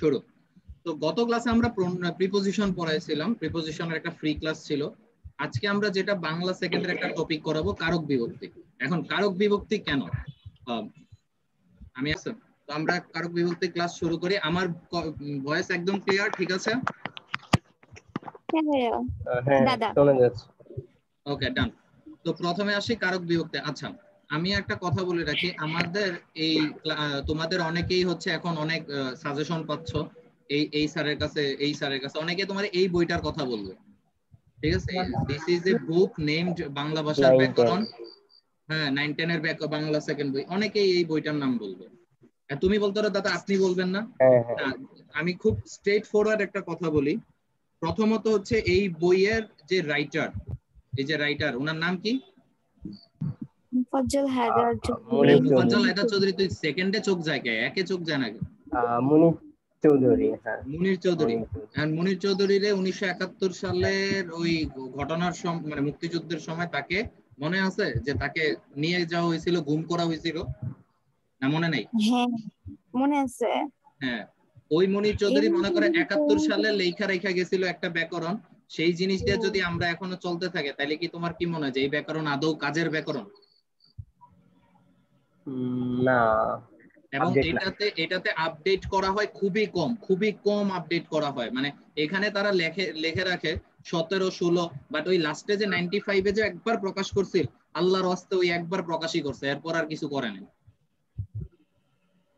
শুরু। তো গত ক্লাসে আমরা প্রিপোজিশন পড়াইছিলাম, প্রিপোজিশনের একটা ফ্রি ক্লাস ছিল। আজকে আমরা যেটা বাংলা সেকেন্ডের একটা টপিক করাবো, কারক বিভক্তি। এখন কারক বিভক্তি কেন, আমি আসছি, তো আমরা কারক বিভক্তি ক্লাস শুরু করি। আমার ভয়েস একদম ক্লিয়ার, ঠিক আছে? হ্যাঁ দাদা শোনা যাচ্ছে। ওকে, ডান। তো প্রথমে আসি কারক বিভক্তি। আচ্ছা, আমি একটা কথা বলে রাখি, আমাদের এই তোমাদের অনেকেই হচ্ছে এখন অনেক সাজেশন পাচ্ছ এই এই স্যারের কাছে, এই স্যারের কাছে, অনেকে তোমার এই বইটার কথা বলবে, ঠিক আছে? This is a book named Bangla ভাষার 9, 10 ব্যাকরণ। হ্যাঁ, 9-10 এর বাংলা সেকেন্ড বই, অনেকেই এই বইটার নাম বলবে। তুমি বলতে পারো দাদা আপনি বলবেন না? হ্যাঁ হ্যাঁ না, আমি খুব স্ট্রেট ফরওয়ার্ড একটা কথা বলি। প্রথমত হচ্ছে এই বইয়ের যে রাইটার, এই যে রাইটার, ওনার নাম কি? মুফাজ্জল হায়দার আরে মুনির মুফাজ্জল চৌধুরী। হায়দার চৌধুরী, তুই সেকেন্ডে চোখ যায় কে, একে চোখ যায় না কেন? মুনির চৌধুরী, হ্যাঁ মুনির চৌধুরী। মুনির চৌধুরী। আর মুনির চৌধুরীরে 1971 সালের ওই ঘটনার সময়, মানে মুক্তিযুদ্ধের সময় তাকে মনে আছে যে তাকে নিয়ে যাওয়া হয়েছিল, গুম করা হয়েছিল, না মনে নাই? হ্যাঁ মনে আছে। হ্যাঁ, ওই মুনির চৌধুরী মনে করে 71 সালে লেখা রেখা গেছিল একটা ব্যাকরণ। সেই জিনিস দিয়ে যদি আমরা এখনো চলতে থাকে, তাহলে কি তোমার কি মনে হয় যে এই ব্যাকরণ আদৌ কাজের ব্যাকরণ? না, এবং আপডেট না। এটাতে আপডেট করা হয় খুবই কম, খুবই কম আপডেট করা হয়। মানে এখানে তারা লেখে রাখে 17-16, বাট ওই লাস্টে যে 95-এ যে একবার প্রকাশ করছিল, আল্লাহর ওয়াস্তে ওই একবার প্রকাশই করছে, এরপর আর কিছু করে নাই,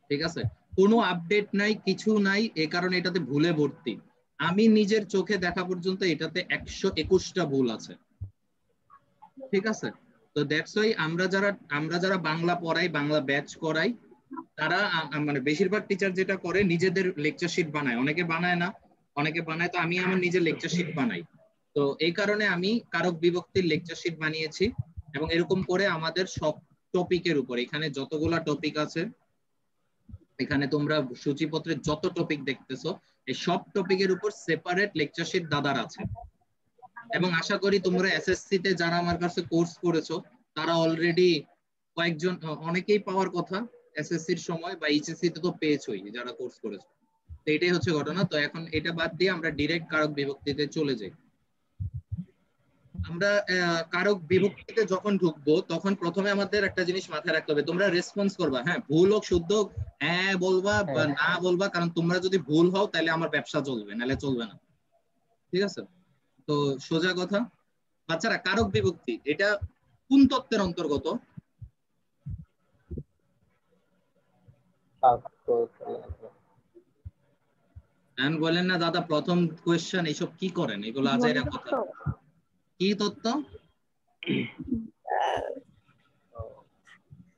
ঠিক আছে? কোনো আপডেট নাই, কিছু নাই, এ কারণে এটাতে ভুলে ভর্তি। আমি নিজের চোখে দেখা পর্যন্ত এটাতে 121টা ভুল আছে, ঠিক আছে? তো দ্যাটস ওয়াই আমরা যারা বাংলা পড়াই, বাংলা ব্যাচ করাই, তারা মানে বেশিরভাগ টিচার যেটা করে, নিজেদের লেকচার শিট বানায়, অনেকে বানায় না, অনেকে বানায়। তো আমি আমার নিজের লেকচার শিট বানাই। তো এই কারণে আমি কারক বিভক্তির লেকচার শিট বানিয়েছি, এবং এরকম করে আমাদের সব টপিকের উপর, এখানে যতগুলা টপিক আছে, এখানে তোমরা সূচিপত্রের যত টপিক দেখতেছো, এই সব টপিকের উপর সেপারেট লেকচার শিট দাদার আছে। এবং আশা করি তোমরা এসএসসি তে যারা আমার কাছে কোর্স করেছো, তারা অলরেডি কয়েকজন, অনেকেই পাওয়ার কথা এসএসসির সময়, বা এইচএসসি তে তো পেয়েছোই যারা কোর্স করেছো। তো এটাই হচ্ছে ঘটনা। তো এখন এটা বাদ দিয়ে আমরা ডিরেক্ট কারক বিভক্তিতে চলে যাই। আমরা কারক বিভক্তিতে যখন ঢুকবো, তখন প্রথমে আমাদের একটা জিনিস মাথায় রাখতে হবে, তোমরা রেসপন্স করবা, হ্যাঁ ভুল হোক শুদ্ধ হোক, হ্যাঁ বলবা বা না বলবা, কারণ তোমরা যদি ভুল হও তাহলে আমার ব্যবসা চলবে, নাহলে চলবে না, ঠিক আছে? তো সোজা কথা, বাচ্চারা, কারক বিভক্তি এটা কোন তত্ত্বের অন্তর্গত? এখন বলেন না দাদা, প্রথম কোয়েশ্চেন এইসব কি করেন, এগুলো আজাইরা কথা। কি তত্ত্ব?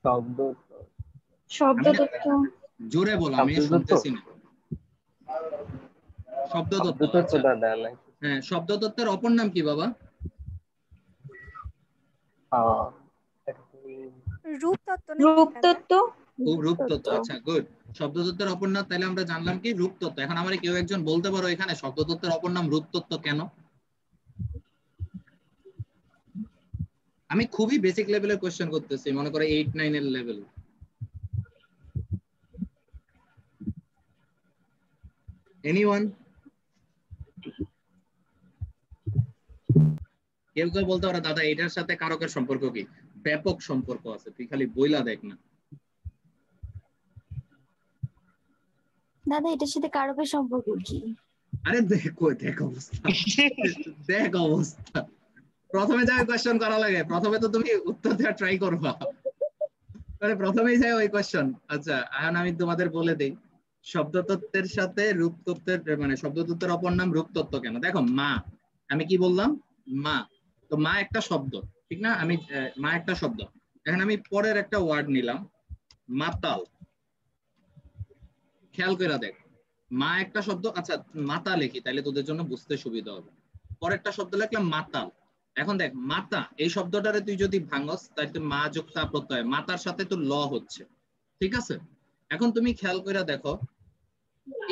শব্দ শব্দতত্ত্ব। জোরে বলো, আমি শব্দ শুনতেছি না। শব্দ শব্দতত্ত্ব, তো আচ্ছা। দাদা নাই। হ্যাঁ, শব্দতত্ত্বের অপর নাম কি বাবা? রূপতত্ত্ব না? রূপতত্ত্ব। রূপতত্ত্ব, আচ্ছা গুড। শব্দতত্ত্বের অপর নাম, তাহলে আমরা জানলাম কি রূপতত্ত্ব। এখন আমার কেউ একজন বলতে পারো এখানে শব্দতত্ত্বের অপর নাম রূপতত্ত্ব কেন? আমি খুবই বেসিক লেভেলের কোয়েশ্চেন করতেছি, মনে করে 8-9 এর লেভেল। এনিওয়ান? কেউ কেউ বলতে পারো দাদা এটার সাথে কারকের সম্পর্ক কি? ব্যাপক সম্পর্ক আছে, তুই খালি বইলা দেখ না। দাদা এটার সাথে কারকের সম্পর্ক কি? আরে দেখ অবস্থা, দেখ অবস্থা। প্রথমে যাই কোয়েশ্চেন করা লাগে, প্রথমে তো তুমি উত্তর দেওয়ার ট্রাই করবা, মানে প্রথমেই যাই ওই কোয়েশ্চেন। আচ্ছা, এখন আমি তোমাদের বলে দেই শব্দতত্ত্বের সাথে রূপতত্ত্বের, মানে শব্দতত্ত্বের অপর নাম রূপতত্ত্ব কেন। দেখো মা, আমি কি বললাম? মা। তো মা একটা শব্দ, ঠিক না? আমি মা একটা শব্দ। এখন আমি পরের একটা ওয়ার্ড নিলাম, মাতাল। খেয়াল করে দেখ, মা একটা শব্দ, আচ্ছা মাতা লিখি তাহলে তোদের জন্য বুঝতে সুবিধা হবে। পরেরটা শব্দ লিখলাম মাতাল। এখন দেখ, মাতা এই শব্দটারে তুই যদি ভাঙস, তাহলে মা যোগ তা প্রত্যয়, মাতার সাথে তো ল হচ্ছে, ঠিক আছে? এখন তুমি খেয়াল করে দেখো,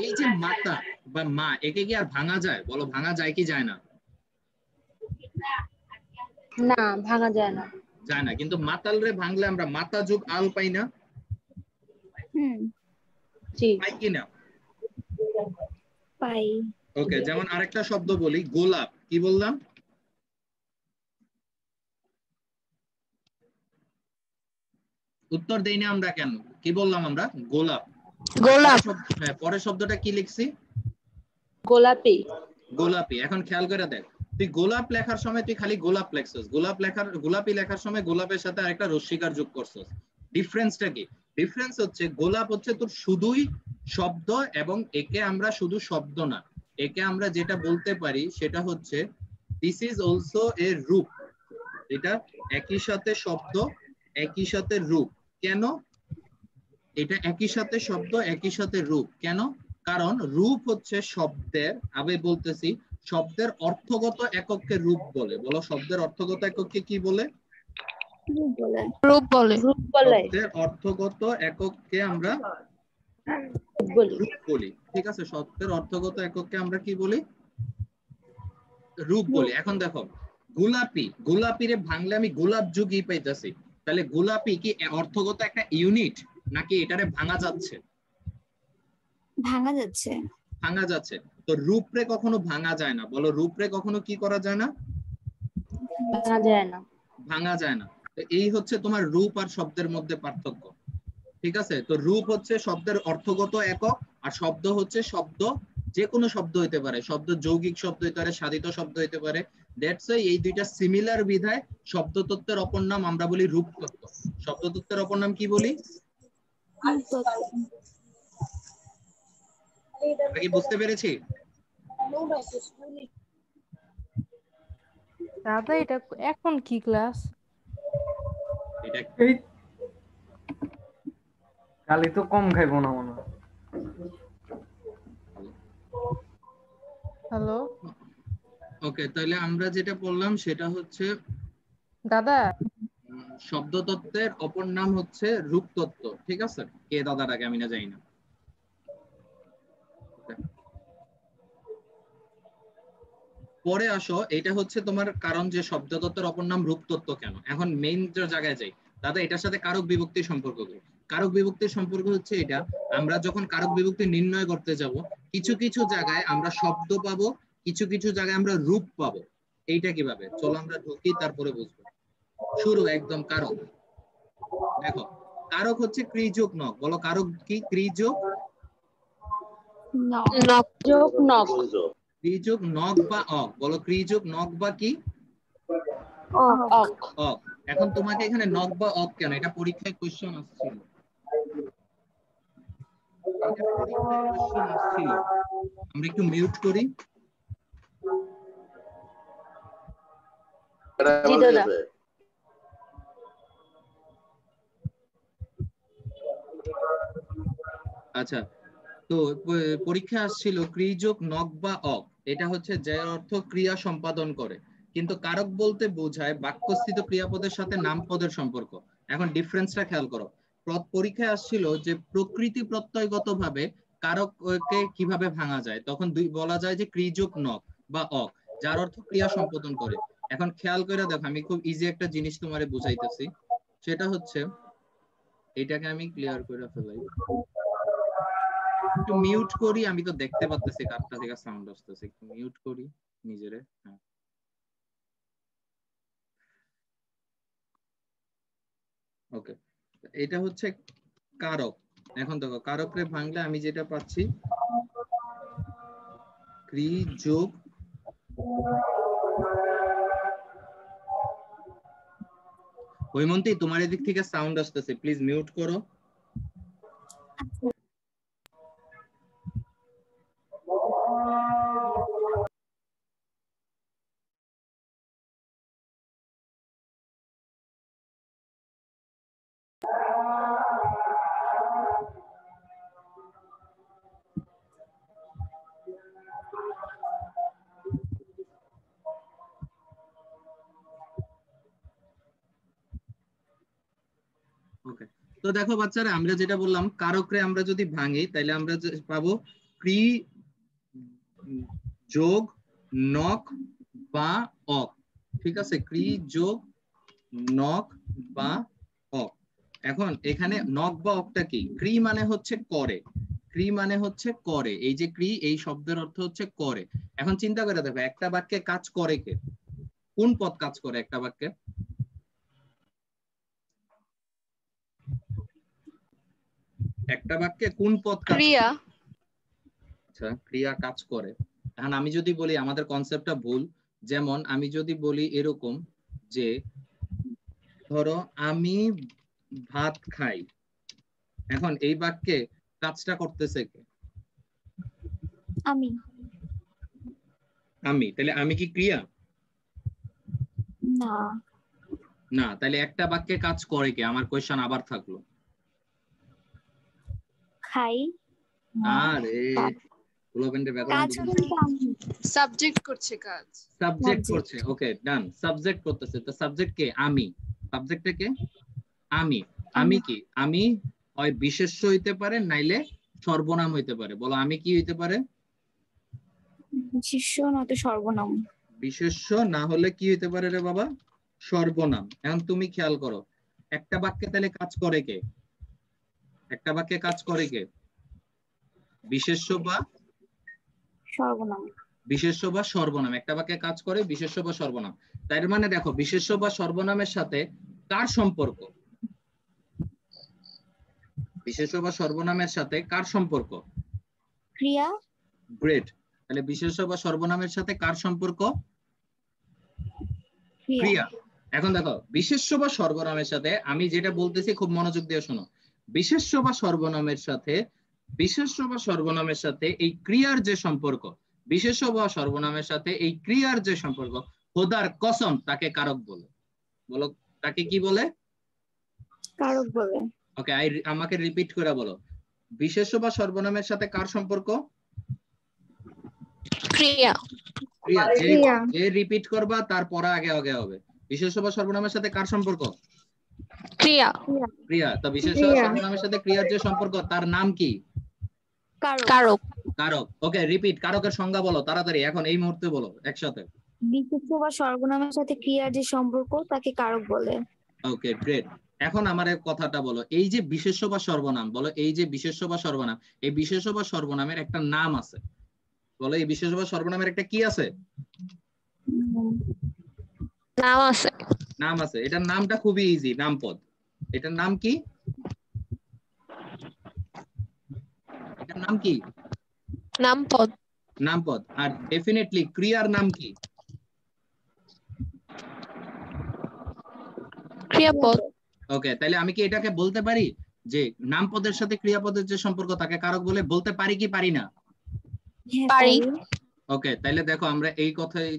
এই যে মাতা বা মা, একে কি আর ভাঙা যায়? বলো, ভাঙা যায় কি যায় না? না, ভাঙা যায় না। যায় না। কিন্তু মাতাল রে ভাঙলে আমরা মাতা যোগ আল পাই না? জি। পাই কি না? পাই। ওকে, যেমন আরেকটা শব্দ বলি, গোলাপ। কি বললাম? উত্তর দেই না আমরা কেন? কি বললাম আমরা? গোলাপ। গোলাপ। হ্যাঁ, পরের শব্দটা কি লিখছি? গোলাপি। গোলাপি। এখন খেয়াল করে দেখ, তুই গোলাপ লেখার সময় তুই খালি গোলাপ লেখছস, গোলাপি লেখার সময় গোলাপের সাথে আরেকটা রস্যিকার যোগ করছস। ডিফারেন্সটা কি? ডিফারেন্স হচ্ছে গোলাপ হচ্ছে তোর শুধুই শব্দ, এবং একে আমরা শুধু শব্দ না, একে আমরা যেটা বলতে পারি সেটা হচ্ছে দিস ইজ অলসো এ রূপ। এটা একই সাথে শব্দ, একই সাথে রূপ। কেন এটা একই সাথে শব্দ, একই সাথে রূপ? কেন? কারণ রূপ হচ্ছে শব্দের, আমি বলতেছি, শব্দের অর্থগত একককে রূপ বলে। বলো, শব্দের অর্থগত একককে কি বলে? রূপ বলে। রূপ বলে। শব্দের অর্থগত একককে আমরা রূপ বলি। ঠিক আছে, শব্দের অর্থগত একককে আমরা কি বলি? রূপ বলি। এখন দেখো, গোলাপি, গোলাপিরে ভাঙলে আমি গোলাপ যুগই পাইতেছি, তাহলে গোলাপি কি অর্থগত একটা ইউনিট, নাকি এটারে ভাঙা যাচ্ছে? ভাঙা যাচ্ছে। ভাঙা যাচ্ছে। তো রূপরে কখনো ভাঙা যায় না। বলো, রূপরে কখনো কি করা যায় না? ভাঙা যায় না। ভাঙা যায় না। তো এই হচ্ছে তোমার রূপ আর শব্দের মধ্যে পার্থক্য। ঠিক আছে, তো রূপ হচ্ছে শব্দের অর্থগত একক, আর শব্দ হচ্ছে শব্দ, যে কোনো শব্দ হইতে পারে, শব্দ যৌগিক শব্দ হইতে পারে, সাধিত শব্দ হইতে পারে। দ্যাটস ওয়াই এই দুইটা সিমিলার বিধায় শব্দতত্ত্বের অপর নাম আমরা বলি রূপতত্ত্ব। শব্দতত্ত্বের অপর নাম কি বলি? কি বুঝতে পেরেছি? দাদা এটা এখন কি ক্লাস? এটা কালি তো কম খাইবো না মনে হয়। হ্যালো ওকে, তাহলে আমরা যেটা বললাম সেটা হচ্ছে দাদা, শব্দতত্ত্বের অপর নাম হচ্ছে রূপতত্ত্ব। ঠিক আছে, কে দাদাটাকে আমি না জানি না। পরে আসো, এটা হচ্ছে তোমার কারণ যে শব্দতত্ত্বের অপর নাম রূপতত্ত্ব কেন। এখন মেইন জায়গায় যাই। দাদা, এটার সাথে কারক বিভক্তির সম্পর্ক কি? কারক বিভক্তির সম্পর্ক হচ্ছে এটা, আমরা যখন কারক বিভক্তি নির্ণয় করতে যাব, কিছু কিছু জায়গায় আমরা শব্দ পাবো, কিছু কিছু জায়গায় আমরা রূপ পাবো। এইটা কিভাবে? চলো আমরা ঢুকি, তারপরে বুঝবো। শুরু একদম কারক। দেখো, কারক হচ্ছে ক্রি যোগ নক। বলো, কারক কি? ক্রি যোগ নক যোগ নক। ক্রি যোগ নক বা অক। বলো, ক্রি যোগ নক বা কি? অক। অক। এখন তোমাকে এখানে নক বা অক কেন, এটা পরীক্ষায় কোশ্চেন আসছিল। আমরা একটু মিউট করি। জি দাদা। আচ্ছা, তো পরীক্ষা আসছিল ক্রি যোগ নক বা অক, এটা হচ্ছে যার অর্থ ক্রিয়া সম্পাদন করে, কিন্তু কারক বলতে বোঝায় বাক্যস্থিত ক্রিয়াপদের সাথে নামপদের সম্পর্ক। এখন ডিফারেন্সটা খেয়াল করো। পরীক্ষায় আসছিল যে প্রকৃতি প্রত্যয়গত ভাবে কারককে কিভাবে ভাঙা যায়, তখন বলা যায় যে ক্রি যোগ নক বা অক, যার অর্থ ক্রিয়া সম্পাদন করে। এখন খেয়াল করে দেখো, আমি খুব ইজি একটা জিনিস তোমারে বুঝাইতেছি, সেটা হচ্ছে, এটাকে আমি ক্লিয়ার করে ফেলাই, একটু মিউট করি। আমি তো দেখতে পাচ্তেছি কারটা থেকে সাউন্ড আসতেছে, একটু মিউট করি নিজেরে। হ্যাঁ, ওকে, এটা হচ্ছে কারক। এখন দেখো, কারকরে ভাঙলে আমি যেটা পাচ্ছি, ক্রি যোগ হৈমন্তী, তোমার এদিক থেকে সাউন্ড আসতেছে, প্লিজ মিউট করো। ওকে, তো দেখো বাচ্চারা, আমরা যেটা বললাম, কারকরে আমরা যদি ভাঙি তাহলে আমরা পাবো ক্রি যোগ নক বা অক। ঠিক আছে, ক্রি যোগ নক বা অক। এখন এখানে নক বা অকটা কি? ক্রি মানে হচ্ছে করে, ক্রি মানে হচ্ছে করে, এই যে ক্রি এই শব্দের অর্থ হচ্ছে করে। এখন চিন্তা করে দেখো একটা বাক্যে কাজ করে কে, কোন পদ কাজ করে একটা বাক্যে? একটা বাক্যে কোন পদ কাজ করে? ক্রিয়া। আচ্ছা, ক্রিয়া কাজ করে। এখন আমি যদি বলি আমাদের কনসেপ্টটা ভুল, যেমন আমি যদি বলি এরকম যে ধরো আমি ভাত খাই, এখন এই বাক্যে কাজটা করতেছে কে? আমি। আমি, তাহলে আমি কি ক্রিয়া? না। না, তাহলে একটা বাক্যে কাজ করে কে? আমার কোয়েশ্চেন আবার থাকলো। খাই। আরে কাজ বলতে আমি। সাবজেক্ট করছে কাজ। Subject Subject. করছে, ওকে ডান, সাবজেক্ট করতেছে। তো সাবজেক্ট কে? আমি। সাবজেক্টে কে? আমি। আমি কি? আমি হয় বিশেষ্য হইতে পারে, নাইলে সর্বনাম হইতে পারে। বলো আমি কি হইতে পারে? শিষ্য নয়তো সর্বনাম। বিশেষ্য না হলে কি হইতে পারে রে বাবা? সর্বনাম। এখন তুমি খেয়াল করো একটা বাক্যে তাহলে কাজ করে কে? একটা বাক্যে কাজ করে কে? বিশেষ্য বা সর্বনাম। বিশেষ্য বা সর্বনাম। একটা বাক্যে কাজ করে বিশেষ্য বা সর্বনাম। তার মানে দেখো বিশেষ্য বা সর্বনামের সাথে কার সম্পর্ক? বিশেষ্য বা সর্বনামের সাথে কার সম্পর্ক? ক্রিয়া। গ্রেট। তাহলে বিশেষ্য বা সর্বনামের সাথে কার সম্পর্ক? ক্রিয়া। ক্রিয়া। এখন দেখো বিশেষ্য বা সর্বনামের সাথে আমি যেটা বলতেছি খুব মনোযোগ দিয়ে শোনো। বিশেষ্য বা সর্বনামের সাথে এই ক্রিয়ার যে সম্পর্ক, বিশেষ্য বা সর্বনামের সাথে এই ক্রিয়ার যে সম্পর্ক, খোদার কসম তাকে কারক বলে। বলো তাকে কি বলে? কারক বলে। ওকে, আমাকে রিপিট করে বলো, বিশেষ্য বা সর্বনামের সাথে কার সম্পর্ক? ক্রিয়া। ক্রিয়া। ক্রিয়া। যে রিপিট করবা তার পরে আগে আগে হবে। বিশেষ্য বা সর্বনামের সাথে কার সম্পর্ক? ক্রিয়া। ক্রিয়া। তো বিশেষ্য বা ক্রিয়া। সর্বনামের সাথে ক্রিয়ার যে সম্পর্ক তার নাম কি? কারক। কারক। কারক। ওকে, রিপিট, কারকের সংজ্ঞা বলো তাড়াতাড়ি, এখন এই মুহূর্তে বলো একসাথে। বিশেষ্য বা সর্বনামের সাথে ক্রিয়ার যে সম্পর্ক তাকে কারক বলে। Okay great. এখন আমার এক কথাটা বলো, এই যে বিশেষ্য বা সর্বনাম, বলো এই যে বিশেষ্য বা সর্বনাম, এই বিশেষ্য বা সর্বনামের একটা নাম আছে। বলো এই বিশেষ্য বা সর্বনামের একটা কি আছে? নাম আছে। নাম আছে। এটার নামটা খুবই ইজি, নামপদ। এটার নাম কি? এটার নাম কি? নামপদ। নামপদ। আর ডেফিনেটলি ক্রিয়ার নাম কি? ক্রিয়াপদ। ওকে, তাহলে আমি কি এটাকে বলতে পারি যে নামপদের সাথে ক্রিয়াপদের যে সম্পর্ক তাকে কারক বলে? বলতে পারি কি পারি না? হ্যাঁ, পারি। ওকে, তাহলে দেখো আমরা এই কথাই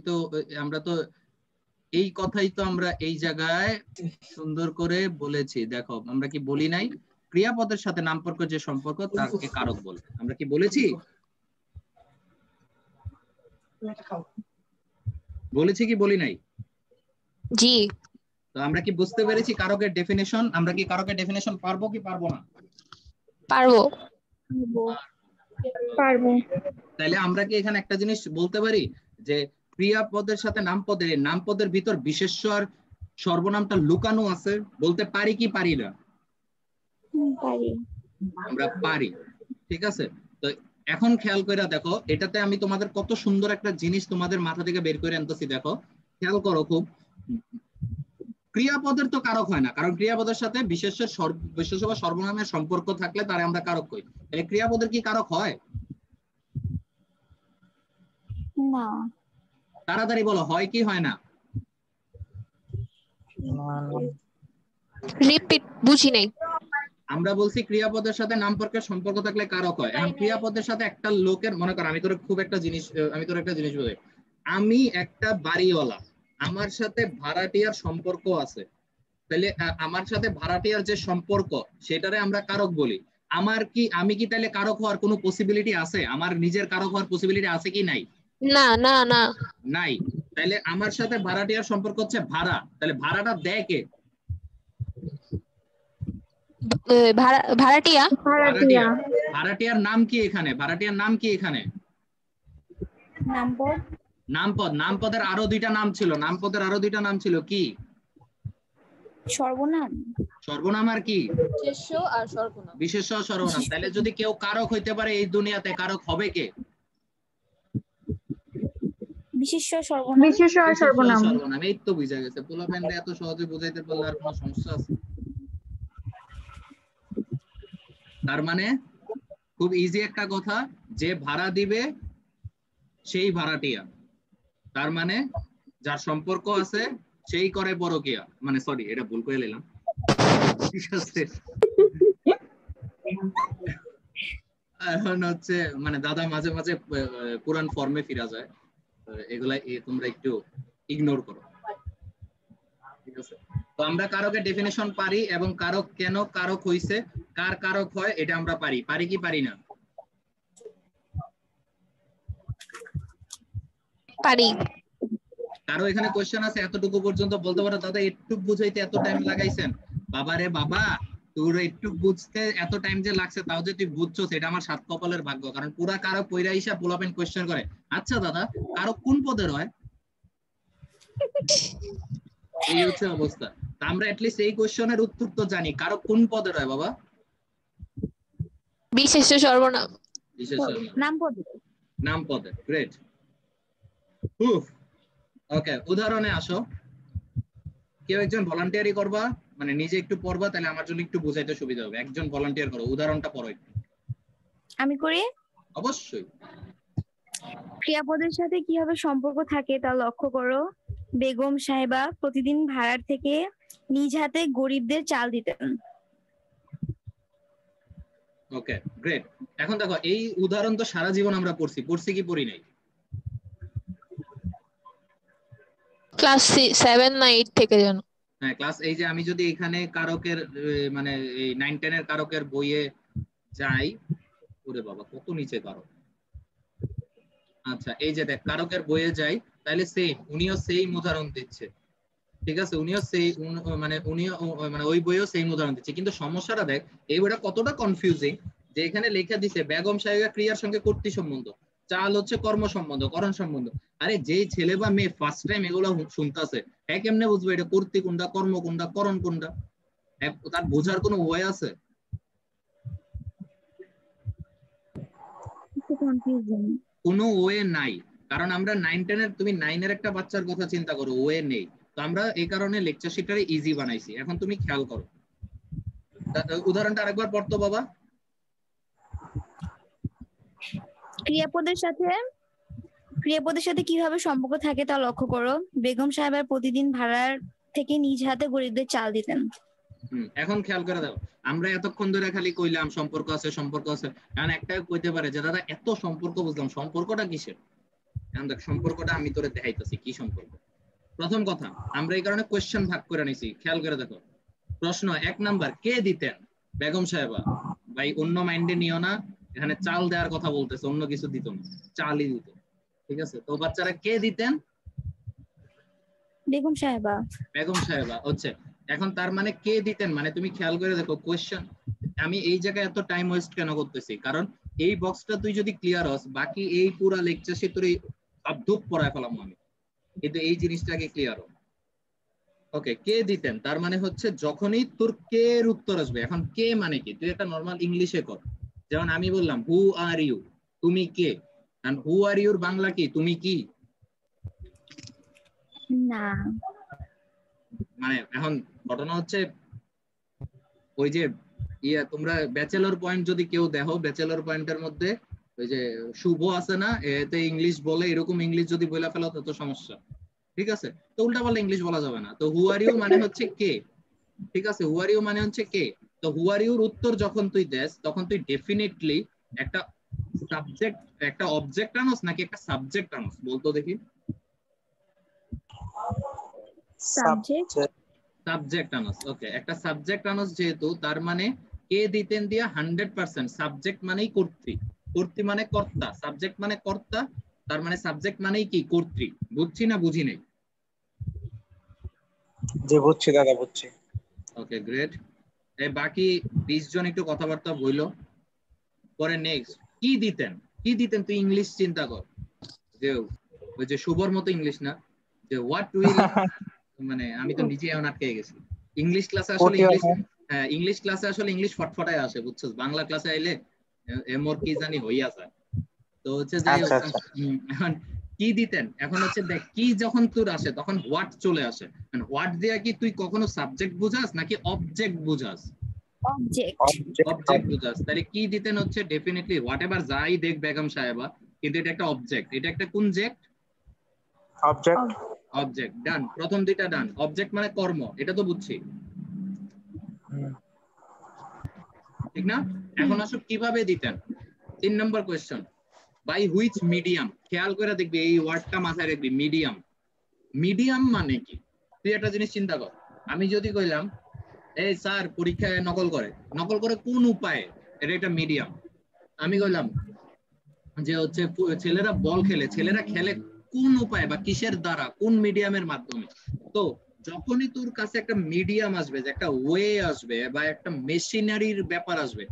তো আমরা এই জায়গায় সুন্দর করে বলেছি। দেখো আমরা কি বলি নাই ক্রিয়াপদের সাথে নামপর্ক যে সম্পর্ক তাকে কারক বলে? আমরা কি বলেছি? বলেছি কি বলি নাই? জি। তো আমরা কি বুঝতে পেরেছি কারকের ডেফিনেশন? আমরা কি কারকের ডেফিনেশন পারবো কি পারবো না? পারবো। পারবো। তাহলে আমরা কি এখানে একটা জিনিস বলতে পারি যে ক্রিয়াপদের সাথে নামপদের ভিতর বিশেষ্য আর সর্বনামটা লুকানো আছে? বলতে পারি কি পারি না? পারি। আমরা পারি। ঠিক আছে, তো এখন খেয়াল করে দেখো, এটাতে আমি তোমাদের কত সুন্দর একটা জিনিস তোমাদের মাথা থেকে বের করে আনতেছি। দেখো খেয়াল করো খুব, ক্রিয়াপদের তো কারক হয় না, কারণ ক্রিয়াপদের সাথে বিশেষ্য বা সর্বনামের সম্পর্ক থাকলে তারে আমরা কারক কই। এই ক্রিয়াপদের কি কারক হয়? না। তাড়াতাড়ি বলো, হয় কি হয় না? রিপিট, বুঝি নাই। আমরা বলছি ক্রিয়াপদের সাথে নামপর্কের সম্পর্ক থাকলে কারক হয়। এখন ক্রিয়াপদের সাথে একটা লোকের, মনে কর আমি তোর একটা জিনিস বলি, আমি একটা বাড়িওয়ালা, আমার সাথে ভাড়াটিয়ার সম্পর্ক আছে, তাহলে আমার সাথে ভাড়াটিয়ার যে সম্পর্ক সেটারে আমরা কারক বলি। আমি কি তাহলে কারক হওয়ার কোনো পসিবিলিটি আছে? আমার নিজের কারক হওয়ার পসিবিলিটি আছে কি নাই? না না না। নাই। তাহলে আমার সাথে ভাড়াটিয়ার সম্পর্ক হচ্ছে ভাড়া, তাহলে ভাড়াটা দেয় কে? ভাড়াটিয়া। ভাড়াটিয়ার নাম কি এখানে? ভাড়াটিয়ার নাম কি এখানে? নামপদ। নামপদের আরো দুইটা নাম ছিল কি? সর্বনাম। সর্বনাম আর কি? বিশেষ্য আর সর্বনাম। বিশেষ্য আর সর্বনাম। তাহলে যদি কেউ কারক হইতে পারে এই দুনিয়াতে, কারক হবে কে? বিশেষ্য সর্বনাম। বিশেষ্য আর বিশেষ্য আর সর্বনাম। সর্বনাম। এই তো বুঝা গেছে। পোলাপেনরা এত সহজে বুঝাইতে পারলে আর কোনো সমস্যা আছে? তার মানে খুব ইজি একটা কথা, যে ভাড়া দিবে সেই ভাড়াটিয়া। তার মানে যার সম্পর্ক আছে সেই করে পরকিয়া। মানে সরি, এটা ভুল করে নিলাম। ঠিক আছে, এখন হচ্ছে মানে দাদা মাঝে মাঝে পুরান ফর্মে ফিরা যায়, এগুলা তোমরা একটু ইগনোর করো। ঠিক আছে, তো আমরা কারকের ডেফিনেশন পারি এবং কারক কেন কারক হইছে, কার কারক হয় এটা আমরা পারি। পারি কি পারি না? পারি। কারো এখানে কোশ্চেন আছে এতটুকু পর্যন্ত বলতে পারো দাদা একটু বুঝাইতে এত টাইম লাগাইছেন? বাবা রে বাবা, তোর একটু বুঝতে এত টাইম যে লাগছে, তাও যে তুই বুঝছো সেটা আমার সাত কপালের ভাগ্য। কারণ পুরা কারক পয়রা হিসাব পোলাপেন কোশ্চেন করে, আচ্ছা দাদা কারক কোন পদের হয়? এই হচ্ছে অবস্থা। তা আমরা এটলিস্ট এই কোশ্চেনের উত্তর তো জানি, কারক কোন পদের হয় বাবা? বিশেষ্য সর্বনাম। বিশেষ্য নাম পদ। নাম পদে। গ্রেট। ওকে, উদাহরণে আসো। কেউ একজন ভলান্টিয়ারি করবা, মানে নিজে একটু পড়বা, তাহলে আমার জন্য একটু বুঝাইতে সুবিধা হবে। একজন ভলান্টিয়ার করো, উদাহরণটা পড়ো একটু। আমি করি। অবশ্যই। ক্রিয়াপদের সাথে কিভাবে সম্পর্ক থাকে তা লক্ষ্য করো। বেগম সাহেবা প্রতিদিন ভাড়ার থেকে নিজ হাতে গরিবদের চাল দিতেন। ওকে, গ্রেট। এখন দেখো এই উদাহরণ তো সারা জীবন আমরা পড়ছি কি পড়ি নাই? ক্লাস 7 না 8 থেকে জানো। হ্যাঁ, ক্লাস, এই যে আমি যদি এখানে কারকের মানে এই 9 10 এর কারকের বইয়ে যাই, ওরে বাবা কত নিচে কারক। আচ্ছা, এই যে দেখ কারকের বইয়ে যাই, তাহলে সেম উনিও সেম উদাহরণ দিচ্ছে। ঠিক আছে, উনিও সেই মানে ওই বইও সেম উদাহরণ দিচ্ছে, কিন্তু সমস্যাটা দেখ এই বইটা কতটা কনফিউজিং, যে এখানে লেখা দিছে বেগম সাহেবা ক্রিয়ার সঙ্গে কর্তৃ সম্বন্ধ, চাল হচ্ছে কর্ম সম্বন্ধ, করণ সম্বন্ধ। আরে যেই ছেলে বা মেয়ে ফার্স্ট টাইম এগুলো শুনতাছে, হ্যাঁ কেমনে বুঝবে এটা কর্তৃ কোনটা, কর্ম কোনটা, করণ কোনটা? তার বোঝার কোনো ওয়ে আছে? কোনো ওয়ে নাই। কারণ আমরা 9 10 এর, তুমি 9 এর একটা বাচ্চার কথা চিন্তা করো, ওয়ে নেই। তো আমরা এই কারণে লেকচার শিটটারে ইজি বানাইছি। এখন তুমি খেয়াল করো, উদাহরণটা আরেকবার পড়তো বাবা। ক্রিয়াপদের সাথে কিভাবে সম্পর্ক থাকে তা লক্ষ্য করো। বেগম সাহেবের প্রতিদিন ভাড়ার থেকে নিজ হাতে গরিবদের চাল দিতেন। এখন খেয়াল করে দাও, আমরা এতক্ষণ ধরে খালি কইলাম সম্পর্ক আছে সম্পর্ক আছে, কারণ একটা কইতে পারে যে দাদা এত সম্পর্ক বুঝলাম, সম্পর্কটা কিসের? এখন দেখ সম্পর্কটা আমি তোরে দেখাইতেছি কি সম্পর্ক। প্রথম কথা, আমরা এই কারণে কোয়েশ্চেন ভাগ করে নিছি, খেয়াল করে দেখো। প্রশ্ন 1 নাম্বার, কে দিতেন? বেগম সাহেবা। ভাই অন্য মাইন্ডে নিও না, এখানে চাল দেওয়ার কথা বলতেছে, অন্য কিছু দিত না, চালই দিত। ঠিক আছে, তো বাচ্চারা কে দিতেন? বেগম সাহেবা। বেগম সাহেবা হচ্ছে। এখন তার মানে কে দিতেন, মানে তুমি খেয়াল করে দেখো কোয়েশ্চেন। আমি এই জায়গায় এত টাইম ওয়েস্ট কেন করতেছি, কারণ এই বক্সটা তুই যদি ক্লিয়ার হস, বাকি এই পুরা লেকচার সে তোর আবদুপ পড়ায় ফেলাম আমি, কিন্তু এই জিনিসটাকে ক্লিয়ার হোক। ওকে, কে দিতেন তার মানে হচ্ছে যখনই তোর কে এর উত্তর আসবে। এখন কে মানে কি, তুই একটা নরমাল ইংলিশে কর। যেমন আমি বললাম হু আর ইউ, তুমি কে? And who are your Bangla কি, তুমি কি? না, মানে এখন ঘটনা হচ্ছে ওই যে তোমরা ব্যাচেলর পয়েন্ট যদি কেউ দেখো, ব্যাচেলর পয়েন্টের মধ্যে ওই যে শুভ আছে না, এতে ইংলিশ বলে, এরকম ইংলিশ যদি বলে ফেলো তো সমস্যা। ঠিক আছে, তো উল্টাপাল্টা ইংলিশ বলা যাবে না। তো হু আর ইউ মানে হচ্ছে কে। ঠিক আছে, হু আর ইউ মানে হচ্ছে কে। তো হু আর ইউর উত্তর যখন তুই দেস, তখন তুই ডেফিনেটলি একটা সাবজেক্ট, একটা অবজেক্ট আনস নাকি একটা সাবজেক্ট আনস, বলতো দেখি। সাবজেক্ট আনস। ওকে, একটা সাবজেক্ট আনস যেহেতু, তার মানে কে দিতেন দিয়া 100%। সাবজেক্ট মানেই কর্তৃ, কর্তৃ মানে কর্তা, সাবজেক্ট মানে কর্তা, তার মানে সাবজেক্ট মানেই কি, কর্তৃ। বুঝছি না বুঝি নাই? জি বুঝছি দাদা, বুঝছি। ওকে, গ্রেট। এই বাকি 20 জন একটু কথাবার্তা বইলো। পরে নেক্সট, কি দিতেন? কি দিতেন তুই ইংলিশ চিন্তা কর, যে ওই যে শুভর মতো ইংলিশ না, যে হোয়াট উইল, মানে আমি তো নিজে এখন আটকে গেছি। ইংলিশ ক্লাসে আসলে কোটি ইংলিশ, হয়। হ্যাঁ ইংলিশ ক্লাসে আসলে ইংলিশ ফটফটায় আসে বুঝছস, বাংলা ক্লাসে আইলে এমর কি জানি হইয়া যায়। তো হচ্ছে যাই হোক, আচ্ছা আচ্ছা এখন কি দিতেন, এখন হচ্ছে দেখ কি যখন তোর আসে তখন হোয়াট চলে আসে, মানে হোয়াট দিয়া কি তুই কখনো সাবজেক্ট বুঝাস নাকি অবজেক্ট বুঝাস? অবজেক্ট। অবজেক্ট বুঝাস। তাহলে কি দিতেন হচ্ছে ডেফিনেটলি হোয়াট এভার যাই দেখ বেগম সাহেবা, কিন্তু এটা একটা অবজেক্ট, এটা একটা কোন জেক্ট? অবজেক্ট। অবজেক্ট। ডান, প্রথম দুইটা ডান। অবজেক্ট মানে কর্ম, এটা তো বুঝছি ঠিক না? এখন আসো কিভাবে দিতেন। 3 নম্বর কোয়েশ্চেন, বাই হুইচ মিডিয়াম। খেয়াল করে দেখবি এই ওয়ার্ডটা মাথায় রাখবি, মিডিয়াম। মিডিয়াম মানে কি? তুই একটা জিনিস চিন্তা কর, আমি যদি কইলাম এই স্যার পরীক্ষায় নকল করে, নকল করে কোন উপায়ে, এটা একটা মিডিয়াম। আমি কইলাম যে হচ্ছে ছেলেরা বল খেলে, ছেলেরা খেলে কোন উপায়ে বা কিসের দ্বারা, কোন মিডিয়ামের মাধ্যমে। তো যখনই তোর কাছে একটা মিডিয়াম আসবে, যে একটা ওয়ে আসবে বা একটা মেশিনারির ব্যাপার আসবে,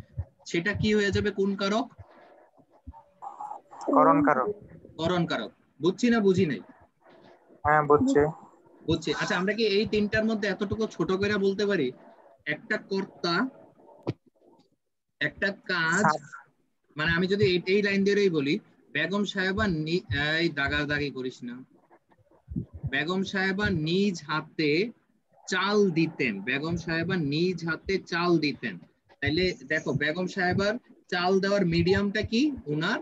সেটা কি হয়ে যাবে? কোন কারক? করণ কারক। করণ কারক। বুঝছি না বুঝি নাই? হ্যাঁ বুঝছি। বুঝছি। আচ্ছা আমরা কি এই তিনটার মধ্যে এতটুকু ছোট করে বলতে পারি, একটা কর্তা, একটা কাজ, মানে আমি যদি এই লাইন দিয়েই বলি, বেগম সাহেবা এই দাগাদাগি করিস না, বেগম সাহেবা নিজ হাতে চাল দিতেন, বেগম সাহেবা নিজ হাতে চাল দিতেন। তাইলে দেখো বেগম সাহেবার চাল দেওয়ার মিডিয়ামটা কি? উনার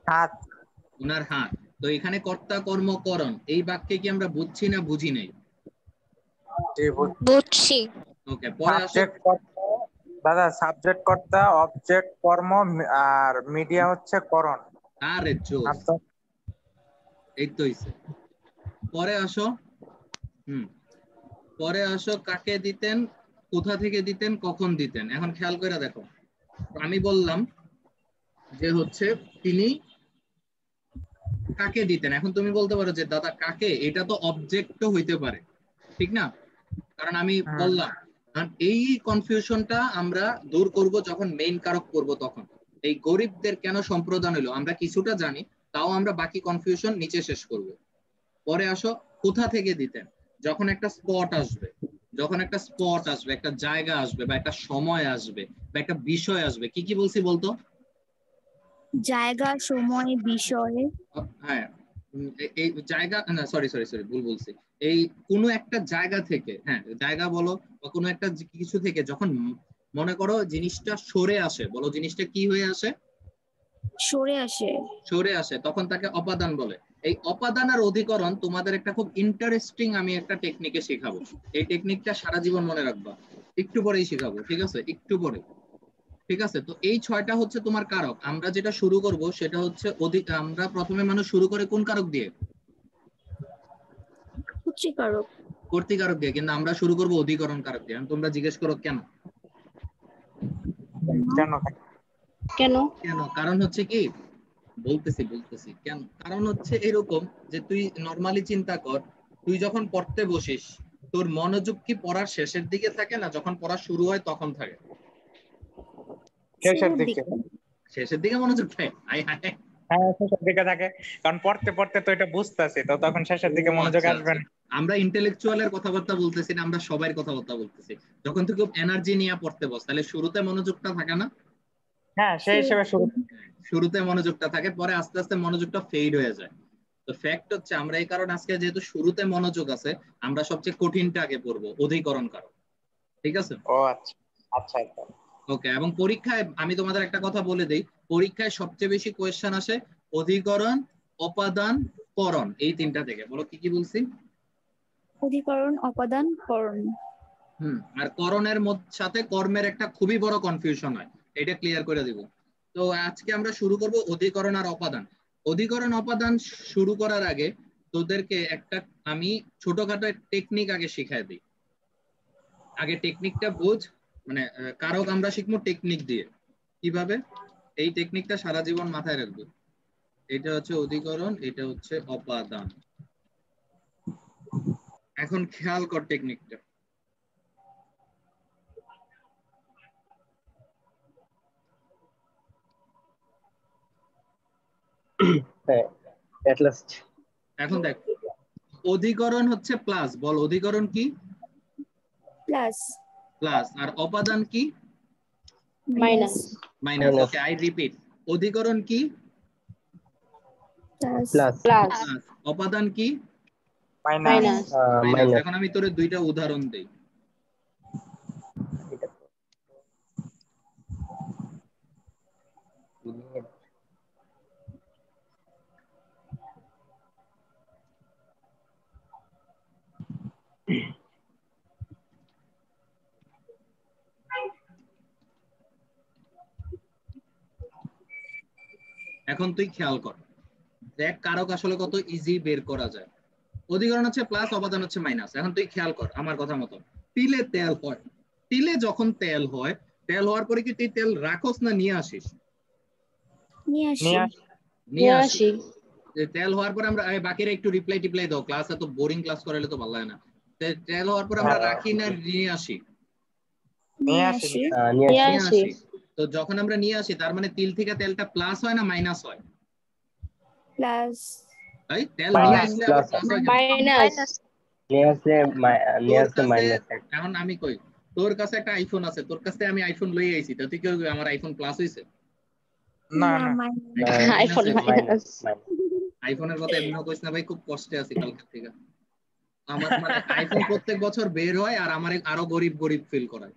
হাত। উনার হাত। তো এখানে কর্তা কর্ম করণ, এই বাক্যে কি আমরা বুঝছি না বুঝি নাই? জি বুঝছি। বুঝছি। ওকে, পরে আসো। সাবজেক্ট কর্তা দাদা, সাবজেক্ট কর্তা, অবজেক্ট কর্ম, আর মিডিয়া হচ্ছে করণ। আরে জোস, আর তো এই তো হইছে। পরে আসো, পরে আসো কাকে দিতেন, কোথা থেকে দিতেন, কখন দিতেন। এখন খেয়াল করে দেখো, আমি বললাম যে হচ্ছে তিনি কাকে দিতেন, এখন তুমি বলতে পারো যে দাদা কাকে, এটা তো অবজেক্টও হইতে পারে ঠিক না? কারণ আমি বললাম, কারণ এই কনফিউশনটা আমরা দূর করব যখন মেইন কারক করব তখন। এই গরিবদের কেন সম্প্রদান হলো আমরা কিছুটা জানি, তাও আমরা বাকি কনফিউশন নিচে শেষ করব। পরে আসো কোথা থেকে দিতেন, যখন একটা স্পট আসবে, যখন একটা স্পট আসবে, একটা জায়গা আসবে বা একটা সময় আসবে বা একটা বিষয় আসবে। কি কি বলছি বলতো? জায়গা, সময়, বিষয়। হ্যাঁ, এই জায়গা না, সরি সরি সরি ভুল বলছি। এই কোনো একটা জায়গা থেকে, হ্যাঁ জায়গা বলো, বা কোনো একটা কিছু থেকে যখন মনে করো জিনিসটা সরে আসে, বলো জিনিসটা কি হয়ে আসে? সরে আসে। সরে আসে, তখন তাকে অপাদান বলে। এই অপাদান আর অধিকরণ তোমাদের একটা খুব ইন্টারেস্টিং আমি একটা টেকনিকে শেখাবো, এই টেকনিকটা সারা জীবন মনে রাখবা, একটু পরেই শেখাবো ঠিক আছে, একটু পরে। ঠিক আছে, তো এই 6টা হচ্ছে তোমার কারক। আমরা যেটা শুরু করব সেটা হচ্ছে আমরা প্রথমে মানুষ শুরু করে কোন কারক দিয়ে? সূচিকারক। কর্তৃকারক দিয়ে, কিন্তু আমরা শুরু করব অধিকরণ কারক দিয়ে। তোমরা জিজ্ঞেস করো কেন? কেন কেন? কেন কারণ হচ্ছে কি, বলতেছি কেন। কারণ হচ্ছে এরকম যে তুই নরমালি চিন্তা কর, তুই যখন পড়তে বসিস তোর মনোযোগ কি পড়ার শেষের দিকে থাকে না যখন পড়া শুরু হয় তখন থাকে? শেষের দিকে। শেষের দিকে মনোযোগ থাকে। হ্যাঁ শেষের দিকে থাকে, কারণ পড়তে পড়তে তো এটা বুঝতেছি, তো তখন শেষের দিকে মনোযোগ আচ্ছা, আসবে না। আমরা ইন্টেলেকচুয়ালের কথাবার্তা বলতেছি না, আমরা সবাই কথাবার্তা বলতেছি। যখন তুই খুব এনার্জি নিয়ে পড়তে বস তাহলে শুরুতে মনোযোগটা থাকে না? হ্যাঁ সেই হিসেবে শুরুতে মনোযোগটা থাকে, পরে আস্তে আস্তে মনোযোগটা ফেড হয়ে যায়। তো ফ্যাক্ট হচ্ছে আমরা এই কারণে আজকে যেহেতু শুরুতে মনোযোগ আছে, আমরা সবচেয়ে কঠিনটা আগে পড়বো, অধিকরণ কারক। ঠিক আছে? ও আচ্ছা আচ্ছা আচ্ছা। ওকে, এবং পরীক্ষায় আমি তোমাদের একটা কথা বলে দেই, পরীক্ষায় সবচেয়ে বেশি কোয়েশ্চেন আসে অধিকরণ, অপাদান, করণ, এই তিনটা থেকে। বলো কি কি বলছি? অধিকরণ, অপাদান, করণ। আর করণের সাথে কর্মের একটা খুবই বড় কনফিউশন হয়, এটা ক্লিয়ার করে দিব। তো আজকে আমরা শুরু করব অধিকরণ আর অপাদান। অধিকরণ অপাদান শুরু করার আগে তোদেরকে একটা আমি ছোটখাটো টেকনিক আগে শিখাই দিই। আগে টেকনিকটা বুঝ, মানে কারক আমরা শিখবো টেকনিক দিয়ে। কিভাবে? এই টেকনিকটা সারা জীবন মাথায় রাখবো। এটা হচ্ছে অধিকরণ, এটা হচ্ছে অপাদান। এখন খেয়াল কর টেকনিকটা। হ্যাঁ অ্যাট লাস্ট। এখন দেখ, অধিকরণ হচ্ছে প্লাস। বল অধিকরণ কি? প্লাস প্লাস, আর অপাদান কি? Minus minus. Minus. Okay, I repeat, অধিকরণ কি? Plus plus plus plus. অপাদান কি? Minus minus minus. মাইনাস। এখন আমি তোরে দুইটা উদাহরণ দেই। এখন তুই খেয়াল কর, দেখ কারক আসলে কত ইজি বের করা যায়। অধিকরণ হচ্ছে প্লাস, অপাদান হচ্ছে মাইনাস। এখন তুই খেয়াল কর আমার কথা মতো, তিলে তেল হয়, তিলে যখন তেল হয়, তেল হওয়ার পরে কি তুই তেল রাখোস না নিয়ে আসিস? নিয়ে আসি নিয়ে নিয়ে নিয়ে আসি। আসি যে তেল হওয়ার পরে আমরা বাকিরা একটু রিপ্লাই টিপ্লাই দাও, ক্লাস এত বোরিং ক্লাস করালে তো ভালো লাগে না। তেল হওয়ার পরে আমরা রাখি না নিয়ে আসি? নিয়ে আসি নিয়ে নিয়ে নিয়ে আসি আসি। তো যখন আমরা নিয়ে আসি তার মানে তিল থেকে তেলটা প্লাস হয় না মাইনাস হয়? প্লাস তাই তেল Minus. নিয়ে আসলে আবার প্লাস হয় কেন? মাইনাস নিয়ে আসলে তোর কাছে মাইনাস। এখন আমি কই, তোর কাছে একটা আইফোন আছে, তোর কাছে আমি আইফোন লই আইছি, তো তুই কি বলবি আমার আইফোন প্লাস হইছে? না না না মাইনাস আইফোন মাইনাস আইফোনের কথা এমনিও কইছ না ভাই, খুব কষ্টে আছি কালকে থেকে। আমার মানে আইফোন প্রত্যেক বছর বের হয় আর আমার আরো গরিব গরিব ফিল করায়,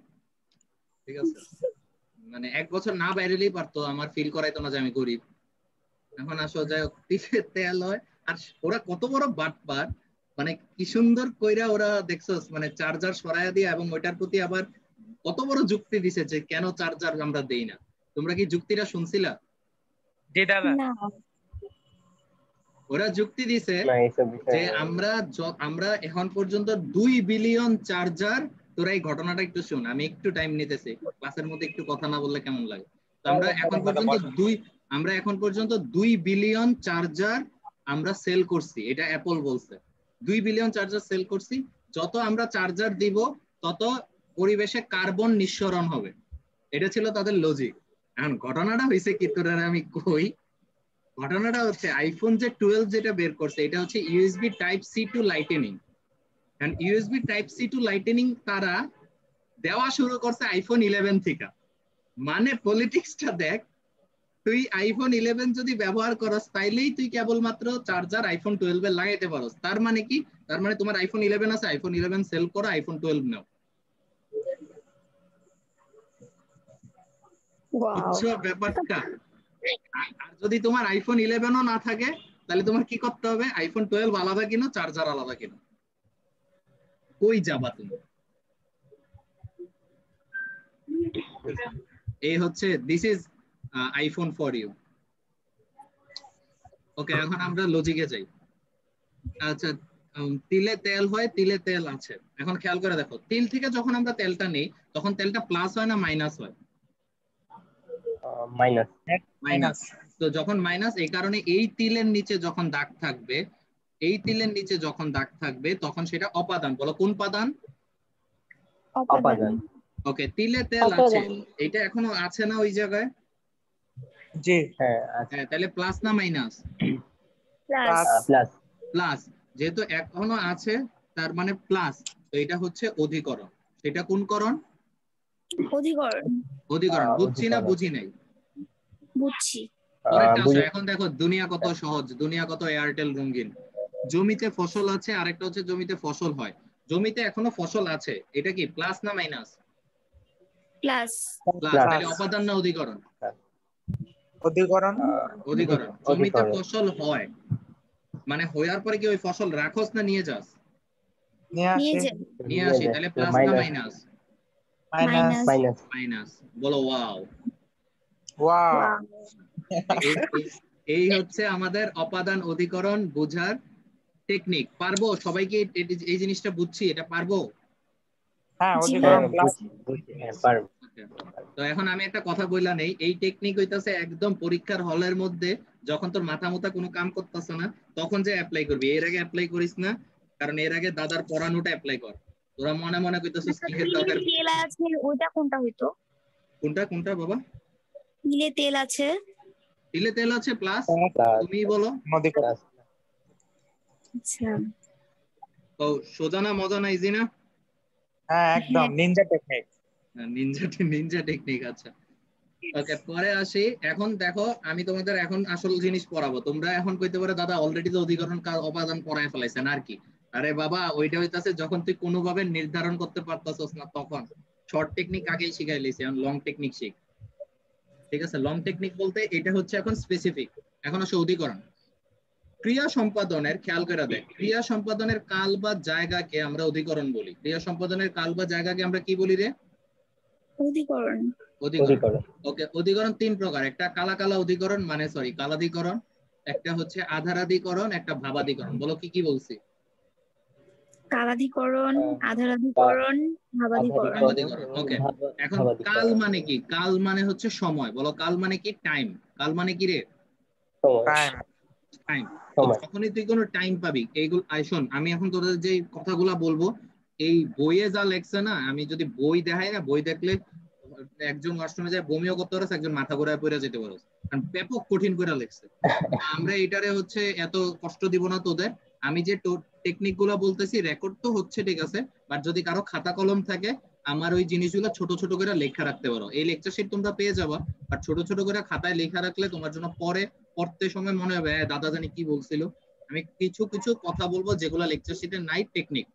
ঠিক আছে? মানে এক বছর না বাইরেলেই পারতো, আমার ফিল করাইতো না যে আমি গরিব। এখন আসো যাই হোক, তিলে তেল হয়। আর ওরা কত বড় বাটপার, মানে কি সুন্দর কইরা ওরা দেখছস, মানে চার্জার সরাইয়া দিয়ে এবং ওইটার প্রতি আবার কত বড় যুক্তি দিছে যে কেন চার্জার আমরা দেই না। তোমরা কি যুক্তিটা শুনছিলা? জি দাদা না ওরা যুক্তি দিছে না এইসব বিষয় যে আমরা এখন পর্যন্ত 2 বিলিয়ন চার্জার, তোরা এই ঘটনাটা একটু শুন, আমি একটু টাইম নিতেছি, ক্লাসের মধ্যে একটু কথা না বললে কেমন লাগে। তো আমরা এখন পর্যন্ত 2 বিলিয়ন চার্জার আমরা সেল করছি, এটা অ্যাপল বলছে। 2 বিলিয়ন চার্জার সেল করছি। যত আমরা চার্জার দিব তত পরিবেশে কার্বন নিঃসরণ হবে, এটা ছিল তাদের লজিক। এখন ঘটনাটা হয়েছে কি, তোরা আমি কই, ঘটনাটা হচ্ছে আইফোন যে 12 যেটা বের করছে এটা হচ্ছে USB type C to lightning. And USB type C to lightning তারা দেওয়া শুরু করছে আইফোন 11 থেকে। মানে পলিটিক্সটা দেখ, তুই আইফোন 11 যদি ব্যবহার করস তাইলেই তুই কেবলমাত্র চার্জার আইফোন 12 এর লাগাইতে পারস। তার মানে কি? তার মানে তোমার আইফোন 11 আছে, আইফোন 11 সেল করো, আইফোন 12 নাও। বুঝছো ব্যাপারটা? আর যদি তোমার আইফোন 11ও না থাকে তাহলে তোমার কি করতে হবে? আইফোন 12 আলাদা কিনো, চার্জার আলাদা কিনো। কই যাবা তুমি? এই হচ্ছে this is iPhone for you. Okay, এখন আমরা লজিকে যাই। আচ্ছা, তিলে তেল হয়, তিলে তেল আছে। এখন খেয়াল করে দেখো, তিল থেকে যখন আমরা তেলটা নেই তখন তেলটা প্লাস হয় না মাইনাস হয়? মাইনাস। মাইনাস। তো যখন মাইনাস, এই কারণে এই তিলের নিচে যখন দাগ থাকবে, এই তিলের নিচে যখন দাগ থাকবে তখন সেটা অপাদান। বলো কোন পাদান? অপাদান। ওকে, তিলে তেল আছে, এটা এখনো আছে না ওই জায়গায়? জি হ্যাঁ হ্যাঁ, তাহলে প্লাস না মাইনাস? Plus plus. প্লাস, যেহেতু এখনো আছে তার মানে প্লাস। তো এটা হচ্ছে অধিকরণ। সেটা কোন করণ? অধিকরণ অধিকরণ। বুঝছি না অধিকরণ। বুঝি নাই? বুঝছি পরেরটা আসো। বুঝি। এখন দেখো দুনিয়া কত সহজ, দুনিয়া কত এয়ারটেল রঙিন। জমিতে ফসল আছে, আরেকটা হচ্ছে জমিতে ফসল হয়। জমিতে এখনো ফসল আছে, এটা কি প্লাস না মাইনাস? Plus plus. তাহলে অপাদান না অধিকরণ? অধিকরণ অধিকরণ। জমিতে অধিকরণ। ফসল হয় মানে হওয়ার পরে কি ওই ফসল রাখোস না নিয়ে যাস? নিয়ে আসি যান নিয়ে আসি। তাহলে প্লাস না মাইনাস? Minus minus. মাইনাস। বলো ওয়াও। ওয়াও এই হচ্ছে আমাদের অপাদান অধিকরণ বোঝার টেকনিক। পারবো সবাইকে এই জিনিসটা বুঝছি, এটা পারবো? হ্যাঁ জি অধিকরণ ভাই। প্লাস পারবো। তো এখন আমি একটা কথা বললা নেই, এই টেকনিক হইতাছে একদম পরীক্ষার হলের মধ্যে যখন তোর মাথা মুথা কোনো কাম করতেছ না তখন যে অ্যাপ্লাই করবি, এর আগে অ্যাপ্লাই করিস না। কারণ এর আগে দাদার পড়ানোটা অ্যাপ্লাই কর। তোরা মনে মনে কইতেছিস কিসের দরকার? তেল আছে ওইটা কোনটা হইতো? কোনটা কোনটা বাবা? তিলে তেল আছে তিলে তেল আছে প্লাস, তুমি বলো। অধিকরণ আচ্ছা তো সোজা না মজা না ইজি না? হ্যাঁ একদম নিনজা টেকনিক। Ninja technique. আচ্ছা ওকে, পরে আসি। এখন দেখো আমি তোমাদের এখন আসল জিনিস পড়াবো। তোমরা এখন কইতে পারো দাদা অলরেডি তো অধিকরণ উপাদান পড়ায় ফেলাইছেন আর কি। আরে বাবা, ওইটা হইতাছে যখন তুই কোনোভাবে নির্ধারণ করতে পারতাছস না তখন। শর্ট টেকনিক আগেই শিখাই লইছি, এখন লং টেকনিক শিখ। ঠিক আছে, লং টেকনিক বলতে এটা হচ্ছে এখন স্পেসিফিক। এখন আসে অধিকরণ। ক্রিয়া সম্পাদনের, খেয়াল করে দেখ, ক্রিয়া সম্পাদনের কাল বা জায়গাকে আমরা অধিকরণ বলি। ক্রিয়া সম্পাদনের কাল বা জায়গাকে আমরা কি বলি রে? অধিকরণ। অধিকরণ। ওকে, অধিকরণ তিন প্রকার। একটা কালা অধিকরণ, মানে সরি কালাধিকরণ, একটা হচ্ছে আধারাধিকরণ, একটা ভাবাধিকরণ। বলো কি কি বলছি? কালাধিকরণ, আধারাধিকরণ, ভাবাধিকরণ। ভাবাধিকরণ। ওকে, এখন কাল মানে কি? কাল মানে হচ্ছে সময়। বলো কাল মানে কি? টাইম। কাল মানে কি রে? টাইম। টাইম। যখনই তুই কোনো টাইম পাবি, এইগুলো শোন, আমি এখন তোদের যে কথাগুলা বলবো এই বইয়ে যা লেখছে না, আমি যদি বই দেখাই না, বই দেখলে একজন ওয়াশরুমে যায় বমিও করতে পারছে, একজন মাথা ঘুরায় পড়ে যেতে পারছে, কারণ ব্যাপক কঠিন করে লেখছে। আমরা এটারে হচ্ছে এত কষ্ট দিব না তোদের। আমি যে টেকনিক গুলো বলতেছি রেকর্ড তো হচ্ছে, ঠিক আছে, বাট যদি কারো খাতা কলম থাকে আমার ওই জিনিসগুলো ছোট ছোট করে লেখা রাখতে পারো। এই লেকচার শিট তোমরা পেয়ে যাবা, বাট ছোট ছোট করে খাতায় লেখা রাখলে তোমার জন্য পরে পড়তে সময় মনে হবে দাদা জানি কি বলছিল। আমি কিছু কিছু কথা বলবো যেগুলো লেকচার শিটে নাই, টেকনিক।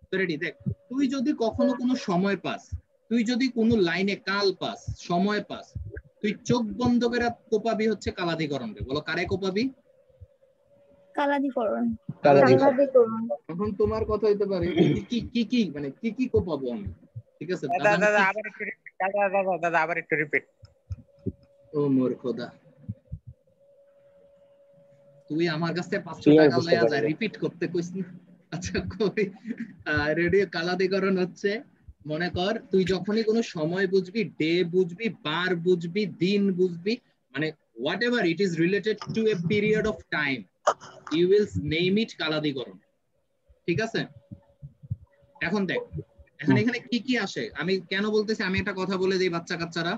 তো রেডি? দেখ, তুই যদি কখনো কোনো সময় পাস, তুই যদি কোনো লাইনে কাল পাস, সময় পাস, তুই চোখ বন্ধ করে কোপাবি হচ্ছে কালাধিকরণ রে। বলো কারে কোপাবি? কালাধিকরণ। এখন তোমার কথা হইতে পারে কি কি মানে কি কি কোপাবো আমি, ঠিক আছে? দাদা আবার একটু রিপিট। দাদা আবার একটু রিপিট। ও মোর খোদা, তুই আমার কাছে 500 টাকা লয়া যা, রিপিট করতে কইস না। আচ্ছা কই, রেডি? কালাধিকরণ হচ্ছে, মনে কর তুই যখনই কোনো সময় বুঝবি, ডে বুঝবি, বার বুঝবি, দিন বুঝবি, মানে whatever it is related to a period of time, you will name it কালাধিকরণ। ঠিক আছে? এখন দেখ, এখানে কি কি আসে আমি কেন বলতেছি, আমি একটা কথা বলে দিই বাচ্চা কাচ্চারা,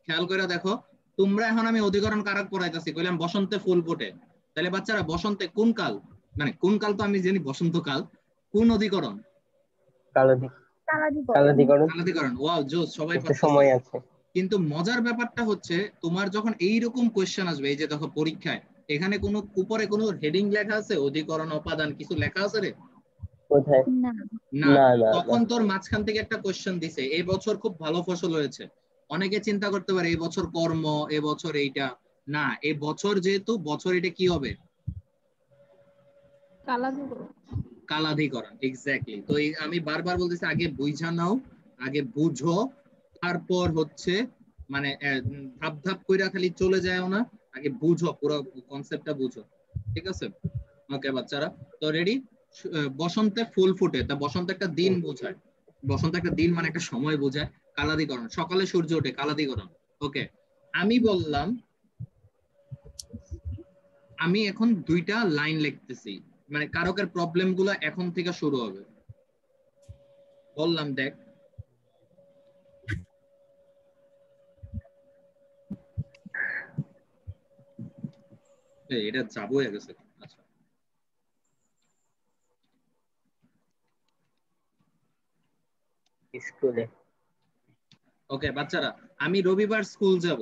খেয়াল করে দেখো। তোমরা এখন আমি অধিকরণ কারক পড়াইতেছি, কইলাম বসন্তে ফুল ফোটে, তাহলে বাচ্চারা বসন্তে কোন কাল, মানে কোন কাল তো আমি জানি বসন্তকাল, কোন অধিকরণ? কালাধিকরণ। ওয়াও জোস, সবাই সময় আছে। কিন্তু মজার ব্যাপারটা হচ্ছে তোমার যখন এইরকম কোশ্চেন আসবে, এই যে দেখো পরীক্ষায় এখানে কোনো উপরে কোনো হেডিং লেখা আছে অধিকরণ উপাদান কিছু লেখা আছে রে? না। তখন তোর মাঝখান থেকে একটা কোশ্চেন দিছে, এই বছর খুব ভালো ফসল হয়েছে। অনেকে চিন্তা করতে পারে এই বছর কর্ম, এই বছর এইটা না, এই বছর যেহেতু বছর, এটা কি হবে? কালাধিকরণ। এক্স্যাক্টলি। তো আমি বারবার বলতেছি আগে বুঝা নাও, আগে বুঝো, তারপর হচ্ছে মানে ধাপ ধাপ কইরা খালি চলে যায়ও না, আগে বুঝো, পুরো কনসেপ্টটা বুঝো। ঠিক আছে? ওকে বাচ্চারা, তো রেডি? বসন্তে ফুল ফুটে, তা বসন্ত একটা দিন বোঝায়, বসন্ত একটা দিন মানে একটা সময় বোঝায়। কালাধিকরণ, সকালে সূর্য ওঠে, কালাধিকরণ। ওকে, আমি বললাম আমি এখন দুইটা লাইন লিখতেছি, মানে কারকের প্রবলেম গুলো এখন থেকে শুরু হবে। বললাম দেখ, এটা যাবো হয়ে গেছে। আচ্ছা স্কুলে। ওকে বাচ্চারা, আমি রবিবার স্কুল যাব।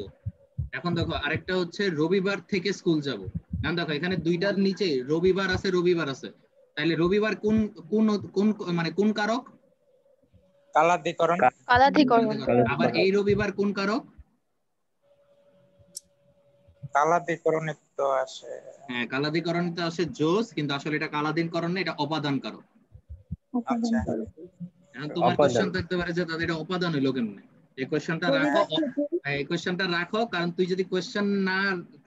এখন দেখো আরেকটা হচ্ছে রবিবার থেকে স্কুল যাব। এখন দেখো এখানে দুইটার নিচে রবিবার আছে, রবিবার আছে, তাহলে রবিবার কোন কোন কোন মানে কোন কারক? কালাধিকরণ। আবার এই রবিবার কোন কারক? কালাধিকরণ তো আসে। হ্যাঁ, কালাধিকরণ তো আসে জোস, কিন্তু আসলে এটা কালাধিকরণ না, এটা অপাদান কারক। আচ্ছা, এখন তোমার কোশ্চেন থাকতে পারে যে তাদের অপাদান হইলো কেমনে? এই কোশ্চেনটা রাখো, কারণ তুই যদি কোশ্চেন না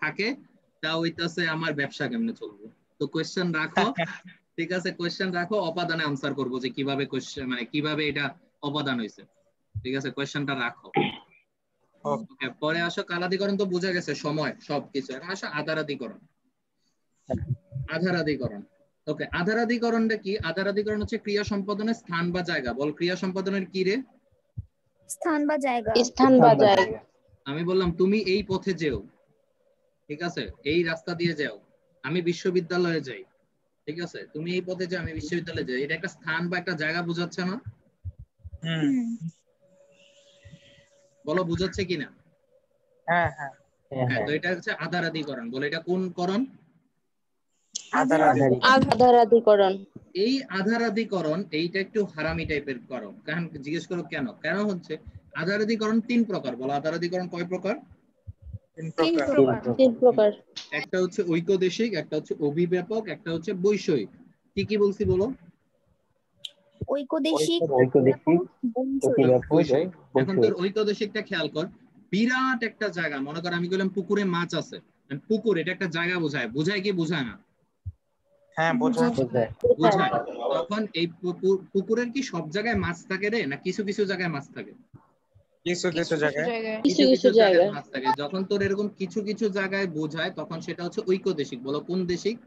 থাকে তা হইতাছে আমার ব্যবসা কেমনে চলবে। তো কোশ্চেন রাখো, ঠিক আছে? কোশ্চেন রাখো, অপাদানে আনসার করবো যে কিভাবে কোশ্চেন, মানে কিভাবে এটা অপাদান হয়েছে। ঠিক আছে, কোশ্চেনটা রাখো। ওকে, পরে আসো কালাধিকরণ তো বোঝা গেছে, সময় সবকিছু। এখন আসো আধারাধিকরণ। আধারাধিকরণ। ওকে, আধারাধিকরণটা কি? আধারাধিকরণ হচ্ছে ক্রিয়া সম্পাদনের স্থান বা জায়গা। বল ক্রিয়া সম্পাদনের কি রে? স্থান বা জায়গা। আমি বললাম তুমি এই পথে যেও, ঠিক আছে, এই রাস্তা দিয়ে যাও, আমি বিশ্ববিদ্যালয়ে যাই, ঠিক আছে, তুমি এই পথে যাও, আমি বিশ্ববিদ্যালয়ে যাই, এটা একটা স্থান বা একটা জায়গা বোঝাচ্ছে না? বলো বুঝাচ্ছে কিনা? হ্যাঁ হ্যাঁ হ্যাঁ, তো এটা হচ্ছে আধারাদিকরণ। বলে এটা কোন করণ? আধারাধিকরণ। এই আধারাদিকরণ এইটা একটু হারামি টাইপের করণ। কারণ জিজ্ঞেস করো কেন? কেন হচ্ছে আধারাদিকরণ 3 প্রকার। বলো আধারাদিকরণ কয় প্রকার? 3 প্রকার। একটা হচ্ছে ঐকদেশিক, একটা হচ্ছে অভিব্যাপক, একটা হচ্ছে বৈষয়িক। কি কি বলছি বলো? ঐকদেশিক, বৈষয়িক। এখন তোর ঐকদেশিকটা খেয়াল কর, বিরাট একটা জায়গা, মনে কর আমি বললাম পুকুরে মাছ আছে। পুকুর এটা একটা জায়গা বোঝায়, বোঝায় কি বোঝায় না? হ্যাঁ বোঝায়। বোঝায়। তখন এই পুকুরের কি সব জায়গায় মাছ থাকে রে, না কিছু কিছু জায়গায় মাছ থাকে? কিছু কিছু জায়গায় কিছু কিছু জায়গায় মাছ থাকে। যখন তোর এরকম কিছু কিছু জায়গায় বোঝায় তখন সেটা হচ্ছে ঐকদেশিক। বলো কোন দেশিক?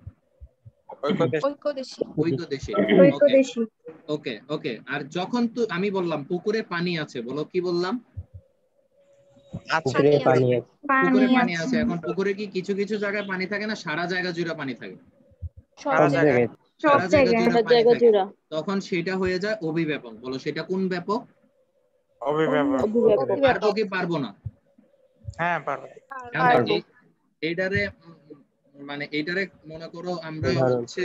ঐকদেশিক। ওকে ওকে। আর যখন তো আমি বললাম পুকুরে পানি আছে, বলো কি বললাম? পুকুরে পানি আছে। পুকুরে পানি আছে। এখন পুকুরে কি কিছু কিছু জায়গায় পানি থাকে না সারা জায়গা জুড়ে পানি থাকে? সব জায়গায়। সারা জায়গা জুড়ে সব পানি জায়গা থাকে। জুড়া তখন সেটা হয়ে যায় অভিব্যাপক। বলো সেটা কোন ব্যাপক? অভিব্যাপক। পারবো কি পারবো না? হ্যাঁ পারবে। এইটারে মানে এইটারে মনে করো আমরা হচ্ছে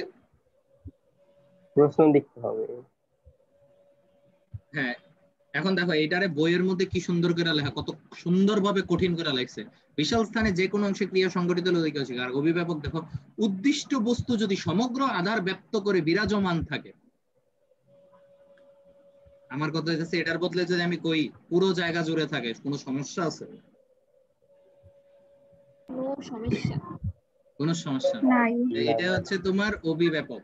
প্রশ্ন লিখতে হবে। হ্যাঁ, এখন দেখো এইটারে বইয়ের মধ্যে কি সুন্দর করে লেখা, কত সুন্দরভাবে কঠিন করে লেখছে। বিশাল স্থানে যে কোনো অংশে ক্রিয়া সংঘটিত হলে ঐকদেশিক। আর অভিব্যাপক দেখো, উদ্দিষ্ট বস্তু যদি সমগ্র আধার ব্যক্ত করে বিরাজমান থাকে। আমার কথা হচ্ছে এটার বদলে যদি আমি কই পুরো জায়গা জুড়ে থাকে, কোনো সমস্যা আছে? কোনো সমস্যা নাই। এটা হচ্ছে তোমার অভিব্যাপক।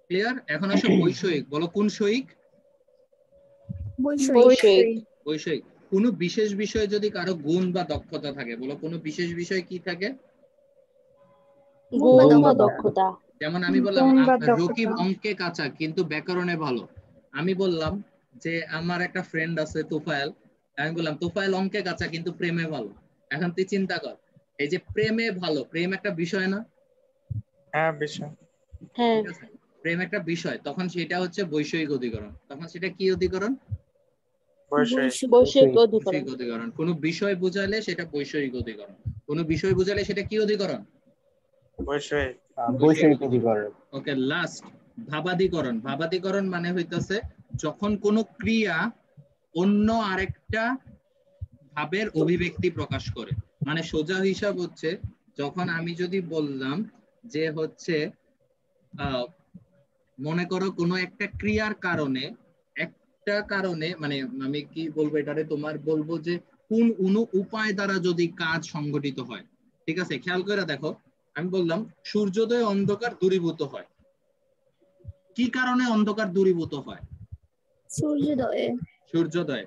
ক্লিয়ার? এখন আসো বৈষয়িক। বলো কোন সয়িক? বৈষয়িক। কোন বিশেষ বিষয়ে যদি কারো গুণ বা দক্ষতা থাকে। বলো কোন বিশেষ বিষয় কি থাকে? গুণ বা দক্ষতা। যেমন আমি বললাম রকিব অঙ্কে কাঁচা কিন্তু ব্যাকরণে ভালো। আমি বললাম যে আমার একটা ফ্রেন্ড আছে তুফাইল, আমি বললাম তুফাইল অঙ্কে কাঁচা কিন্তু প্রেমে ভালো। এখন তুই চিন্তা কর, এই যে প্রেমে ভালো, প্রেম একটা বিষয় না? হ্যাঁ বিষয়। হ্যাঁ ঠিক আছে, প্রেম একটা বিষয়, তখন সেটা হচ্ছে বৈষয়িক অধিকরণ। তখন সেটা কি অধিকরণ? বৈষয়িক অধিকরণ। কোন বিষয় বুঝালে সেটা বৈষয়িক অধিকরণ। কোন বিষয় বুঝালে সেটা কি অধিকরণ? বৈষয়িক অধিকরণ। ওকে, লাস্ট ভাবাদিকরণ। ভাবাদিকরণ মানে হইতাছে যখন কোন ক্রিয়া অন্য আরেকটা ভাবের অভিব্যক্তি প্রকাশ করে। মানে সোজা হিসাব হচ্ছে যখন আমি যদি বললাম যে হচ্ছে মনে করো কোনো একটা ক্রিয়ার কারণে মানে আমি কি বলবো এটারে, তোমার বলবো যে কোন উপায় দ্বারা যদি কাজ সংগঠিত হয়। ঠিক আছে, খেয়াল করে দেখো, আমি বললাম সূর্যোদয় অন্ধকার দূরীভূত হয়। কি কারণে অন্ধকার দূরীভূত হয়? সূর্যোদয়।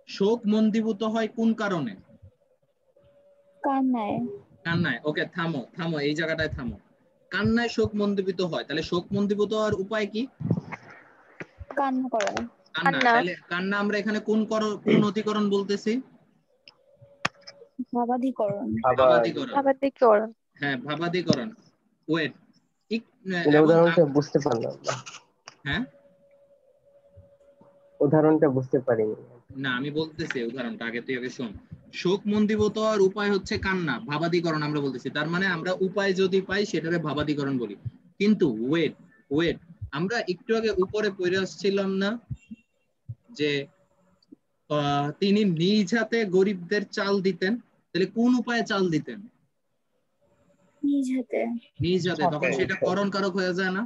শোক মন্দীভূত হয় কোন কারণে? কান্নায়। ওকে, থামো এই জায়গাটায় থামো। কান্নায় শোক মন্দীভূত হয়, তাহলে শোক মন্দীভূত হওয়ার উপায় কি? কান্না করা। তাহলে কান্না আমরা এখানে কোন অধিকরণ বলতেছি? ভাবাদিকরণ। হ্যাঁ, ভাবাদিকরণ। ওয়েট, উদাহরণটা বুঝতে পারলাম না। হ্যাঁ, উদাহরণটা বুঝতে পারিনি। না আমি বলতেছি উদাহরণটা, তুই আগে শোন। শোক মন্দীভূত হওয়ার উপায় হচ্ছে কান্না, ভাবাদিকরণ আমরা বলতেছি। তার মানে আমরা উপায় যদি পাই সেটারে ভাবাদিকরণ বলি। কিন্তু ওয়েট, আমরা একটু আগে উপরে পড়ে আসছিলাম না যে তিনি নিজ হাতে গরিবদের চাল দিতেন? তাহলে কোন উপায়ে চাল দিতেন? নিজ হাতে। তখন সেটা করণ কারক হয়ে যায় না?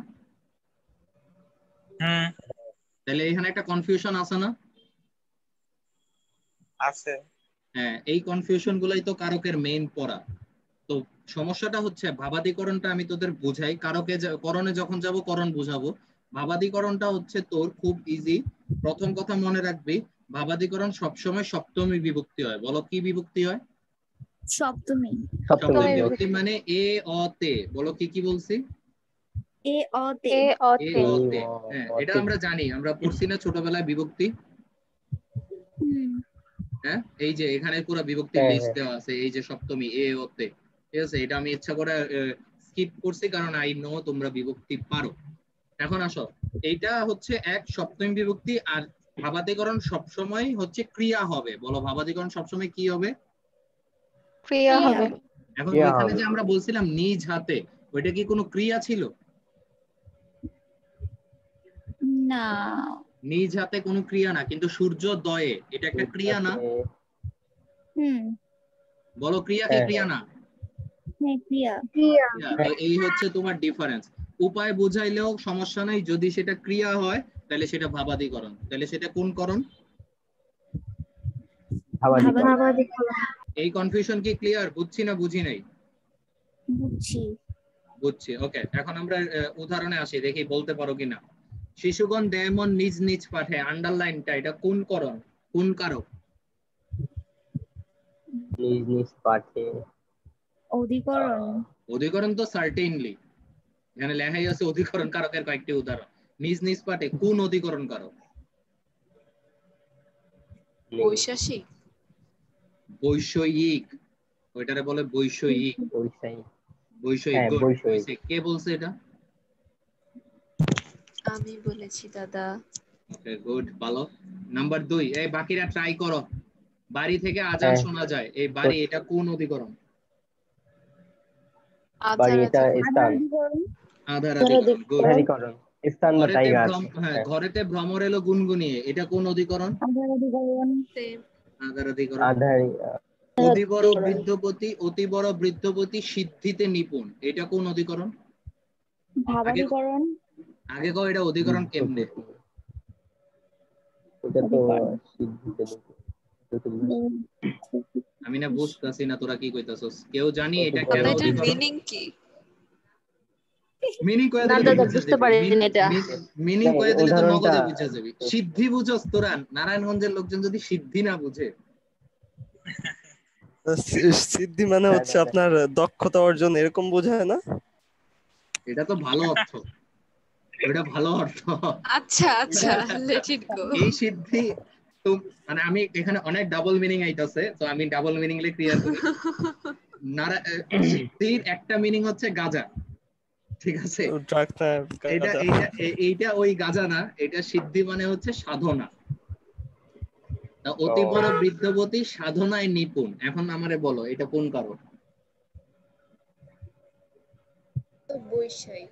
তাহলে এখানে একটা কনফিউশন আছে না? আছে। হ্যাঁ, এই কনফিউশন গুলাই তো কারকের মেইন পড়া। তো সমস্যাটা হচ্ছে ভাবাদিকরণটা আমি তোদের বুঝাই, করণে যখন যাব করণ বুঝাবো। ভাবাদিকরণটা হচ্ছে তোর খুব ইজি। প্রথম কথা মনে রাখবি, ভাবাদিকরণ সবসময় সপ্তমী বিভক্তি হয়। বলো কি বিভক্তি হয়? সপ্তমী বিভক্তি মানে এ অ তে। বলো কি বলছি? এ অ তে। হ্যাঁ, এটা আমরা জানি, আমরা পড়ছি না ছোটবেলায় বিভক্তি। হ্যাঁ, এই যে এখানে পুরো বিভক্তি লিস্ট দেওয়া আছে, এই যে সপ্তমী এ ও তে। ঠিক আছে, এটা আমি ইচ্ছা করে স্কিপ করছি কারণ আই নো তোমরা বিভক্তি পারো। এখন আসো, এইটা হচ্ছে এক সপ্তমী বিভক্তি। আর ভাবাদিকরণ সবসময় হচ্ছে ক্রিয়া হবে। বলো ভাবাদিকরণ সবসময় কি হবে? ক্রিয়া হবে। এখন ক্রিয়া ওইখানে হবে। যে আমরা বলছিলাম নিজ হাতে, ওইটা কি কোনো ক্রিয়া ছিল? না। নিজ হাতে কোনো ক্রিয়া না, কিন্তু সূর্যোদয়ে এটা একটা ক্রিয়া না? হুম। বলো ক্রিয়া কি হ্যাঁ, ক্রিয়া না? হ্যাঁ, ক্রিয়া। ক্রিয়া। তো এই হচ্ছে তোমার ডিফারেন্স। উপায় বুঝাইলেও সমস্যা নাই, যদি সেটা ক্রিয়া হয় তাহলে সেটা ভাবাদিকরণ। তাহলে সেটা কোন করণ? ভাবাদিকরণ। এই কনফিউশন কি ক্লিয়ার? বুঝছি না বুঝি নাই? বুঝছি। বুঝছি, ওকে। এখন আমরা উদাহরণে আসি, দেখি বলতে পারো কিনা। শিশুগণ দেয়মন নিজ নিজ পাঠে, আন্ডারলাইনটা এটা কোন করণ, কোন কারক? নিজ নিজ পাঠে। অধিকরণ। অধিকরণ তো সার্টেইনলি, এখানে লেখাই আছে অধিকরণ কারকের কয়েকটি উদাহরণ। নিজ নিজ পাঠে কোন অধিকরণ কারক? বৈশাসিক। বৈষয়িক, ওইটারে বলে বৈষয়িক। বৈষয়িক। বৈষয়িক, হ্যাঁ, গুড। বৈষয়িক। কে বলছে এটা? আমি বলেছি দাদা। ওকে, গুড, ভালো। নাম্বার 2, এই বাকিরা ট্রাই করো। বাড়ি থেকে আজান হ্যাঁ, শোনা যায়, এই বাড়ি এটা কোন অধিকরণ? বাড়ি এটা স্থান। আধার অধিকরণ, গুড। আধারিকরণ। স্থান বা ঘরেতে জায়গা ভ্রম, আছে। হ্যাঁ, হ্যাঁ, ঘরেতে ভ্রমর এলো গুনগুনিয়ে, এটা কোন অধিকরণ? আধার অধিকরণ। আধার অধিকরণ। আধারি অতি বড় বৃদ্ধপতি সিদ্ধিতে নিপুণ, এটা কোন অধিকরণ? ভাবাদিকরণ। আগে কও এটা অধিকরণ কেমনে? এটা তো অধিকরণ। সিদ্ধিতে আমি না বুঝতাছি না তোরা কি কইতাছস। কেউ জানি এটা অধিকরণ। কেন দাদা এটার অধিকরণ? মিনিং কি? মিনিং কয়ে না দিলে দাদা বুঝা বুঝতে যাবে। পারিনি এটা। মিনিং কয়ে দিলে তো উদাহরণটা নগদে বুঝা যাবে। সিদ্ধি বুঝছস তোরা? নারায়ণগঞ্জের লোকজন যদি সিদ্ধি না বুঝে। সিদ্ধি মানে হ্যাঁ, হচ্ছে আপনার দক্ষতা অর্জন, এরকম বোঝায় না? এটা তো ভালো অর্থ, ওটা ভালো অর্থ। আচ্ছা আচ্ছা, লেট ইট গো। এই সিদ্ধি তো মানে আমি এখানে অনেক ডাবল মিনিং আইতাছে, তো আমি ডাবল মিনিং লে ক্লিয়ার করি। সিদ্ধির একটা মিনিং হচ্ছে গাজা, ঠিক আছে? ট্রাক না, এইটা গাঁজা। এইটা এইটা ওই গাজা না, এটা সিদ্ধি মানে হচ্ছে সাধনা। তা অতি বড় বৃদ্ধবতী সাধনায় নিপুণ, এখন আমারে বলো এটা কোন কারণ? বৈষয়িক।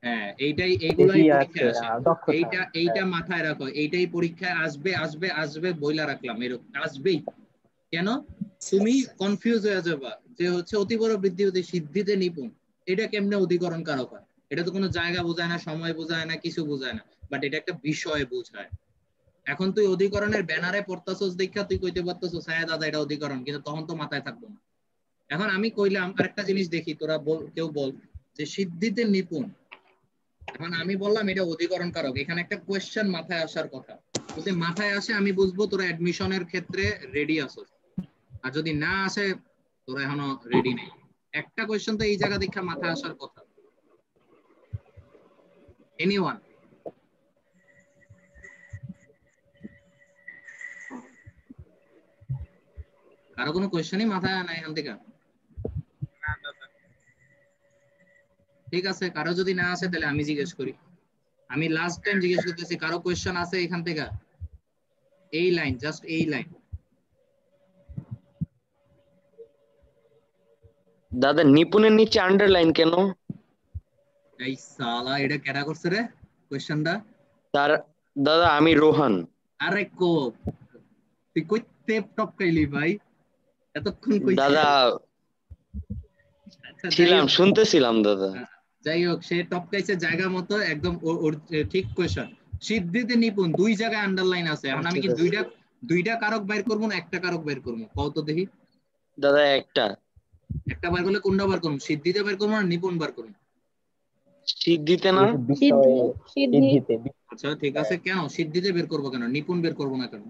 হ্যাঁ, এইগুলাই এটি আছে পরীক্ষায় আসে। দক্ষতা। এইটা মাথায় রাখো, এইটাই পরীক্ষায় আসবে আসবে আসবে, বইলা রাখলাম, এরকম আসবেই। কেন? তুমি কনফিউজ হয়ে যাবা যে হচ্ছে অতি বড় বৃদ্ধি সিদ্ধিতে নিপুণ, এটা কেমনে অধিকরণ কারক হয়? এটা তো কোনো জায়গা বোঝায় না, সময় বোঝায় না, কিছু বোঝায় না, বাট এটা একটা বিষয় বোঝায়। এখন তুই অধিকরণের ব্যানারে পড়তাছস দেখা তুই কইতে পারতাছস হ্যাঁ দাদা এটা অধিকরণ, কিন্তু তখন তো মাথায় থাকবো না। এখন আমি কইলাম আরেকটা জিনিস, দেখি তোরা কেউ বল যে সিদ্ধিতে নিপুণ। এখন আমি বললাম এটা অধিকরণ কারক, এখানে একটা কোয়েশ্চেন মাথায় আসার কথা। যদি মাথায় আসে আমি বুঝবো তোরা অ্যাডমিশনের ক্ষেত্রে রেডি আছস, আর যদি না আসে তোরা এখনো রেডি নেই। একটা কোয়েশ্চেন তো এই জায়গা দেখা মাথায় আসার কথা। এনিওয়ান? কারো কোনো কোয়েশ্চেনই মাথায় আনা এখান থেকে? ঠিক আছে, কারো যদি না আসে তাহলে আমি জিজ্ঞেস করি। আমি লাস্ট টাইম জিজ্ঞেস করতেছি, কারো কোয়েশ্চেন আছে এখান থেকে? এই লাইন, জাস্ট এই লাইন। দাদা নিপুণের নিচে আন্ডারলাইন কেন? এই সালা, এটা কেডা করছে রে কোয়েশ্চেনটা? তার দাদা আমি রোহান। আরে কো তুই কইতে টপকাইলি ভাই, এতক্ষণ কইছিস? দাদা আচ্ছা ছিলাম, শুনতেছিলাম দাদা। যাই হোক, সে টপকাইছে জায়গা মতো একদম, ওর ঠিক কোয়েশ্চেন। সিদ্ধিতে নিপুণ, দুই জায়গায় আন্ডারলাইন আছে। এখন আমি কি দুইটা কারক বের করবো না একটা কারক বের করবো? কও তো দেখি। দাদা একটা বের করলে কোনটা বের করবো? সিদ্ধিতে বের করবো না নিপুণ বের করবো? সিদ্ধিতে না? সিদ্ধিতে। আচ্ছা ঠিক আছে, কেন সিদ্ধিতে বের করবো কেন, নিপুণ বের করবো না কেন?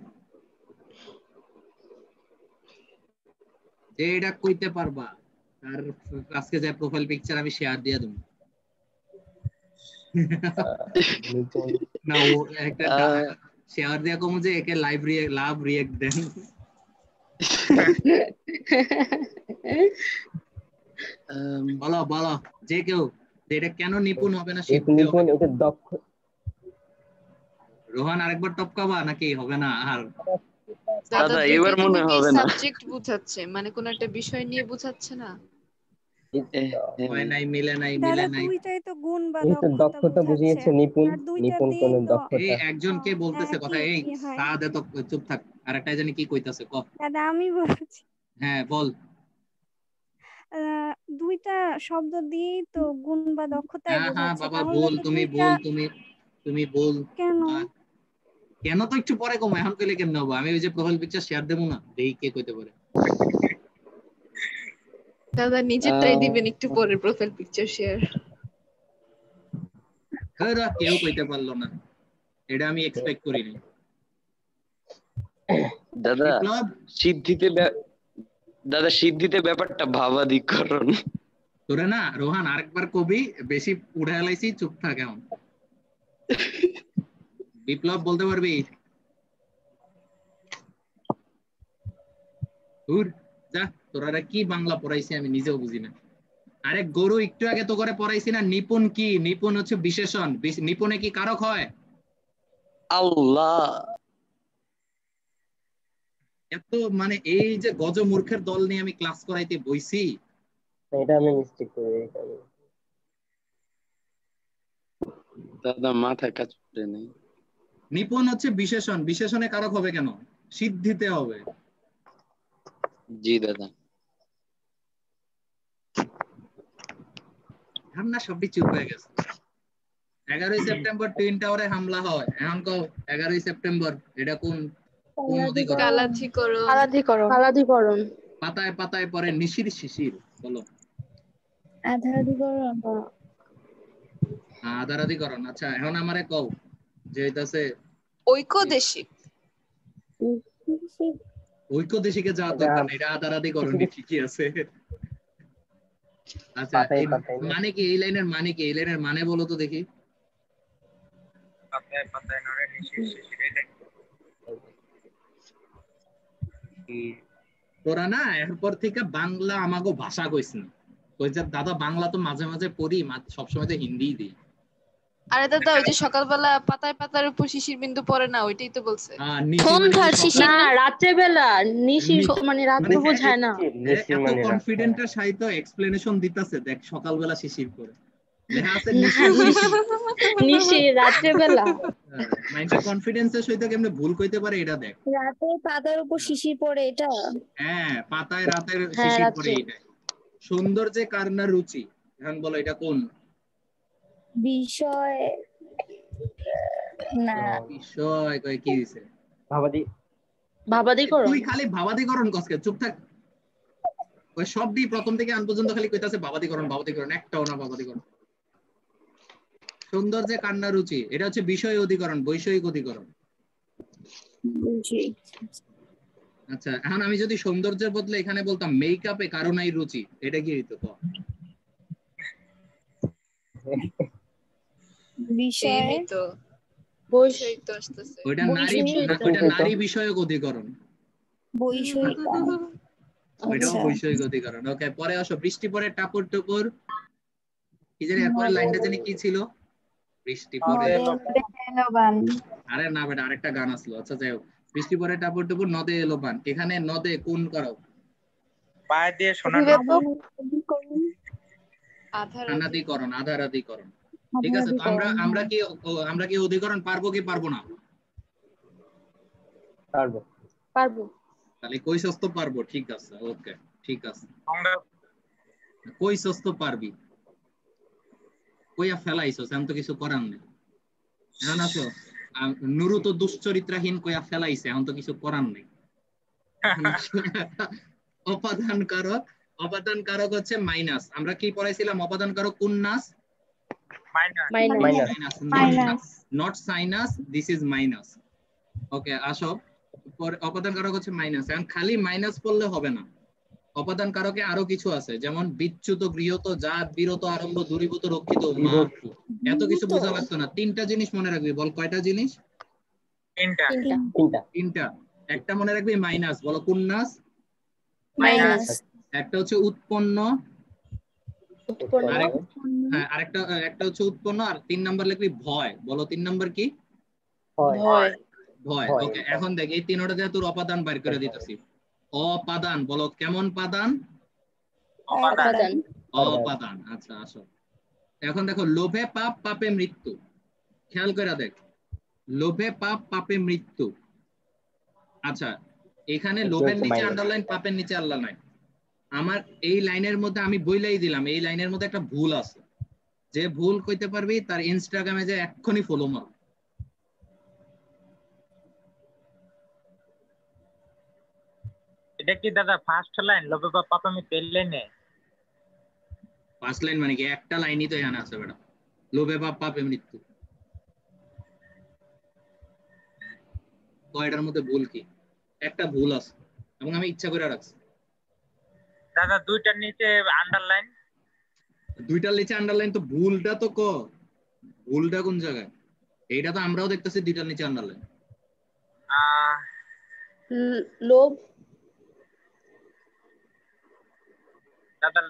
যে এটা কইতে পারবা তার আজকে যে প্রোফাইল পিকচার আমি শেয়ার দিয়ে দেবো। না ও একটা শেয়ার দিয়া কমু যে একে লাভ রিয়েক্ট দেন। বলো বলো যে কেউ, এটা কেন নিপুণ হবে না সিদ্ধি হবে? রোহান আরেকবার টপকাবা নাকি হবে না আর? দাদা এবার মনে হবে না। সাবজেক্ট বুঝাচ্ছে, মানে কোন একটা বিষয় নিয়ে বুঝাচ্ছে না। হয় নাই, মিলে নাই, দাদা মিলে নাই। দুইটাই তো গুণ বা এই তো দক্ষতা দক্ষতা বুঝাচ্ছে, বুঝিয়েছে নিপুণ, আর দুইটা নিপুণ দিয়েই কোন তো এই দক্ষতা। একজন কে বলতেছে কথা, এই একই হয়। সাদ এত চুপ থাক, আরেকটা জানি কি কইতাছে ক। দাদা আমি বলছি হ্যাঁ বল। দুইটা শব্দ দিয়েই তো গুণ বা দক্ষতাই হ্যাঁ হ্যাঁ বোঝাচ্ছে, বাবা তাহলে বল, তো তুমি দুইটা বল, তুমি বল। কেন? কেন তো একটু পরে কম, এখন কইলে কেমনে হবে? আমি ওই যে প্রোফাইল পিকচার শেয়ার দেবো না, দেখি কে কইতে পারে। দাদা নিজেরটাই দিবেন একটু পরে, প্রোফাইল পিকচার শেয়ার। কেউ কইতে পারলো না, এটা আমি এক্সপেক্ট করিনি। দাদা বিপ্লব, সিদ্ধিতে ব্যাপারটা ভাবাধিকরণ। তোরে না রোহান আরেকবার কবি, বেশি উড়ায় লাইছি, চুপ থাক এখন। বিপ্লব বলতে পারবি? যা, তোরা কি বাংলা পড়াইছি আমি নিজেও বুঝি না। আরে গরু, একটু আগে তো করে পড়াইছি না নিপুণ কি? নিপুণ হচ্ছে বিশেষণ, নিপুণে কি কারক হয়? আল্লাহ, এত মানে এই যে গজমূর্খের দল নিয়ে আমি ক্লাস করাইতে বইছি। এটা আমি মিস্টেক করি। দাদা মাথা কাজ করে নেই। নিপুণ হচ্ছে বিশেষণ, বিশেষণে কারক হবে কেন? সিদ্ধিতে হবে। জি দাদা। না সবই চুপ হয়ে গেছে। 11ই সেপ্টেম্বর টুইন টাওয়ারে হামলা হয়, এখন কও 11ই সেপ্টেম্বর এটা কোন অধিকরণ? কালাধিকরণ। পাতায় পাতায় পরে নিশির শিশির, বলো। আধারাধিকরণ। আধারাধিকরণ। আচ্ছা এখন আমারে কও যে হইতাছে ঐকদেশিক। ঐকদেশিকে যাওয়ার দরকার নেই, এটা আধারাধিকরণই ঠিকই আছে। আচ্ছা মানে কি এই লাইনের মানে কি? এই লাইনের মানে বলো তো দেখি। পাতায় পাতায় নড়ে নিশির শিশির, এটাই। তোরা না এরপর থেকে বাংলা আমাগো ভাষা কইস না। কইছে দাদা বাংলা তো মাঝে মাঝে পড়ি, সবসময় তো হিন্দিই দিই। আরে দাদা ওই যে সকালবেলা পাতায় পাতার উপর শিশির বিন্দু পড়ে না, ওইটাই তো বলছে। না রাত্রেবেলা নিশি, মানে রাত্রে বোঝায় না। এত কনফিডেন্টের সাথে এক্সপ্লেনেশন দিতাছে, দেখ সকালবেলা শিশির করে লেখা আছে নিশি রাত্রেবেলা। মাইন্ডে কনফিডেন্সের সাথে কেমনে ভুল কইতে পারে এটা দেখ। রাতে পাতার উপর শিশির পড়ে, এটা? হ্যাঁ পাতায় রাতের শিশির পড়ে, এটা। সৌন্দর্যে কার না রুচি, এখন বলো এটা কোন বিষয়? না বিষয় কই কি দিছে? ভাবাধিকরণ। তুই খালি ভাবাধিকরণ কসকে, চুপ থাক। ওই সব দি প্রথম থেকে আন পর্যন্ত খালি কইতাছে ভাবাধিকরণ ভাবাধিকরণ, একটাও না ভাবাধিকরণ। সৌন্দর্যে কার না রুচি, এটা হচ্ছে বিষয় অধিকরণ, বৈষয়িক অধিকরণ। আচ্ছা এখন আমি যদি সৌন্দর্যের বদলে এখানে বলতাম মেকআপে কারো নাই রুচি, এটা কি হইতো? বিষয় তো বৈষয়িক তো আসতেছে, ওইটা নারী বিষয়ক অধিকরণ, বৈষয়িক। ওইটাও বৈষয়িক অধিকরণ। ওকে পরে আসো, বৃষ্টি পরে টাপুর টুপুর, কি জানি এরপরে লাইনটা জানি কি ছিল? বৃষ্টি পরে, আরে না বেটা আরেকটা গান আসলো। আচ্ছা যাই হোক, বৃষ্টি পরে টাপুর টুপুর নদে এলো বান, এখানে নদে কোন কারক? পায়ে দিয়ে শোনা আধারাধিকরণ, আধারাধিকরণ। ঠিক আছে, তো আমরা কি অধিকরণ পারবো কি পারবো না? পারবো। তাহলে কইছস তো পারবো, ঠিক আছে, ওকে ঠিক আছে। কইছস তো পারবি, কইয়া ফেলাইছস, আমি তো কিছু করার নেই। এখন আসো, নুরু তো দুশ্চরিত্রাহীন কইয়া ফেলাইছে, এখন তো কিছু করার নেই। অপাদান কারক, অপাদান কারক হচ্ছে মাইনাস। আমরা কি পড়াইছিলাম? অপাদান কারক কোন নাস? Minus, not sinus, this is minus. Okay আসো, অপাদান কারক হচ্ছে মাইনাস। এখন খালি মাইনাস পড়লে হবে না, অপাদান কারকে আরো কিছু আছে, যেমন বিচ্যুত, গৃহীত, জাত, বিরত, আরম্ভ, দূরীভূত, রক্ষিত, এত কিছু বোঝা লাগতো না। তিনটা জিনিস মনে রাখবি, বল কয়টা জিনিস? তিনটা। একটা মনে রাখবি মাইনাস, বলো কোন নাস? মাইনাস। একটা হচ্ছে উৎপন্ন, হ্যাঁ আরেকটা হচ্ছে উৎপন্ন, আর 3 নাম্বার লিখবি ভয়। বলো 3 নাম্বার কি? হয় ভয় ভয়। ভয়। ওকে, এখন দেখ এই তিনটা দিয়ে তোর অপাদান বাইর করে দিতেছি। অপাদান বলো, কেমন পাদান? অপাদান অপাদান। আচ্ছা আসো, এখন দেখো লোভে পাপ পাপে মৃত্যু। খেয়াল করে দেখ, লোভে পাপ পাপে মৃত্যু। আচ্ছা, এখানে লোভের নিচে আন্ডারলাইন, পাপের নিচে আন্ডারলাইন। আমার এই লাইনের মধ্যে আমি বইলাই দিলাম, এই লাইনের মধ্যে একটা ভুল আছে। যে ভুল কইতে পারবি তার ইনস্টাগ্রামে যে এক্ষুনি ফলো মার। এটা কি দাদা ফার্স্ট লাইন লোভে পাপ পাপে মৃত্যু এই লাইনে? ফার্স্ট লাইন মানে কি? একটা লাইনই তো এখানে আছে বেটা, লোভে পাপ পাপে মৃত্যু। কয়টার মধ্যে ভুল কি? একটা ভুল আছে এবং আমি ইচ্ছা করে রাখছি। দাদা দুইটার নিচে আন্ডারলাইন। দুইটার নিচে আন্ডারলাইন তো ভুলটা তো ক, ভুলটা কোন জায়গায়? এইটা তো আমরাও দেখতেছি দুইটার নিচে আন্ডারলাইন। লোভ দাদা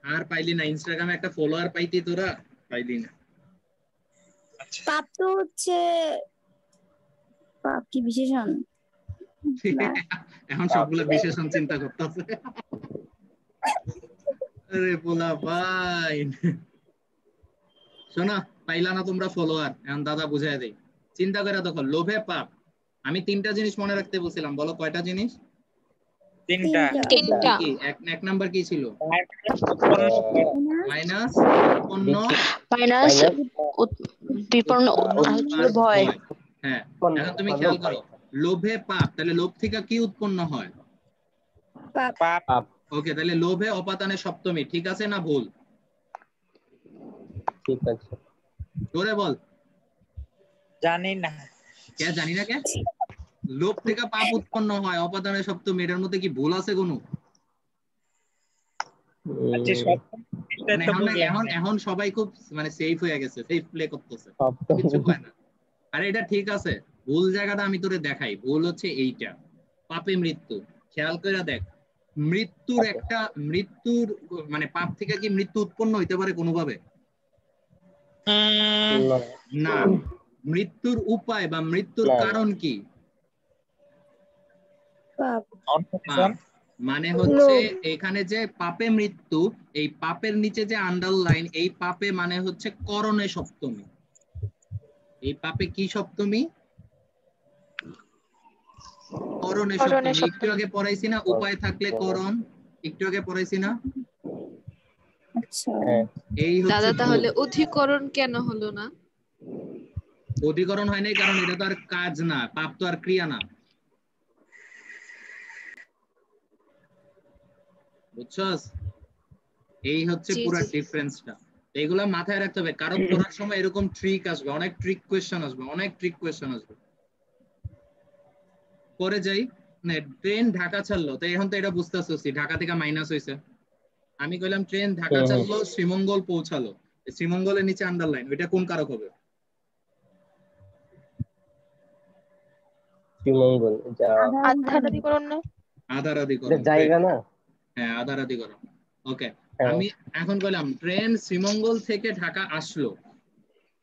আর পাইলি না? ইনস্টাগ্রামে একটা ফলোয়ার পাইতি তোরা, পাইলি না। পাপ তো হচ্ছে, পাপ কি বিশেষণ? এখন সবগুলো বিশেষণ চিন্তা করতেছে। আরে পোলা ভাই, শোনা, পাইলা না তোমরা ফলোয়ার? এখন দাদা বুঝাই দেই। চিন্তা করে দেখো, লোভে পাপ। আমি তিনটা জিনিস মনে রাখতে বলছিলাম, বলো কয়টা জিনিস? তিনটা। কি এক নাম্বার কি ছিল? মাইনাস উৎপন্ন, মাইনাস বিপন্ন ভয়। হ্যাঁ, এখন তুমি খেয়াল করো, লোভে পাপ, তাহলে লোভ থেকে কি উৎপন্ন হয়? পাপ। ওকে, তাহলে লোভে অপাদানে সপ্তমী, ঠিক আছে না ভুল? ঠিক আছে। জোরে বল। জানি না। কে জানি না কে? লোভ থেকে পাপ উৎপন্ন হয়, অপাদানে সপ্তমী, এটার মধ্যে কি ভুল আছে কোনো? এখন সবাই খুব মানে সেফ হয়ে গেছে, সেফ প্লে করতেছে, কিছু হয় না। আরে এটা ঠিক আছে, ভুল জায়গাটা আমি তোরে দেখাই। ভুল হচ্ছে এইটা, পাপে মৃত্যু। খেয়াল করে দেখ, মৃত্যুর মানে পাপ থেকে কি মৃত্যু উৎপন্ন হইতে পারে কোনোভাবে? না। মৃত্যুর উপায় বা মৃত্যুর কারণ কি? মানে হচ্ছে এখানে যে পাপে মৃত্যু, এই পাপের নিচে যে আন্ডারলাইন, এই পাপে মানে হচ্ছে করণে সপ্তমী। এই পাপে কি সপ্তমী? করণে সপ্তমী। একটু আগে পড়াইছি না, উপায় থাকলে করণ, একটু আগে পড়াইছি না? এই দাদা হচ্ছে তাহলে অধিকরণ কেন হলো না? অধিকরণ হয় নাই কারণ এটা তো আর কাজ না, পাপ তো আর ক্রিয়া না, বুঝছস? এই হচ্ছে পুরো ডিফারেন্সটা। এইগুলা মাথায় রাখতে হবে, কারণ পড়ার সময় এরকম ট্রিক আসবে, অনেক ট্রিক কোয়েশ্চেন আসবে, পরে যাই। ট্রেন ঢাকা ছাড়লো, তো এখন তো এটা বুঝতেছি ঢাকা থেকে মাইনাস হয়েছে। আমি কইলাম ট্রেন ঢাকা ছাড়লো, শ্রীমঙ্গল পৌঁছালো, শ্রীমঙ্গলের নিচে আন্ডারলাইন, ওইটা কোন কারক হবে? শ্রীমঙ্গল আধারাধিকরণ জায়গা না? হ্যাঁ, আধারাধিকরণ। ওকে, আমি এখন কইলাম ট্রেন শ্রীমঙ্গল থেকে ঢাকা আসলো।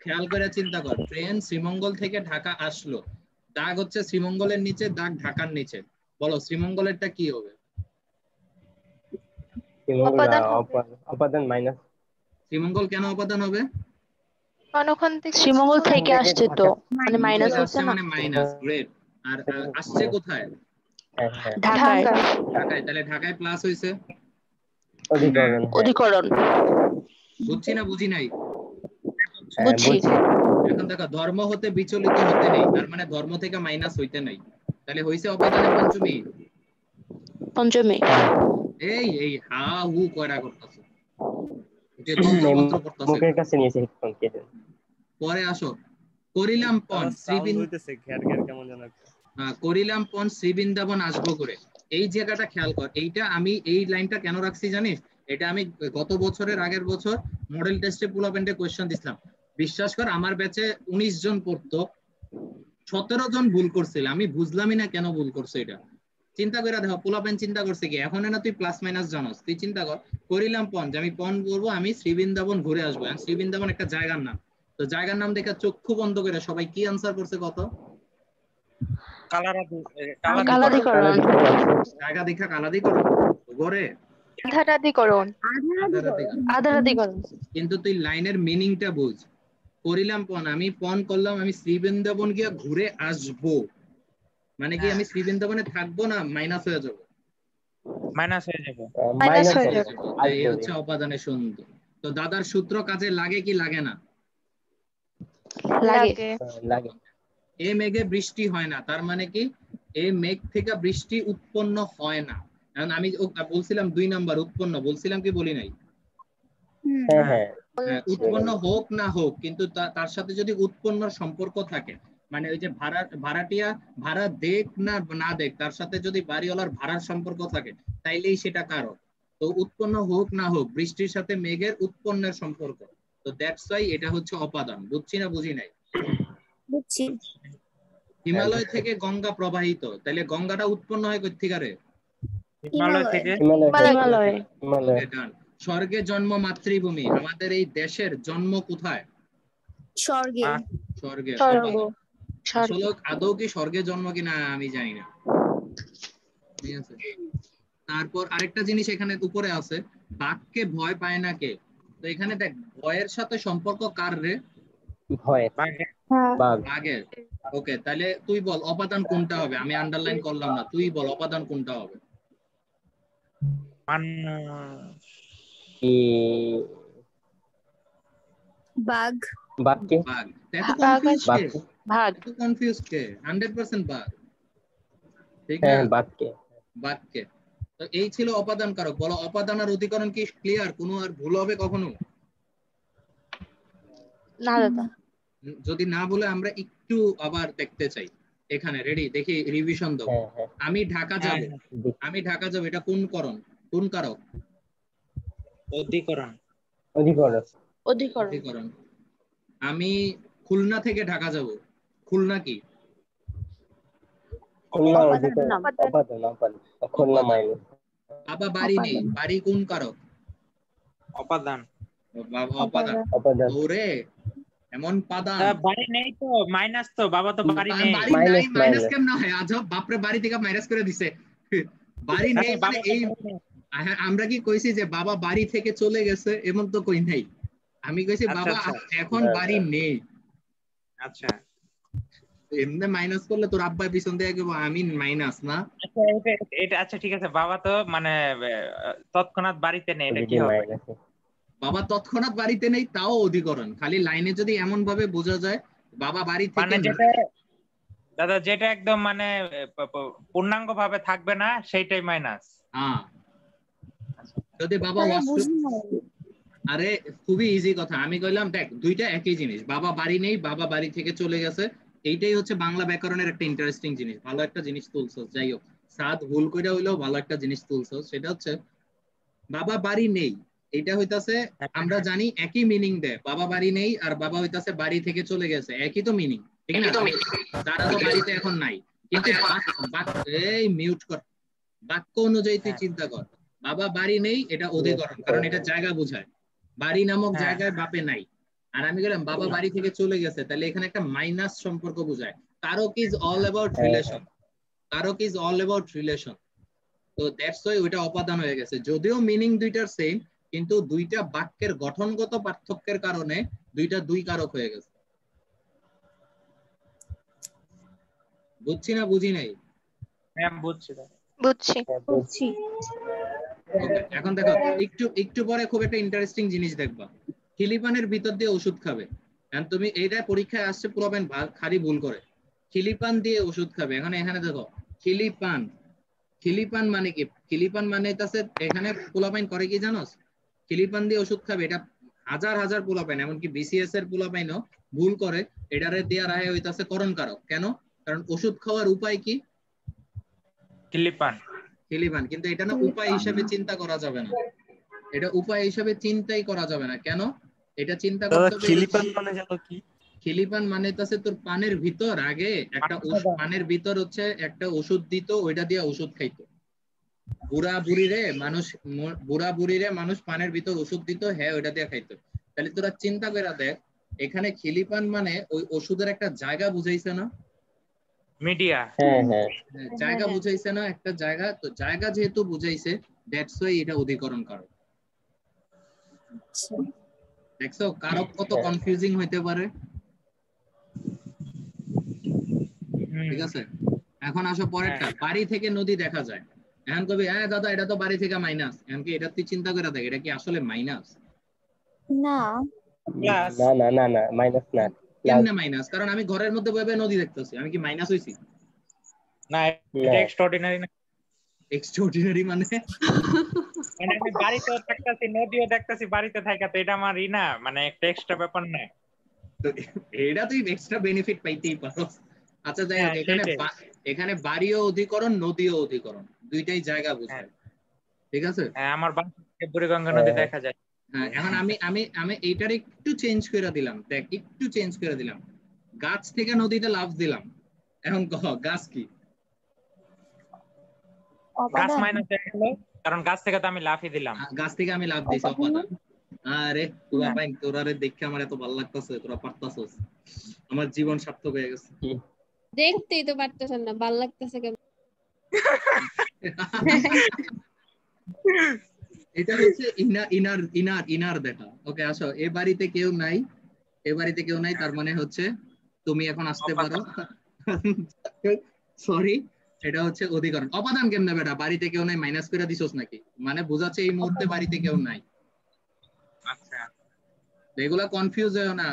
খেয়াল করে চিন্তা কর, ট্রেন শ্রীমঙ্গল থেকে ঢাকা আসলো, দাগ হচ্ছে শ্রীমঙ্গলের নিচে, দাগ ঢাকার নিচে। বলো শ্রীমঙ্গলেরটা কি হবে? অপাদান মাইনাস। শ্রীমঙ্গল কেন অপাদান হবে? শ্রীমঙ্গল থেকে আসছে তো, মানে মাইনাস হচ্ছে না, মানে মাইনাস। গ্রেট। আর আসছে কোথায়? ঢাকায়। তাহলে ঢাকায় প্লাস হইছে, অধিকরণ। বুঝছি না বুঝি নাই? বুঝছি। এখন দেখো, ধর্ম হতে বিচলিত হতে নেই, তার মানে ধর্ম থেকে মাইনাস হইতে নাই, তাহলে হইছে অপাদানে পঞ্চমী। এই হা হু কয়টা করতেছে, যে তন্ত্রমন্ত্র করতেছে। মুখের কাছে নিয়েছে হেডফোন কে। পরে আসো, করিলাম পণ করিলাম পণ শ্রীবৃন্দাবন আসবো করে। এই জায়গাটা খেয়াল কর, এইটা আমি এই লাইনটা কেন রাখছি জানিস? এটা আমি গত বছরের আগের বছর মডেল টেস্টে পোলাপেন্টে কোয়েশ্চেন দিছিলাম। বিশ্বাস কর, আমার ব্যাচে 19 জন পড়তো, 17 জন ভুল করছিল। আমি বুঝলামই না কেন ভুল করছে। এটা চিন্তা করে দেখো, পোলাপেন চিন্তা করছে কি, এখন না তুই প্লাস মাইনাস জানোস, তুই চিন্তা কর করিলাম পণ, যে আমি পণ বলবো, আমি শ্রীবৃন্দাবন ঘুরে আসবো। শ্রীবৃন্দাবন একটা জায়গার নাম, তো জায়গার নাম দেখে চক্ষু বন্ধ করে সবাই কি আনসার করছে কত? কালাদিকরণ জায়গা দেখা কালাদিকরণ গড়ে আধারাদিকরণ আধারাদিকরণ। কিন্তু তুই লাইনের মিনিংটা বুঝ। করিলাম পণ, আমি পণ করলাম, আমি শ্রীবৃন্দাবন গিয়া ঘুরে আসবো, মানে কি আমি শ্রীবৃন্দাবনে থাকবো না মাইনাস হয়ে যাবো? মাইনাস হয়ে যাবে। মাইনাস হয়ে যাবে। এই হচ্ছে অপাদানের সন্ধি। তো দাদার সূত্র কাজে লাগে কি লাগে না? লাগে লাগে। এ মেঘে বৃষ্টি হয় না, তার মানে কি এই মেঘ থেকে বৃষ্টি উৎপন্ন হয় না। কারণ আমি বলছিলাম 2 নাম্বার উৎপন্ন, বলছিলাম কি বলি নাই? হ্যাঁ হ্যাঁ উৎপন্ন হোক না হোক, কিন্তু তার সাথে যদি উৎপন্নর সম্পর্ক থাকে, মানে ওই যে ভাড়াটিয়া ভাড়া দেখ না না দেখ, তার সাথে যদি বাড়িওয়ালার ভাড়ার সম্পর্ক থাকে তাইলেই সেটা কারক। তো উৎপন্ন হোক না হোক, বৃষ্টির সাথে মেঘের উৎপন্নের সম্পর্ক, তো দ্যাটস ওয়াই এটা হচ্ছে অপাদান। বুঝছি না বুঝি নাই? বুঝছি। হিমালয় থেকে গঙ্গা প্রবাহিত, তাহলে গঙ্গাটা উৎপন্ন হয় কই থেকে রে? হিমালয় থেকে। হিমালয়। Okay, done. স্বর্গে জন্ম মাতৃভূমি, আমাদের এই দেশের জন্ম কোথায়? স্বর্গে। স্বর্গে। স্বর্গ। আসলে আদৌ কি স্বর্গে জন্ম কিনা আমি জানি না, ঠিক আছে। তারপর আরেকটা জিনিস এখানে উপরে আছে, বাঘকে ভয় পায় না কে? তো এখানে দেখ ভয়ের সাথে সম্পর্ক কার রে? ভয় বাঘ। বাঘের। ওকে, তাহলে তুই বল অপাদান কোনটা হবে? আমি আন্ডারলাইন করলাম না, তুই বল অপাদান কোনটা হবে? বাঘ। বাঘকে। বাঘ। এত কনফিউজ কে? ভাগ। এত কনফিউজ কে? 100% বাঘ, ঠিক না? হ্যাঁ বাঘকে। বাঘকে। তো এই ছিল অপাদান কারক। বলো অপাদান আর অধিকরণ কি ক্লিয়ার? কোনো আর ভুল হবে কখনো? না দাদা। যদি না বলে আমরা একটু আবার দেখতে চাই। এখানে রেডি, দেখি রিভিশন দাও। আমি ঢাকা যাব, আমি ঢাকা যাব, এটা কোন করণ, কোন কারক? অধিকরণ। অধিকরণ। অধিকরণ। আমি খুলনা থেকে ঢাকা যাব, খুলনা কি? খুলনা অধিকরণ। খুলনা মাইনাস। বাবা বাড়ি নেই, বাড়ি কোন কারক? অপাদান। অপাদান। ওরে এমন পাদান। বাড়ি নেই তো মাইনাস, তো বাবা তো বাড়ি নেই। বাড়ি নাই মাইনাস কেন না হয়? আজব, বাপরে বাড়ি থেকে মাইনাস করে দিছে। বাড়ি নেই মানে এই আমরা কি কইছি যে বাবা বাড়ি থেকে চলে গেছে? এমন তো কই নাই। আমি কইছি বাবা এখন বাড়ি নেই। আচ্ছা, এমনি মাইনাস করলে তোর আব্বা পিছন দিয়ে গেবো আমি মাইনাস না। আচ্ছা এটা আচ্ছা ঠিক আছে, বাবা তো মানে তৎক্ষণাৎ বাড়িতে নেই, এটা কি হবে? বাবা তৎক্ষণাৎ বাড়িতে নেই, তাও অধিকরণ। খালি লাইনে যদি এমন ভাবে বোঝা যায় বাবা বাড়ি থেকে, মানে যেটা দাদা যেটা একদম মানে পূর্ণাঙ্গ ভাবে থাকবে না সেইটাই মাইনাস। হ্যাঁ, যদি বাবা আরে খুবই ইজি কথা। আমি কইলাম দেখ দুইটা একই জিনিস, বাবা বাড়ি নেই, বাবা বাড়ি থেকে চলে গেছে। এইটাই হচ্ছে বাংলা ব্যাকরণের একটা ইন্টারেস্টিং জিনিস। ভালো একটা জিনিস তুলছো, যাই হোক সাদ ভুল কইরা হইলেও ভালো একটা জিনিস তুলছো। সেটা হচ্ছে বাবা বাড়ি নেই, এটা হইতাছে আমরা জানি একই মিনিং দেয়। বাবা বাড়ি নেই আর বাবা হইতাছে বাড়ি থেকে চলে গেছে, একই তো মিনিং, ঠিক না? তারা তো বাড়িতে এখন নাই। কিন্তু এই মিউট কর, বাক্য অনুযায়ী তুই চিন্তা কর, বাবা বাড়ি নেই এটা অধিকরণ, কারণ এটা জায়গা বোঝায়। বাড়ি নামক জায়গায় বাপে নাই। আর আমি গেলাম বাবা বাড়ি থেকে চলে গেছে, তাহলে এখানে একটা মাইনাস সম্পর্ক বোঝায়। কারক ইজ অল অ্যাবাউট রিলেশন, কারক ইজ অল অ্যাবাউট রিলেশন। তো দ্যাটস ওয়াই ওইটা অপাদান হয়ে গেছে। যদিও মিনিং দুইটার সেম, কিন্তু দুইটা বাক্যের গঠনগত পার্থক্যের কারণে দুইটা দুই কারক হয়ে গেছে। বুঝছি না বুঝি নাই? হ্যাঁ বুঝছি বুঝছি। এখন দেখো একটু পরে খুব একটা ইন্টারেস্টিং জিনিস দেখবা। খিলিপানের ভিতর দিয়ে ওষুধ খাবে। তুমি এইটা পরীক্ষায় আসছে পুরোবেন খালি ভুল করে, খিলিপান দিয়ে ওষুধ খাবে। এখানে দেখো খিলিপান, খিলিপান মানে কি? খিলিপান মানে এখানে পোলাপাইন করে কি জানোস? খিলিপান দিয়ে ওষুধ খাবে, এটা হাজার হাজার পোলাপাইন, এমনকি বিসিএস এর পোলাপাইনও ভুল করে। এটারে দেয়া রাহে হইতাছে করণ কারক। কেন? কারণ ওষুধ খাওয়ার উপায় কি? খিলিপান। খিলিপান। কিন্তু এটা না উপায় হিসেবে চিন্তা করা যাবে না, এটা উপায় হিসেবে চিন্তাই করা যাবে না। কেন? এটা চিন্তা করতে হবে। খিলিপান মানে জানো কি? খিলিপান মানে হচ্ছে তোর পানের ভিতর আগে একটা পানের ভিতর হচ্ছে একটা ওষুধ দিত, ওইটা দিয়ে ওষুধ খাইতো। বুড়া বুড়িরে মানুষ পানের ভিতর ওষুধ দিত, হ্যাঁ ওইটা দিয়ে খাইতো। তাহলে তোরা চিন্তা করে দেখ, এখানে খিলিপান মানে ওই ওষুধের একটা জায়গা বুঝাইছে না? মিডিয়া। হ্যাঁ হ্যাঁ জায়গা বুঝাইছে না, একটা জায়গা, তো জায়গা যেহেতু বুঝাইছে দ্যাটস ওয়াই এটা অধিকরণ কারক। দেখছো কারক কত কনফিউজিং হইতে পারে। ঠিক আছে, এখন আসো পরেরটা। বাড়ি থেকে নদী দেখা যায়। এখন কবি হ্যাঁ দাদা এটা তো বাড়ি থেকে মাইনাস, এখন কি এটা তুই চিন্তা করে দেখ এটা কি আসলে মাইনাস? না না না না না মাইনাস না কেমনে মাইনাস? কারণ আমি ঘরের মধ্যে বসে নদী দেখতেছি, আমি কি মাইনাস হইছি? না এটা এক্সট্রাঅর্ডিনারি না। এক্সট্রাঅর্ডিনারি মানে মানে আমি বাড়িতেও দেখতেছি নদীও দেখতেছি বাড়িতে থাকা, তো এটা আমার না মানে একটা এক্সট্রা ব্যাপার না। তো এটা তুই এক্সট্রা বেনিফিট পাইতেই পারোস। আচ্ছা যাই হোক, এখানে বাড়িও অধিকরণ নদীও অধিকরণ, দুইটাই জায়গা বোঝায়। ঠিক আছে, হ্যাঁ আমার বাড়িতে বুড়িগঙ্গা নদী দেখা যায়। হ্যাঁ এখন আমি আমি আমি এইটার একটু চেঞ্জ করে দিলাম, দেখ একটু চেঞ্জ করে দিলাম। গাছ থেকে নদীতে লাফ দিলাম, এখন কহ গাছ কি? গাছ মাইনাস হয়ে গেল কারণ গাছ থেকে তো আমি লাফই দিলাম। গাছ থেকে আমি লাফ দিছি অপাদান। আরে তোরা ভাই তোরারে দেখে আমার এত ভালো লাগতেছে, তোরা পারতাছস, আমার জীবন সার্থক হয়ে গেছে। দেখতেই তো পারতেছেন না, ভালো লাগতেছে কেন? এটা হচ্ছে ইনার দেখা। ওকে আসো, এ বাড়িতে কেউ নাই, এ বাড়িতে কেউ নাই, তার মানে হচ্ছে তুমি এখন আসতে পারো। সরি, এটা হচ্ছে অধিকরণ। অপাদান কেমনে বেটা? বাড়িতে কেউ নাই মাইনাস করে দিছস নাকি? মানে বোঝাচ্ছে এই মুহূর্তে বাড়িতে কেউ নাই। আচ্ছা এগুলা কনফিউজ হয় না,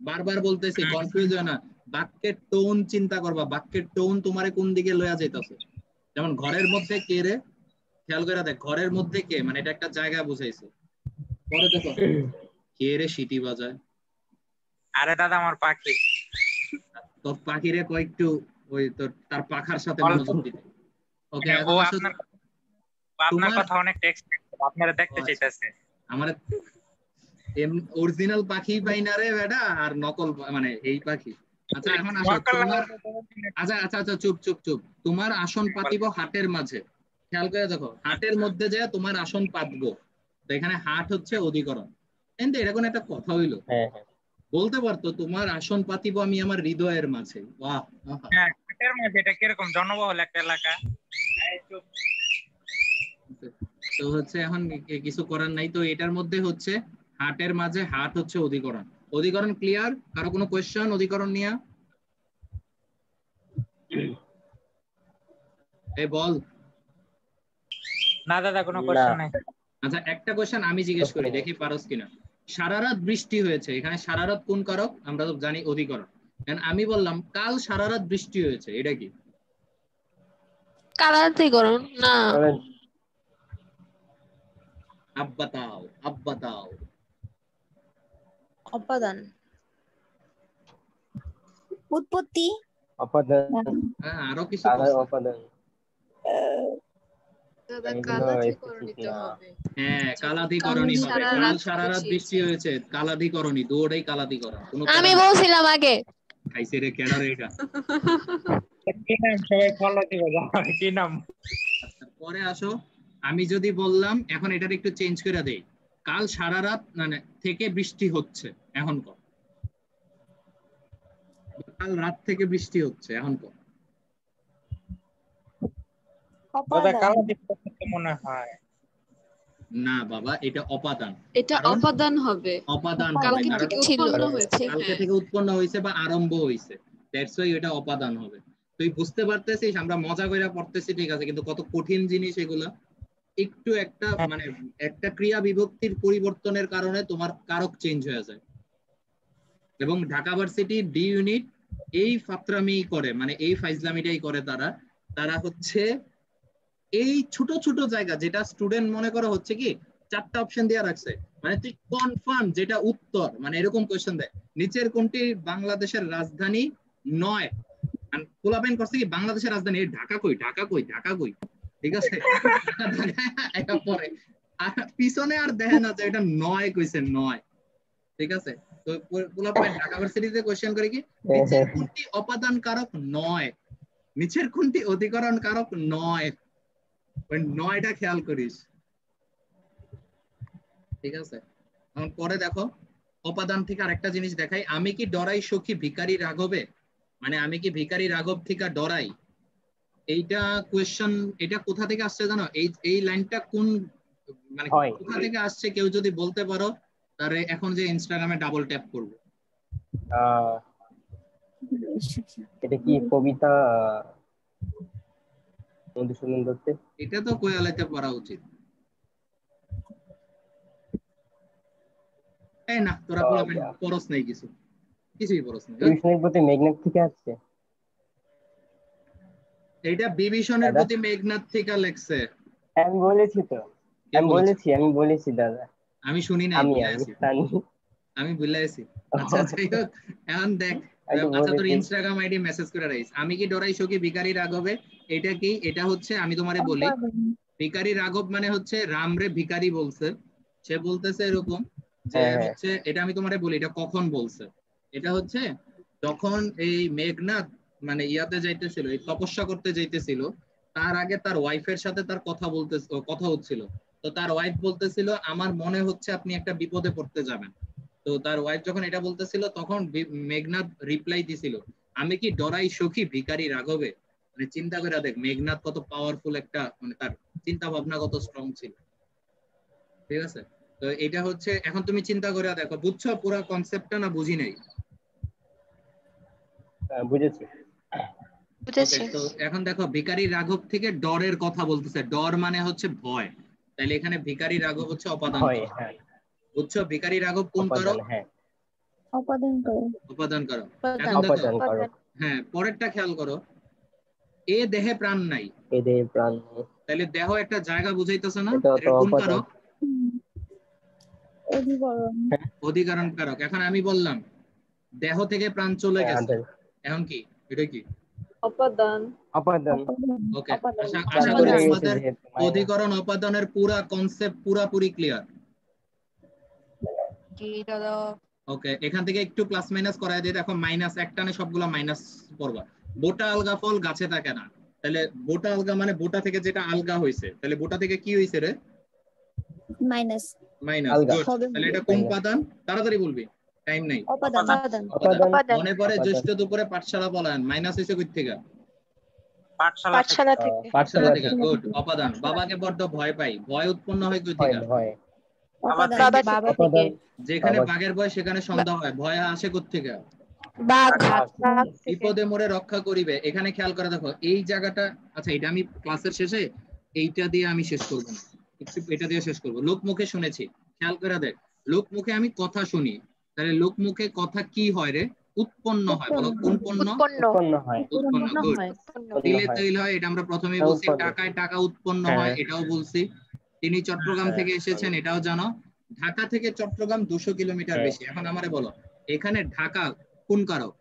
বারবার বলতেছি কনফিউজ হয় না। বাক্যের টোন চিন্তা করবা, বাক্যের টোন তোমারে কোন দিকে লয়া যাইতাছে। যেমন ঘরের মধ্যে কে রে, খেয়াল করে দেখ, ঘরের মধ্যে কে মানে এটা একটা জায়গা বুঝাইছে। পরে দেখো কে রে সিটি বাজায়। আরে দাদা আমার পাখি। তোর পাখিরে কয়েকটু ওই তোর তার পাখার সাথে মনোযোগ দিতে। ওকে ও আপনার কথা অনেক টেক্সট আপনারা দেখতে চাইতেছে। আমার অরিজিনাল পাখি পাই না রে বেটা, আর নকল মানে এই পাখি। আচ্ছা এখন আসো তোমার, আচ্ছা আচ্ছা আচ্ছা চুপ চুপ চুপ। তোমার আসন পাতিব হাটের মাঝে, খেয়াল করে দেখো, হাটের মধ্যে যে তোমার আসন পাতবো, তো এখানে হাট হচ্ছে অধিকরণ। কিন্তু এরকম একটা কথা হইলো, বলতে পারতো তোমার আসন পাতিব আমি আমার হৃদয়ের মাঝে। বাহ, হ্যাঁ হাটের মাঝে, এটা কিরকম জনবহুল একটা এলাকা। তো হচ্ছে এখন কিছু করার নাই, তো এটার মধ্যে হচ্ছে হাটের মাঝে, হাট হচ্ছে অধিকরণ। অধিকরণ ক্লিয়ার? কারো কোনো কোয়েশ্চেন অধিকরণ নিয়ে? এই বল। না দাদা কোনো কোশ্চেন নাই। আচ্ছা একটা কোয়েশ্চেন আমি জিজ্ঞেস করি, দেখি পারোস কিনা। সারা রাত বৃষ্টি হয়েছে, এখানে সারা রাত কোন কারক? আমরা তো জানি অধিকরণ। আমি বললাম কাল সারা রাত বৃষ্টি হয়েছে, এটা কি? কালাধিকরণ না। আব্বাতাও আব্বাতাও। অপাদান। উৎপত্তি। অপাদান। হ্যাঁ আরো কিছু অপাদান। দাদা কালাধিকরণই তো হবে। হ্যাঁ কালাধিকরণই হবে। কাল সারা রাত বৃষ্টি হয়েছে, কালাধিকরণই, দুটোই কালাধিকরণ। আমি বলছিলাম আগে। খাইছে রে কেডা রে এটা? কি নাম সবাই ফলো দিও যাও, কি নাম? পরে আসো, আমি যদি বললাম এখন এটার একটু চেঞ্জ করে দেই, কাল সারা রাত মানে থেকে বৃষ্টি হচ্ছে, এখন কর। কাল রাত থেকে বৃষ্টি হচ্ছে, এখন কর। মনে হয় না বাবা, এটা অপাদান। এটা অপাদান হবে। অপাদান কালকে থেকে উৎপন্ন হয়েছে। কালকে থেকে উৎপন্ন হয়েছে বা আরম্ভ হয়েছে, দ্যাটস ওয়াই এটা অপাদান হবে। তুই বুঝতে পারতেছিস আমরা মজা কইরা পড়তেছি ঠিক আছে, কিন্তু কত কঠিন জিনিস এগুলা। একটু একটা মানে একটা ক্রিয়া বিভক্তির পরিবর্তনের কারণে তোমার কারক চেঞ্জ হয়ে যায়। এবং ঢাকা ভার্সিটি ডি ইউনিট এই ফাত্রামি করে, মানে এই ফাইজলামিটাই করে তারা হচ্ছে এই ছোট ছোট জায়গা, যেটা স্টুডেন্ট মনে করো হচ্ছে কি 4টা অপশন দেয়া রাখছে, মানে তুই কনফার্ম যেটা উত্তর, মানে এরকম কোশ্চেন দেয়, নিচের কোনটি বাংলাদেশের রাজধানী নয়? পোলাপেন করছে কি বাংলাদেশের রাজধানী, ঢাকা কই ঢাকা কই ঢাকা কই, ঠিক আছে? এটা পরে আর পিছনে আর দেখে না যে এটা নয় কইছে, নয়, ঠিক আছে? তো পোলাপেন ঢাকা ভার্সিটিতে কোশ্চেন করে কি নিচের কোনটি অপাদান কারক নয়, নিচের কোনটি অধিকরণ কারক নয়, ওই নয়টা খেয়াল করিস, ঠিক আছে? এখন পরে দেখো অপাদান থেকে আরেকটা জিনিস দেখাই, আমি কি ডরাই সখী ভিখারি রাঘবে, মানে আমি কি ভিখারি রাঘব থেকে ডরাই, এইটা কোয়েশ্চেন, এটা কোথা থেকে আসছে জানো? এই লাইনটা কোন মানে কোথা থেকে আসছে কেউ যদি বলতে পারো তাহলে এখন যে ইনস্টাগ্রামে ডাবল ট্যাপ করবো। এটা কি কবিতা মধুসূদন দত্তের? এটা তো কোয়ালাতে পড়া উচিত। এই না তোরা পরশ নেই, কিছুই পরশ নেই। বিভীষণের প্রতি মেঘনাদ থেকে আসছে। এইটা বিভীষণের প্রতি মেঘনাদ থেকে লেখছে। আমি বলেছি তো, আমি বলেছি দাদা। আমি শুনি নাই, আমি বুঝলাইছি। আচ্ছা যাই হোক, এখন দেখ, আচ্ছা তোর ইনস্টাগ্রাম আইডি মেসেজ করে রাইস, আমি কি ডরাই সখী ভিখারি রাঘবে, এটা কি? এটা হচ্ছে আমি তোমারে বলি, ভিখারি রাঘব মানে হচ্ছে রাম রে ভিখারি বলছে, সে বলতেছে এরকম যে হচ্ছে, এটা আমি তোমারে বলি এটা কখন বলছে, এটা হচ্ছে যখন এই মেঘনাদ মানে ইয়াতে যাইতেছিল, এই তপস্যা করতে যাইতেছিল, তার আগে তার ওয়াইফের সাথে তার কথা হচ্ছিল, তো তার ওয়াইফ বলতেছিল আমার মনে হচ্ছে আপনি একটা বিপদে পড়তে যাবেন। তো তার ওয়াইফ যখন এটা বলতেছিল তখন মেঘনাদ রিপ্লাই দিছিল, আমি কি ডরাই সখী ভিখারি রাঘবে। মানে চিন্তা করে দেখ মেঘনাদ কত পাওয়ারফুল একটা, মানে তার চিন্তা ভাবনা কত স্ট্রং ছিল। ঠিক আছে, তো এটা হচ্ছে, এখন তুমি চিন্তা করে দেখো, বুঝছো পুরো কনসেপ্টটা না বুঝি নাই? বুঝেছি। তো এখন দেখো ভিখারি রাঘব থেকে ডরের কথা বলতেছে, ডর মানে হচ্ছে ভয়, তাহলে এখানে ভিখারি রাঘব হচ্ছে অপাদান। বুঝছো ভিখারি রাঘব কোন কারক? অপাদান কারক। এখন দেখো হ্যাঁ পরেরটা খেয়াল করো, এ দেহে প্রাণ নাই, তাহলে দেহ একটা জায়গা বুঝাইতেছে না, এটা কোন কারক? অধিকরণ কারক। এখন আমি বললাম দেহ থেকে প্রাণ চলে গেছে, এখন কি এটা কি? অপাদান। ওকে, আশা করি তোমাদের অধিকরণ অপাদানের পুরা কনসেপ্ট পুরাপুরি ক্লিয়ার। ওকে, এখান থেকে একটু প্লাস মাইনাস করায় দিয়ে দেখো, মাইনাস একটানে সবগুলো মাইনাস পড়বা। বোটা আলগা ফল গাছে থাকে না, তাহলে বোটা আলগা মানে বোটা থেকে যেটা আলগা হইছে, তাহলে বোটা থেকে কি হইছে রে? মাইনাস। তাহলে এটা কোন উপাদান? তাড়াতাড়ি বলবি, টাইম নাই। মনে পড়ে জ্যৈষ্ঠ দুপুরে পাঠশালা পলায়ন, মাইনাস হইছে কই থেকে? পাঠশালা থেকে। গুড, অপাদান। বাবাকে বড্ড ভয় পাই, ভয় উৎপন্ন হয় কই থেকে? যেখানে বাঘের ভয় সেখানে সন্ধ্যা হয়, ভয় আসে কোথা থেকে? বাঘ। বিপদে মোরে রক্ষা করিবে, এখানে খেয়াল করে দেখো এই জায়গাটা, আচ্ছা এটা আমি ক্লাসের শেষে এইটা দিয়ে আমি শেষ করব না, এটা দিয়ে শেষ করব। লোক মুখে শুনেছি, খেয়াল করে দেখ, লোক মুখে আমি কথা শুনি, তাহলে লোক মুখে কথা কি হয় রে? উৎপন্ন হয়। বলো কোন পণ্য? উৎপন্ন হয়। গুড। তিলে তৈল হয়, এটা আমরা প্রথমেই বলছি। টাকায় টাকা উৎপন্ন হয়, এটাও বলছি। তিনি চট্টগ্রাম থেকে এসেছেন, এটাও জানো। ঢাকা থেকে চট্টগ্রাম 200 কিলোমিটার বেশি। এখন আমারে বলো এখানে ঢাকা কোন কারক?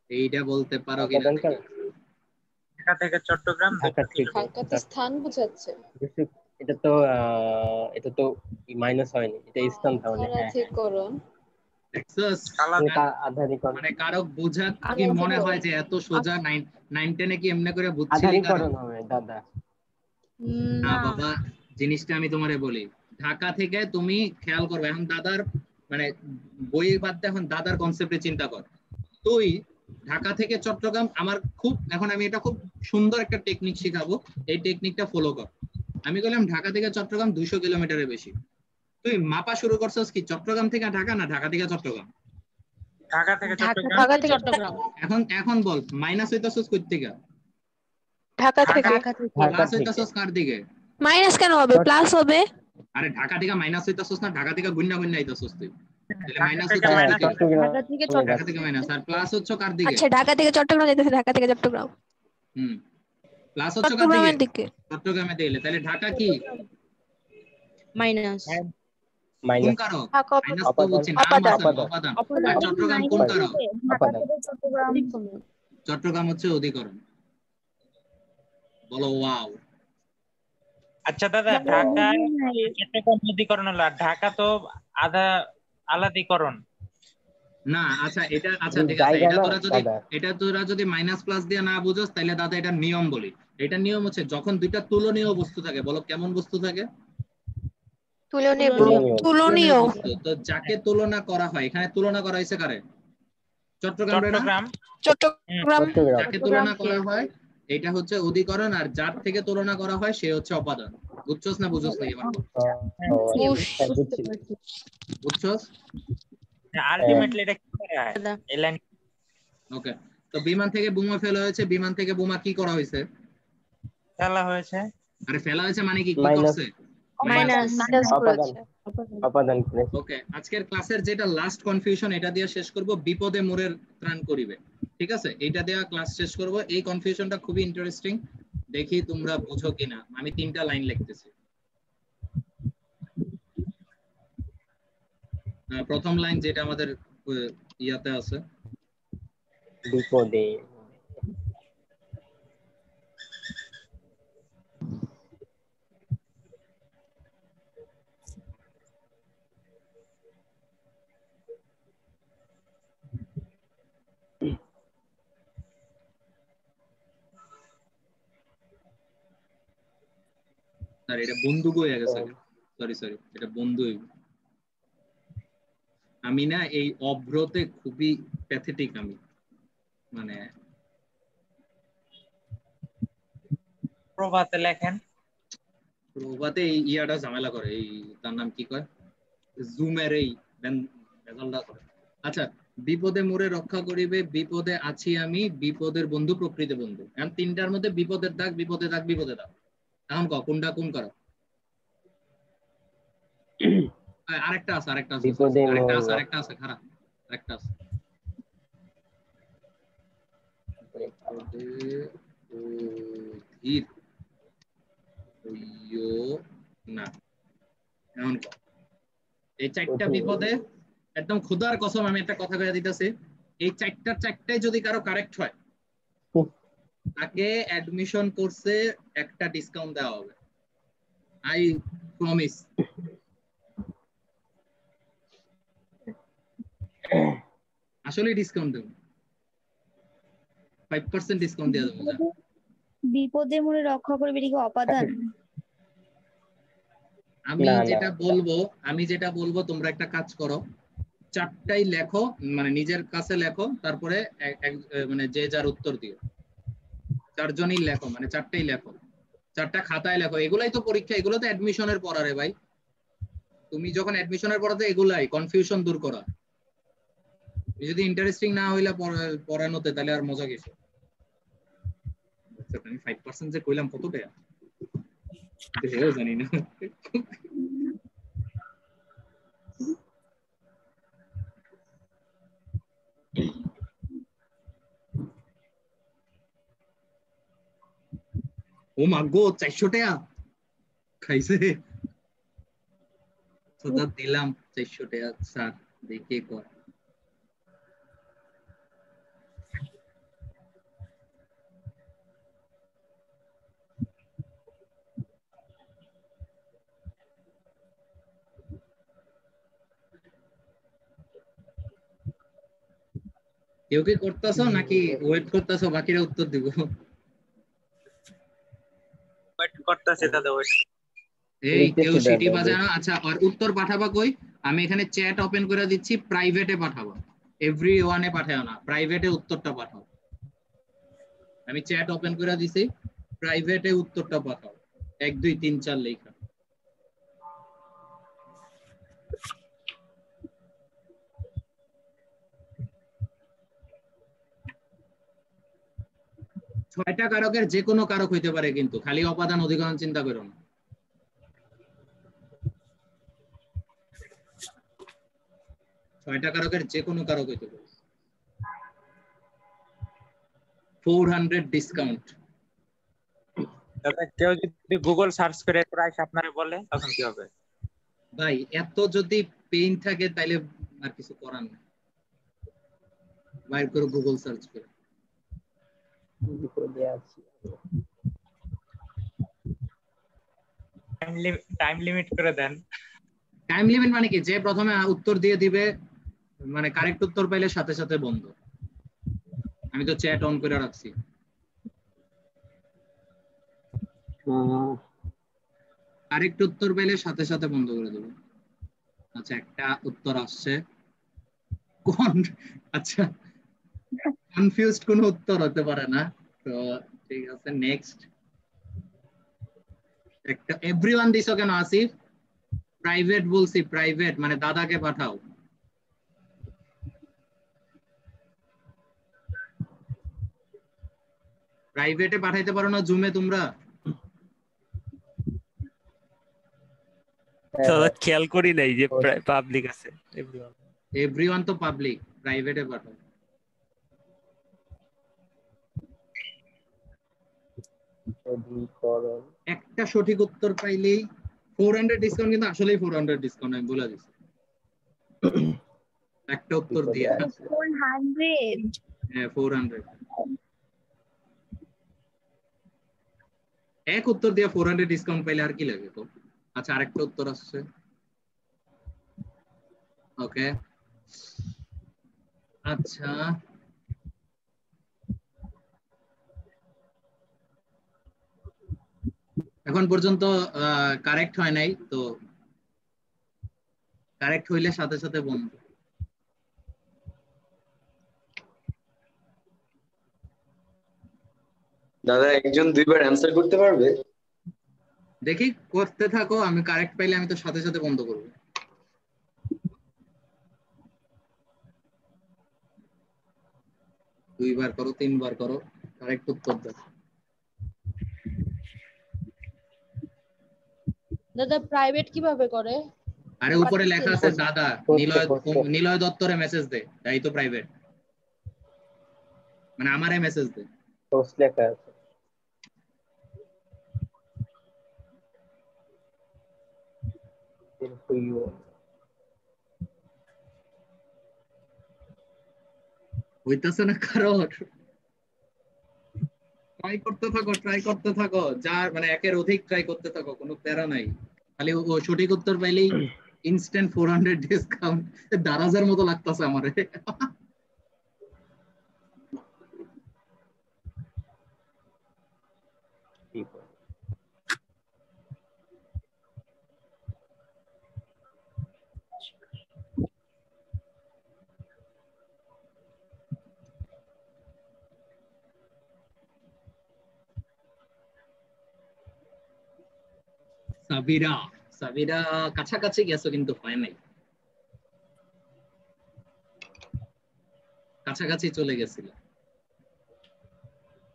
এইটা বলতে পারো কিনা? ঢাকা থেকে চট্টগ্রাম ঢাকাতে স্থান বোঝাচ্ছে। এটা তো মাইনাস হয়নি, এটা স্থান তাহলে। মানে কারক বোঝা কি মনে হয় যে এত সোজা? 9 10 কি এমনি করে বুঝছিলি দাদা? না বাবা, জিনিসটা আমি তোমারে বলি, ঢাকা থেকে তুমি খেয়াল করবে, এখন দাদার মানে বই বাদ দিয়ে এখন দাদার কনসেপ্টে চিন্তা কর। তুই ঢাকা থেকে চট্টগ্রাম, আমার খুব এখন আমি এটা খুব সুন্দর একটা টেকনিক শিখাবো, এই টেকনিকটা ফলো কর। আমি বললাম ঢাকা থেকে চট্টগ্রাম 200 কিলোমিটারের বেশি, তুই মাপা শুরু করছস কি চট্টগ্রাম থেকে ঢাকা না ঢাকা থেকে চট্টগ্রাম? ঢাকা থেকে চট্টগ্রাম। এখন বল মাইনাস হইতাছস কই থেকে? ঢাকা থেকে। প্লাস হইতাছস কার দিকে? মাইনাস কেন হবে? প্লাস হবে। আরে ঢাকা থেকে মাইনাস হইতাছস না, ঢাকা থেকে গুন্না গুন্না হইতাছস তুই, তাহলে মাইনাস ঢাকা থেকে মাইনাস, আর প্লাস হচ্ছে কার দিকে? আচ্ছা ঢাকা থেকে চট্টগ্রাম যাইতেছে, ঢাকা থেকে চট্টগ্রাম। প্লাস হচ্ছে কার দিকে? চট্টগ্রামে দিলে, তাহলে ঢাকা কি? মাইনাস। কোন কারক? মাইনাস তো বলছি না, অপাদান। আর চট্টগ্রাম কোন কারক? চট্টগ্রাম হচ্ছে অধিকরণ। বলো ওয়াও। আচ্ছা দাদা, ঢাকা চট্টগ্রাম অধিকরণ হলো, আর ঢাকা তো আলাদীকরণ। না আচ্ছা এটা আচ্ছা ঠিক আছে, জায়গা এটা না তোরা যদি দাদা। যদি মাইনাস প্লাস দিয়ে না বুঝোস তাহলে দাদা এটা নিয়ম বলি। এটা নিয়ম হচ্ছে যখন দুইটা তুলনীয় বস্তু থাকে, বলো কেমন বস্তু থাকে? তুলনীয় তুলনীয় বস্তু। তো যাকে তুলনা করা হয়, এখানে তুলনা করা হয়েছে কারে? চট্টগ্রাম রে না? চট্টগ্রাম যাকে তুলনা করা হয় এটা হচ্ছে অধিকরণ, আর যার থেকে তুলনা করা হয় সে হচ্ছে অপাদান। বুঝছস না বুঝছস না এবার? বুঝছস? আলটিমেটলি এটা কি করা হয় এই লাইন। ওকে, তো বিমান থেকে বোমা ফেলা হয়েছে, বিমান থেকে বোমা কি করা হয়েছে? ফেলা হয়েছে। আরে ফেলা হয়েছে মানে কি কি মাইনাস করছে? অপাদান করেছে। ওকে, আজকের ক্লাসের যেটা লাস্ট কনফিউশন এটা দিয়ে শেষ করব, বিপদে মোরের ত্রাণ করিবে। ঠিক আছে, এটা দিয়ে ক্লাস শেষ করব। এই কনফিউশনটা খুবই ইন্টারেস্টিং, দেখি তোমরা বুঝো কিনা। আমি 3টা লাইন লিখতেছি। প্রথম লাইন যেটা আমাদের ইয়াতে আছে, বিপদে এটা বন্দুক হয়ে গেছে। সরি এটা বন্ধু। আমি না এই অভ্রতে খুবই প্যাথেটিক, আমি মানে প্রভাতে লেখেন, প্রভাতে এই ইয়াটা ঝামেলা করে, এই তার নাম কি কয়, জুমের এই বেজালটা করে। আচ্ছা, বিপদে মোরে রক্ষা করিবে, বিপদে আছি আমি, বিপদের বন্ধু প্রকৃত বন্ধু। এখন 3টার মধ্যে বিপদের দাগ, বিপদে দাগ, বিপদে দাগ। এখন কোনটা কোন করো? আরেকটা আছে খারাপ, আরেকটা আছে। না, এমন এই 4টা বিপদে একদম খোদার কসম আমি একটা কথা কইয়া দিতেছি, এই 4টাই যদি কারো কারেক্ট হয় তাকে অ্যাডমিশন কোর্সে একটা ডিসকাউন্ট দেওয়া হবে। I promise. আসলে ডিসকাউন্ট দেব, 5% ডিসকাউন্ট দিয়ে দেবো। বিপদে মোরে রক্ষা করবে এটা কি অপাদান? আমি যেটা বলবো তোমরা একটা কাজ করো, 4টাই লেখো, মানে নিজের কাছে লেখো, তারপরে মানে যে যার উত্তর দিও। 4জনই লেখো, মানে 4টাই লেখো, 4টা খাতায় লেখো। এগুলাই তো পরীক্ষা, এগুলো তো অ্যাডমিশনের পড়া রে ভাই। তুমি যখন অ্যাডমিশনের পড়াতে এগুলাই কনফিউশন দূর করা। যদি ইন্টারেস্টিং না হইলা পড়ানোতে, তাহলে আর মজা কিছু। আমি 5% যে কইলাম কত টাকা জানি না। ও মা গো, 400 টাকা খাইছে। দিলাম 400 টাকা স্যার, দেখে কর। কেউ কি করতেছো নাকি ওয়েট করতেছো বাকিরা উত্তর দিব? ওয়েট করতেছে দাদা, ওয়েট। এই কেউ সিটি বাজানো। আচ্ছা, আর উত্তর পাঠাবা কই? আমি এখানে চ্যাট ওপেন করে দিচ্ছি, প্রাইভেটে পাঠাবো। এভরিওয়ানে পাঠাও না, প্রাইভেটে উত্তরটা পাঠাও। আমি চ্যাট ওপেন করে দিছি, প্রাইভেটে উত্তরটা পাঠাও। 1 2 3 4 লেখা। ছয়টা কারকের যে কোনো কারক হইতে পারে, কিন্তু খালি অপাদান অধিকরণ চিন্তা করো না। ছয়টা কারকের যে কোনো কারক হইতে পারে। 400 ডিসকাউন্ট। দাদা কেউ যদি গুগল সার্চ করে প্রাইস আপনারে বলে তখন কি হবে? ভাই এত যদি পেইন থাকে তাইলে আর কিছু করার নেই, বাইর করো গুগল সার্চ করে। টাইম লিমিট করে দেন। টাইম লিমিট মানে কি? যে প্রথমে উত্তর দিয়ে দিবে মানে কারেক্ট উত্তর পাইলে সাথে সাথে বন্ধ। আমি তো চ্যাট অন করে রাখছি। কারেক্ট উত্তর পাইলে সাথে সাথে বন্ধ করে দেবো। আচ্ছা, একটা উত্তর আসছে। কোন আচ্ছা, কনফিউজড কোন উত্তর হতে পারে না। তো ঠিক আছে, নেক্সট। একটা এভরিওয়ান দিছো কেন আসিফ? প্রাইভেট বলছি, প্রাইভেট মানে দাদাকে পাঠাও। প্রাইভেটে পাঠাইতে পারো না জুমে তোমরা? দাদা খেয়াল করি নাই যে পাবলিক আছে। এভরিওয়ান তো পাবলিক, প্রাইভেটে পাঠাও। একটা সঠিক উত্তর পাইলেই 400 ডিসকাউন্ট, কিন্তু আসলেই 400 ডিসকাউন্ট, আমি বলে দিচ্ছি। একটা উত্তর দিয়ে 400। হ্যাঁ 400। এক উত্তর দিয়ে 400 ডিসকাউন্ট পাইলে আর কি লাগে তো। আচ্ছা, আরেকটা উত্তর আসছে। ওকে, আচ্ছা এখন পর্যন্ত কারেক্ট হয় নাই, তো কারেক্ট হইলে সাথে সাথে বন্ধ। দাদা একজন দুইবার অ্যানসার করতে পারবে? দেখি, করতে থাকো, আমি কারেক্ট পাইলে আমি তো সাথে সাথে বন্ধ করবো। দুইবার করো, তিনবার করো, কারেক্ট উত্তর দাও। দাদা প্রাইভেট কিভাবে করে? আরে উপরে লেখা আছে দাদা, নিলয় দত্তরে মেসেজ দে, তাই তো প্রাইভেট, মানে আমারে মেসেজ দে। পোস্ট লেখা আছে। হইতাছে না কারোর? ট্রাই করতে থাকো, ট্রাই করতে থাকো, যার মানে একের অধিক ট্রাই করতে থাকো, কোনো প্যারা নাই। খালি ও সঠিক উত্তর পাইলেই ইনস্ট্যান্ট 400 ডিসকাউন্ট। দারাজের মতো লাগতাছে আমারে। সাবিরা, সাবিরা কাছাকাছি গেছো কিন্তু হয় নাই, কাছাকাছি চলে গেছিল,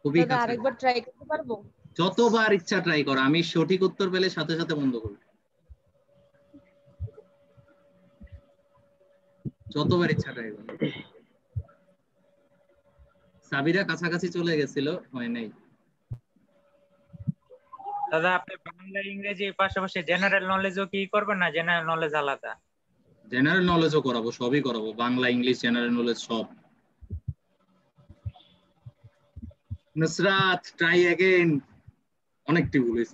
খুবই দাদা আরেকবার ট্রাই করতে পারবো? যতবার ইচ্ছা ট্রাই করো, আমি সঠিক উত্তর পেলে সাথে সাথে বন্ধ করব, যতবার ইচ্ছা ট্রাই করো। সাবিরা কাছাকাছি চলে গেছিল, হয় নাই। দাদা আপনি বাংলা ইংরেজি পাশাপাশি জেনারেল নলেজও কি করবেন না? জেনারেল নলেজ আলাদা? জেনারেল নলেজও করাবো, সবই করাবো, বাংলা ইংলিশ জেনারেল নলেজ সব। নুসরাত ট্রাই अगेन, অনেকটি বলিস।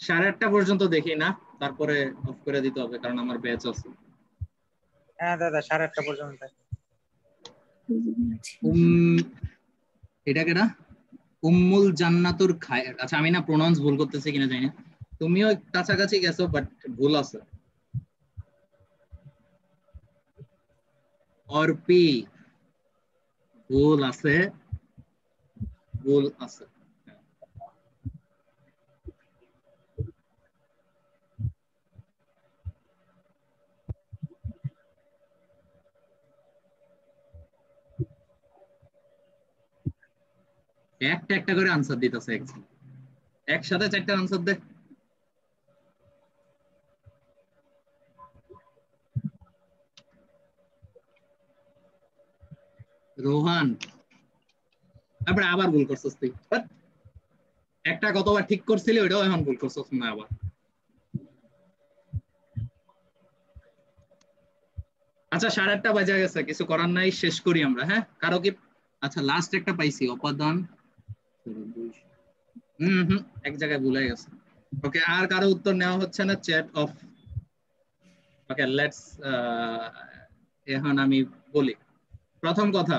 8:30 পর্যন্ত দেখি না, তারপরে অফ করে দিতে হবে, কারণ আমার ব্যাচ আছে। হ্যাঁ দাদা 8:30 পর্যন্ত। এটা কেডা? উম্মুল জান্নাতুর খায়ের। আচ্ছা আমি না প্রোনাউন্স ভুল করতেছি কিনা জানি না, তুমিও কাছাকাছি গেছো বাট ভুল আছে। অর্পি ভুল আছে, ভুল আছে। একটা একটা করে আনসার দিতেছে, একসাথে 4টা আনসার দে। রোহান তারপরে আবার ভুল করছিস তুই, একটা কতবার ঠিক করছিলি ওইটাও এখন ভুল করছিস না আবার। আচ্ছা 8:30 বাজে গেছে, কিছু করার নাই, শেষ করি আমরা। হ্যাঁ কারো কি? আচ্ছা লাস্ট একটা পাইছি, অপাদান এক জায়গায় ভুলে গেছে। ওকে, আর কারো উত্তর নেওয়া হচ্ছে না, চ্যাট অফ। ওকে, লেটস এখন আমি বলি প্রথম কথা।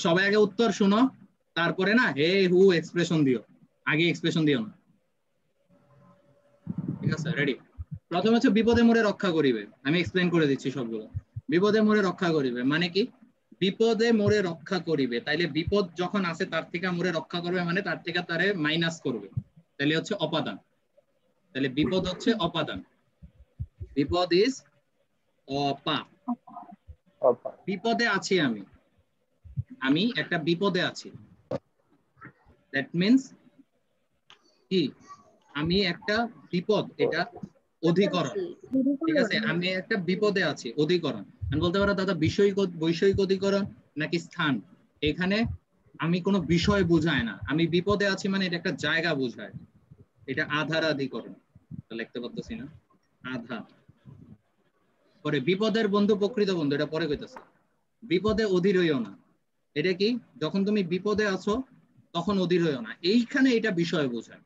সবাই আগে উত্তর শুনো, তারপরে না হে হু এক্সপ্রেশন দিও, আগে এক্সপ্রেশন দিও না, ঠিক আছে? রেডি? প্রথম হচ্ছে বিপদে মোরে রক্ষা করিবে। আমি এক্সপ্লেইন করে দিচ্ছি সবগুলো। বিপদে মোরে রক্ষা করিবে মানে কি? বিপদে মোরে রক্ষা করিবে, তাইলে বিপদ যখন আসে তার থেকে মোরে রক্ষা করবে মানে তার থেকে তারে মাইনাস করবে, তাহলে হচ্ছে অপাদান। তাহলে বিপদ হচ্ছে অপাদান, বিপদ ইজ অপা। বিপদে আছি আমি, আমি একটা বিপদে আছি, দ্যাট মিন্স কি? আমি একটা বিপদ, এটা অধিকরণ, ঠিক আছে? আমি একটা বিপদে আছি, অধিকরণ। আমি বলতে পারো দাদা বৈষয়িক অধিকরণ নাকি স্থান? এখানে আমি কোনো বিষয় বুঝায় না, আমি বিপদে আছি মানে এটা একটা জায়গা বোঝায়, এটা আধারাধিকরণ। লিখতে পারতেছি না, আধা। পরে বিপদের বন্ধু প্রকৃত বন্ধু, এটা পরে কইতেছে। বিপদে অধীর হইও না, এটা কি? যখন তুমি বিপদে আছো তখন অধীর হইও না, এইখানে এটা বিষয় বোঝায়।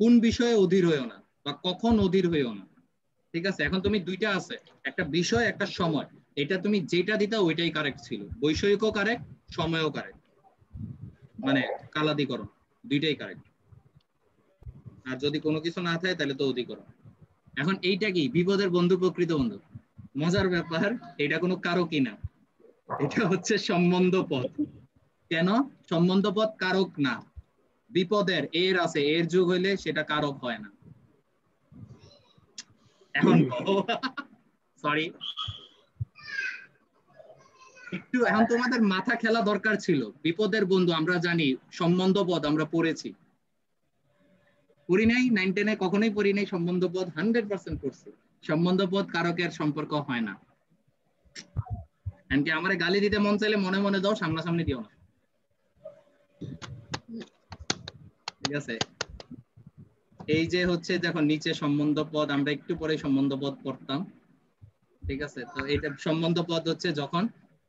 কোন বিষয়ে অধীর হইও না বা কখন অধীর হইও না, ঠিক আছে? এখন তুমি দুইটা আছে, একটা বিষয় একটা সময়, এটা তুমি যেটা দিতা ওইটাই কারেক্ট ছিল। বৈষয়িকও কারেক্ট, সময়ও কারেক্ট, মানে কালাদিকরণ, দুইটাই কারেক্ট। আর যদি কোনো কিছু না থাকে তাহলে তো অধিকরণ। এখন এইটা কি? বিপদের বন্ধু প্রকৃত বন্ধু। মজার ব্যাপার, এটা কোনো কারকই না, এটা হচ্ছে সম্বন্ধ পদ। কেন সম্বন্ধ পদ? কারক না। বিপদের এর আছে, এর যুগ হইলে সেটা কারক হয় না। এখন সরি, একটু এখন তোমাদের মাথা খেলা দরকার ছিল। বিপদের বন্ধু আমরা জানি, সম্বন্ধ পদ আমরা পড়েছি, পড়ি নাই? 9, 10-এ কখনোই পড়ি নাই সম্বন্ধ পদ? 100% পড়ছি। সম্বন্ধ পদ কারকের সম্পর্ক হয় না। এমনকি আমারে গালি দিতে মন চাইলে মনে মনে দাও, সামনাসামনি দিও না, ঠিক আছে? এই যে হচ্ছে দেখো নিচে সম্বন্ধ পদ, আমরা একটু পরে সম্বন্ধ পদ পড়তাম, ঠিক আছে? তো এটা সম্বন্ধ পদ হচ্ছে যখন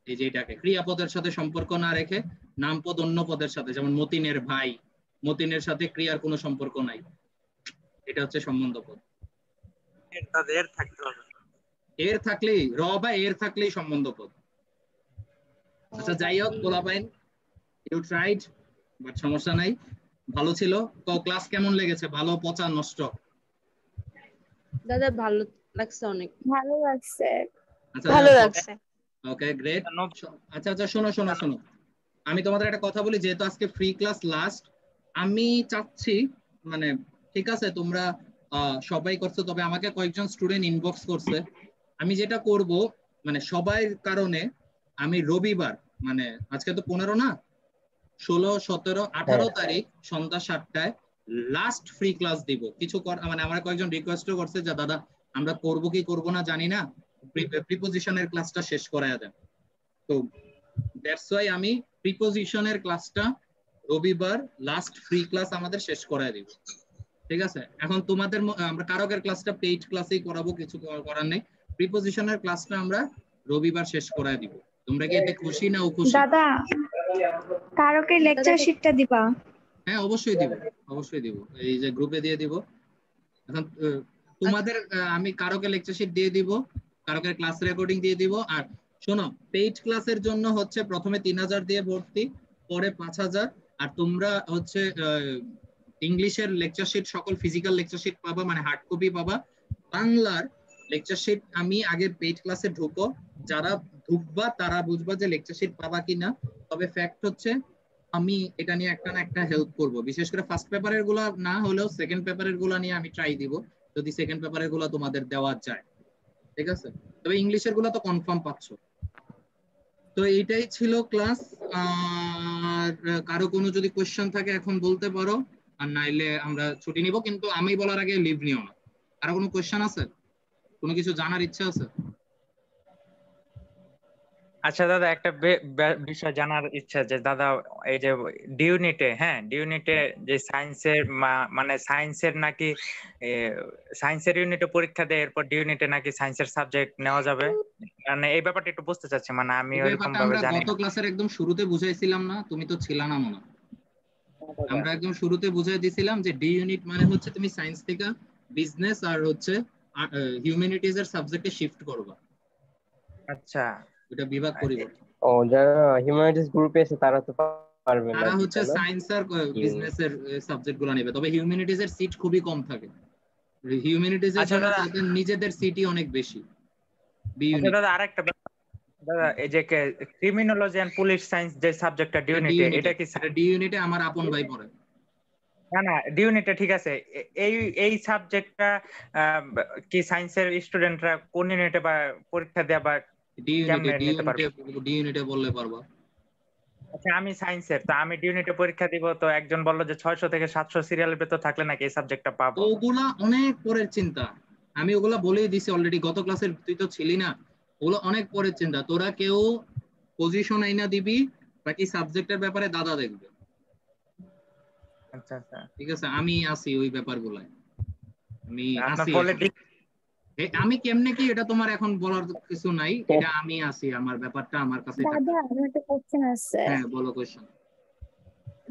এই যে এটাকে ক্রিয়াপদের সাথে সম্পর্ক না রেখে নামপদ অন্য পদের সাথে, যেমন মতিনের ভাই, মতিনের সাথে ক্রিয়ার কোনো সম্পর্ক নাই, এটা হচ্ছে সম্বন্ধ পদ। এর থাকতে হবে, এর থাকলেই র বা এর থাকলেই সম্বন্ধ পদ। আচ্ছা যাই হোক, পোলাপাইন ইউ ট্রাইড, বাট সমস্যা নাই, ভালো ছিল। তো ক্লাস কেমন লেগেছে? ভালো, পচা, নষ্ট? দাদা ভালো লাগছে, অনেক ভালো লাগছে। আচ্ছা ভালো লাগছে। Okay great. আচ্ছা আচ্ছা, শোনো শোনো শোনো, আমি তোমাদের একটা কথা বলি, যেহেতু আজকে ফ্রি ক্লাস লাস্ট, আমি চাচ্ছি মানে, ঠিক আছে তোমরা সবাই করছো, তবে আমাকে কয়েকজন স্টুডেন্ট ইনবক্স করছে, আমি যেটা করব মানে সবাই কারণে আমি রবিবার, মানে আজকে তো 15 না, 16, 17, 18 তারিখ সন্ধ্যা 7টায় লাস্ট ফ্রি ক্লাস দিব। কিছু মানে আমার কয়েকজন রিকোয়েস্টও করছে যে দাদা আমরা করব কি করব না জানি না, প্রিপোজিশনের ক্লাসটা শেষ করায়া দেন। তো দ্যাটস ওয়াই আমি প্রিপোজিশনের ক্লাসটা রবিবার লাস্ট ফ্রি ক্লাস আমাদের শেষ করায় দিব, ঠিক আছে? এখন তোমাদের আমরা কারকের ক্লাসটা পেইড ক্লাসেই করাবো, কিছু করার নেই। প্রিপোজিশনের ক্লাসটা আমরা রবিবার শেষ করায় দিব। তোমরা কি এতে খুশি না অখুশি? দাদা কারকের লেকচার শিটটা দিবা? হ্যাঁ অবশ্যই দিব, অবশ্যই দিব, এই যে গ্রুপে দিয়ে দিব। এখন তোমাদের আমি কারকের লেকচার শিট দিয়ে দিব, কারকের ক্লাস রেকর্ডিং দিয়ে দিব। আর শোনো, পেইড ক্লাসের জন্য হচ্ছে প্রথমে 3000 দিয়ে ভর্তি, পরে 5000। আর তোমরা হচ্ছে ইংলিশের লেকচার শিট সকল ফিজিক্যাল লেকচার শিট পাবা, মানে হার্ড কপি পাবা। বাংলার লেকচার শিট আমি আগে পেইড ক্লাসে ঢুকো, যারা ঢুকবা তারা বুঝবা যে লেকচার শিট পাবা কিনা। তবে ফ্যাক্ট হচ্ছে আমি এটা নিয়ে একটা না একটা হেল্প করব, বিশেষ করে ফার্স্ট পেপারের গুলা না হলেও সেকেন্ড পেপারের গুলা নিয়ে আমি ট্রাই দিব, যদি সেকেন্ড পেপারের গুলা তোমাদের দেওয়া যায়, ঠিক আছে? তবে ইংলিশের গুলা তো কনফার্ম পাচ্ছ। তো এইটাই ছিল ক্লাস। আর কারো কোনো যদি কোয়েশ্চেন থাকে এখন বলতে পারো, আর নাইলে আমরা ছুটি নিব, কিন্তু আমি বলার আগে লিভ নিও না। কারো কোনো কোয়েশ্চেন আছে? কোনো কিছু জানার ইচ্ছা আছে? আচ্ছা দাদা, একটা বিষয় জানার ইচ্ছা, যে দাদা এই যে ডিউনিটে যে সায়েন্সের মানে সায়েন্সের নাকি সায়েন্সের ইউনিটে পরীক্ষা দেয়, এরপর ডিউনিটে নাকি সায়েন্সের সাবজেক্ট নেওয়া যাবে, মানে এই ব্যাপারটা একটু বুঝতে চাচ্ছি, মানে আমি ওইরকম ভাবে জানি না। গত ক্লাসের একদম শুরুতে বুঝাইছিলাম না, তুমি তো ছিলা না মনে হয়। আমরা একদম শুরুতে বুঝিয়ে দিছিলাম যে ডি ইউনিট মানে হচ্ছে তুমি সায়েন্স থেকে বিজনেস আর হচ্ছে হিউম্যানিটিজ এর সাবজেক্টে শিফট করবা। আচ্ছা, এটা বিভাগ পরিবর্তন। ও যারা হিউম্যানিটিস গ্রুপে আছে তারা তো পারবে না, তারা হচ্ছে তাই না? সায়েন্স আর বিজনেস এর সাবজেক্ট গুলো নেবে, তবে হিউম্যানিটিজ এর সিট খুবই কম থাকে। হিউম্যানিটিজ এর আচ্ছা জন্য দাদা, তাদের নিজেদের সিটই অনেক বেশি। বি আচ্ছা ইউনিট দাদা আরেকটা ব্যাপার, দাদা এই যে ক্রিমিনোলজি এন্ড পুলিশ সায়েন্স যে সাবজেক্টটা ডি ডিউনিটে, ইউনিটে, এটা কি ডি ইউনিটে আমার আপন ভাই পড়ে। না না ডিউনিটে ঠিক আছে। এই এই সাবজেক্টটা কি সায়েন্সের স্টুডেন্টরা কোন ইউনিটে বা পরীক্ষা দেয়া বা ডি ইউনিটে, কেমনে নিতে পারবে? ডি ইউনিটে বললে পারবা। আচ্ছা আমি সায়েন্সের, তো আমি ডিউনিটে পরীক্ষা দিব, তো একজন বললো যে 600 থেকে 700 সিরিয়ালের ভেতর থাকলে নাকি এই সাবজেক্টটা পাবো। ওগুলা অনেক পরের চিন্তা, আমি ওগুলা বলেই দিছি অলরেডি, গত ক্লাসের তুই তো ছিলি না। ওগুলো অনেক পরের চিন্তা, তোরা কেউ পজিশন আইনা দিবি, বাকি সাবজেক্টের ব্যাপারে দাদা দেখবে। আচ্ছা আচ্ছা ঠিক আছে, আমি আসি ওই ব্যাপারগুলায়, আমি আপনার আসি। পলিটিক্স আমি কেমনে কি এটা তোমার এখন বলার কিছু নাই, এটা আমি আসি, আমার ব্যাপারটা আমার কাছে থাকে। দাদা আমার একটা কোশ্চেন আছে, হ্যাঁ বলো কোশ্চেন।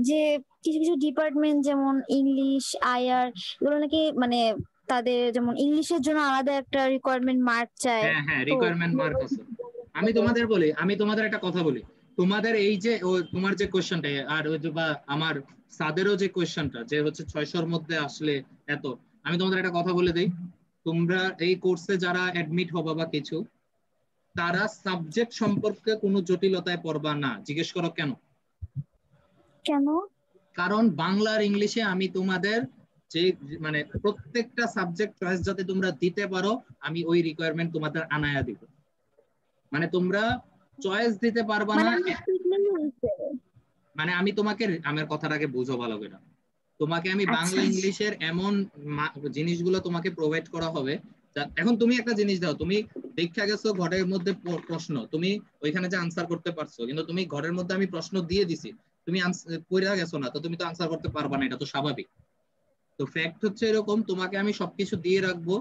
যে কিছু কিছু ডিপার্টমেন্ট যেমন ইংলিশ, আইআর, এগুলো নাকি মানে তাদের যেমন ইংলিশের জন্য আলাদা একটা রিকোয়ারমেন্ট মার্ক চায়। হ্যাঁ হ্যাঁ, তো রিকোয়ারমেন্ট মার্ক আছে। আমি তোমাদের একটা কথা বলি, তোমাদের এই যে তোমার যে কোশ্চেনটা আর ওই যে বা আমার সাদেরও যে কোশ্চেনটা যে হচ্ছে 600 এর মধ্যে আসলে এত, আমি তোমাদের একটা কথা বলে দেই, তোমরা এই কোর্সে যারা অ্যাডমিট হবা বা কিছু, তারা সাবজেক্ট সম্পর্কে কোনো জটিলতায় পড়বা না। জিজ্ঞেস করো কেন? কেন? কারণ বাংলা আর ইংলিশে আমি তোমাদের যে মানে প্রত্যেকটা সাবজেক্ট চয়েস যাতে তোমরা দিতে পারো, আমি ওই রিকোয়ারমেন্ট তোমাদের আনায়া দিব। মানে তোমরা চয়েস দিতে পারবা না, মানে আমি তোমাকে আমার কথাটাকে বুঝো ভালো করে। তোমাকে আমি বাংলা ইংলিশের এমন জিনিসগুলো তোমাকে প্রোভাইড করা হবে। এখন তুমি একটা জিনিস দাও, তুমি দেখা গেছো ঘরের মধ্যে প্রশ্ন, তুমি ওইখানে যে আনসার করতে পারছো, কিন্তু তুমি ঘরের মধ্যে আমি প্রশ্ন দিয়ে দিছি, তুমি পড়ে গেছো না, তো তুমি তো আনসার করতে পারবা না, এটা তো স্বাভাবিক। তো ফ্যাক্ট হচ্ছে এরকম, তোমাকে আমি সবকিছু দিয়ে রাখবো,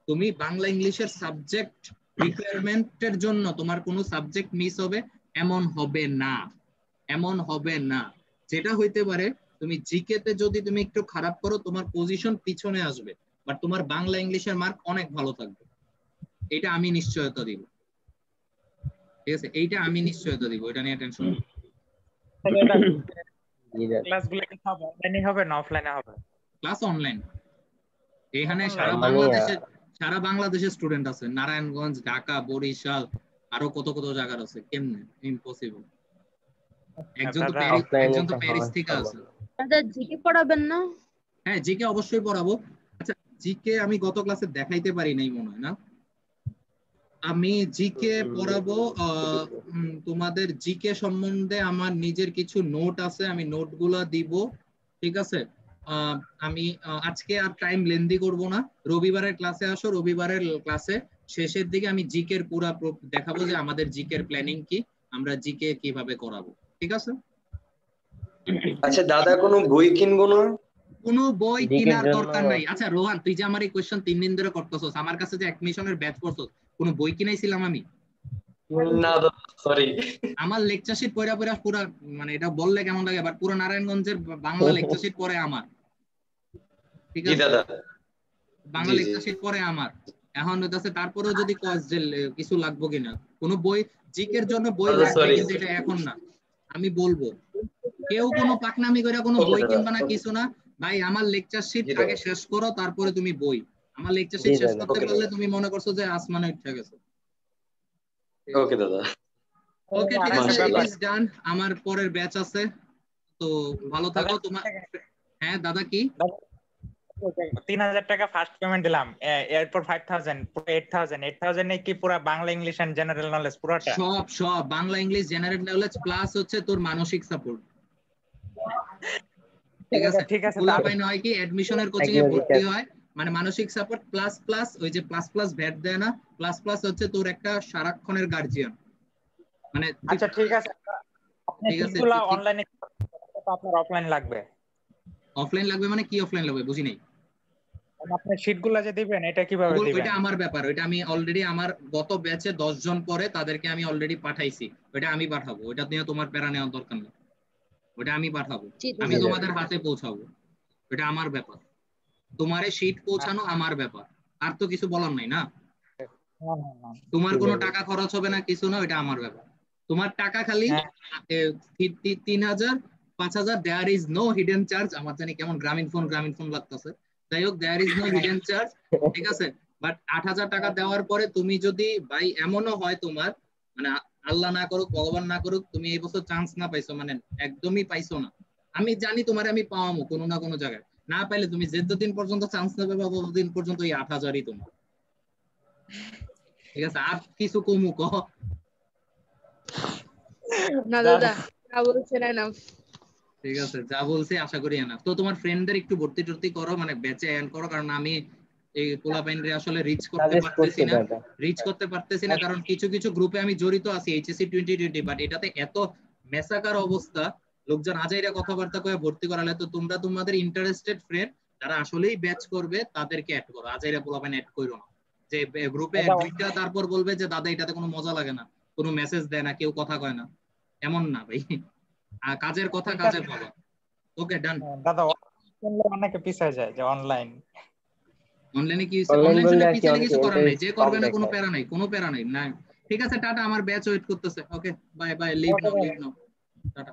তুমি বাংলা ইংলিশের সাবজেক্ট রিকোয়ারমেন্টের জন্য তোমার কোনো সাবজেক্ট মিস হবে এমন হবে না, এমন হবে না। যেটা হইতে পারে তুমি জিকে তে যদি তুমি একটু খারাপ করো, তোমার পজিশন পিছনে আসবে, বাট তোমার বাংলা ইংলিশের মার্ক অনেক ভালো থাকবে, এটা আমি নিশ্চয়তা দিব। ঠিক আছে, এইটা আমি নিশ্চয়তা দিব, এটা নিয়ে টেনশন নেই। ক্লাসগুলো কি সব অনলাইনে হবে না অফলাইনে হবে? Class online. এখানে সারা বাংলাদেশের স্টুডেন্ট আছে, নারায়ণগঞ্জ, ঢাকা, বরিশাল, আরো কত কত জায়গার আছে, কেমনে ইম্পসিবল। একজন তো প্যারিস থেকে আছে। দাদা জিকে পড়াবেন না? হ্যাঁ জিকে অবশ্যই পড়াবো। আচ্ছা জিকে আমি গত ক্লাসে দেখাইতে পারি নাই মনে হয় না, আমি জিকে পড়াবো। তোমাদের জিকে সম্বন্ধে আমার নিজের কিছু নোট আছে, আমি নোটগুলা দিব। ঠিক আছে, আমি আজকে আর টাইম লেন্দি করব না, রবিবারের ক্লাসে আসো, রবিবারের ক্লাসে শেষের দিকে আমি জিকের পুরা দেখাবো যে আমাদের জিকের প্ল্যানিং কি, আমরা জিকে কিভাবে করাবো। ঠিক আছে? আচ্ছা দাদা কোনো বই কিনবো না? কোনো বই কেনার দরকার নাই। আচ্ছা রোহান, তুই যে আমার এই কোশ্চেন 3 দিন ধরে করতেছস, আমার কাছে যে অ্যাডমিশনের ব্যাচ করছস, কোনো বই কিনাইছিলাম আমি? না সরি, আমার লেকচার শিট পড়া পুরা, মানে এটা বললে কেমন লাগে, বাট পুরো নারায়ণগঞ্জের বাংলা লেকচার শিট পড়ে আমার। ঠিক আছে দাদা, বাংলা লেকচার শিট পড়ে আমার। এখন হইতাছে তারপরেও যদি কিছু লাগবে কিনা, কোনো বই জিকের জন্য বই লাগবে, কিন্তু এটা এখন না, আমি বলবো। কেউ কোনো পাকনামি করে কোনো বই কিনবা না, কিছু না ভাই। আমার লেকচার শিট আগে শেষ করো, তারপরে তুমি বই। আমার লেকচার শিট শেষ করতে পারলে তুমি মনে করছো যে আসমানে উঠে গেছো। ওকে দাদা, ওকে ঠিক আছে, ইট ইজ ডান। আমার পরের ব্যাচ আছে, তো ভালো থাকো তোমার। হ্যাঁ দাদা কি? 3000 টাকা ফার্স্ট পেমেন্ট দিলাম, এরপর 5000, 8000 এ কি পুরো Bangla English and general knowledge পুরোটা? সব Bangla English general knowledge plus হচ্ছে তোর মানসিক সাপোর্ট। ঠিক আছে, পোলাপাইন হয় কি অ্যাডমিশনের কোচিং এ ভর্তি হয়, মানে মানসিক সাপোর্ট প্লাস ওই যে প্লাস ভ্যাট দেয় না, প্লাস হচ্ছে তোর একটা সারাক্ষণের গার্জিয়ান। মানে আচ্ছা ঠিক আছে, এগুলো অনলাইনে আপনার অফলাইন লাগবে? অফলাইন লাগবে মানে কি অফলাইন লাগবে বুঝি নাই। আপনি শীটগুলো যে দিবেন এটা কিভাবে দিবেন? ওইটা আমার ব্যাপার, ওইটা আমি অলরেডি আমার গত ব্যাচে 10 জন পরে তাদেরকে আমি অলরেডি পাঠাইছি, ওইটা আমি পাঠাবো, ওইটা নিয়ে তোমার প্যারা নেওয়ার দরকার নেই। ওটা আমি পাঠাবো, ঠিক আমি আছে। তোমাদের হাতে পৌঁছাবো, এটা আমার ব্যাপার। তোমারে শীট পৌঁছানো আমার ব্যাপার, আর তো কিছু বলার নাই না। তোমার কোনো টাকা খরচ হবে না, কিছু না, এটা আমার ব্যাপার। তোমার টাকা খালি 3,000 5,000, there is no hidden charge. আমার জানি কেমন গ্রামীণ ফোন লাগতেছে, যাই হোক, there is no hidden charge, ঠিক আছে। বাট 8,000 টাকা দেওয়ার পরে তুমি যদি ভাই এমনও হয় তোমার মানে আল্লাহ না করুক, ভগবান না করুক, তুমি এই বছর চান্স না পাইছো, মানে একদমই পাইছো না, আমি জানি তোমার আমি পাওয়ামো কোনো না কোনো জায়গায়, না পাইলে তুমি যতদিন পর্যন্ত চান্স নেবে বা ততদিন পর্যন্ত এই 8,000ই তোমার, ঠিক আছে। আর কিছু কমু কহ। না দাদা যা বলছেন এনাফ। ঠিক আছে, যা বলছি আশা করি না। তো তোমার ফ্রেন্ডদের একটু ভর্তি টর্তি করো, মানে ব্যাচে এন্ড করো, কারণ আমি এই পোলাপাইনরে আসলে রিচ করতে পারতেছি না, কারণ কিছু কিছু গ্রুপে আমি জড়িত আছি এইচএসসি 2020, বাট এটাতে এত মেসাকার অবস্থা, লোকজন আজাইরা কথাবার্তা কয়ে ভর্তি করালে। তো তোমরা তোমাদের ইন্টারেস্টেড ফ্রেন্ড যারা আসলেই ব্যাচ করবে তাদেরকে অ্যাড করো, আজাইরা পোলাপাইন অ্যাড করো না, যে গ্রুপে দুইটা তারপর বলবে যে দাদা এটাতে কোনো মজা লাগে না, কোনো মেসেজ দেয় না, কেউ কথা কয় না, এমন না ভাই। কাজের কথা কাজে বলো। ওকে ডান দাদা অনেকে পিছায় যায় যে অনলাইনে কি অনলাইন শুনে পিছনে কিছু করার নাই, যে করবে না কোনো প্যারা নাই না। ঠিক আছে, টাটা, আমার ব্যাচ ওয়েট করতেছে। ওকে বাই বাই, লিভ নাও টাটা।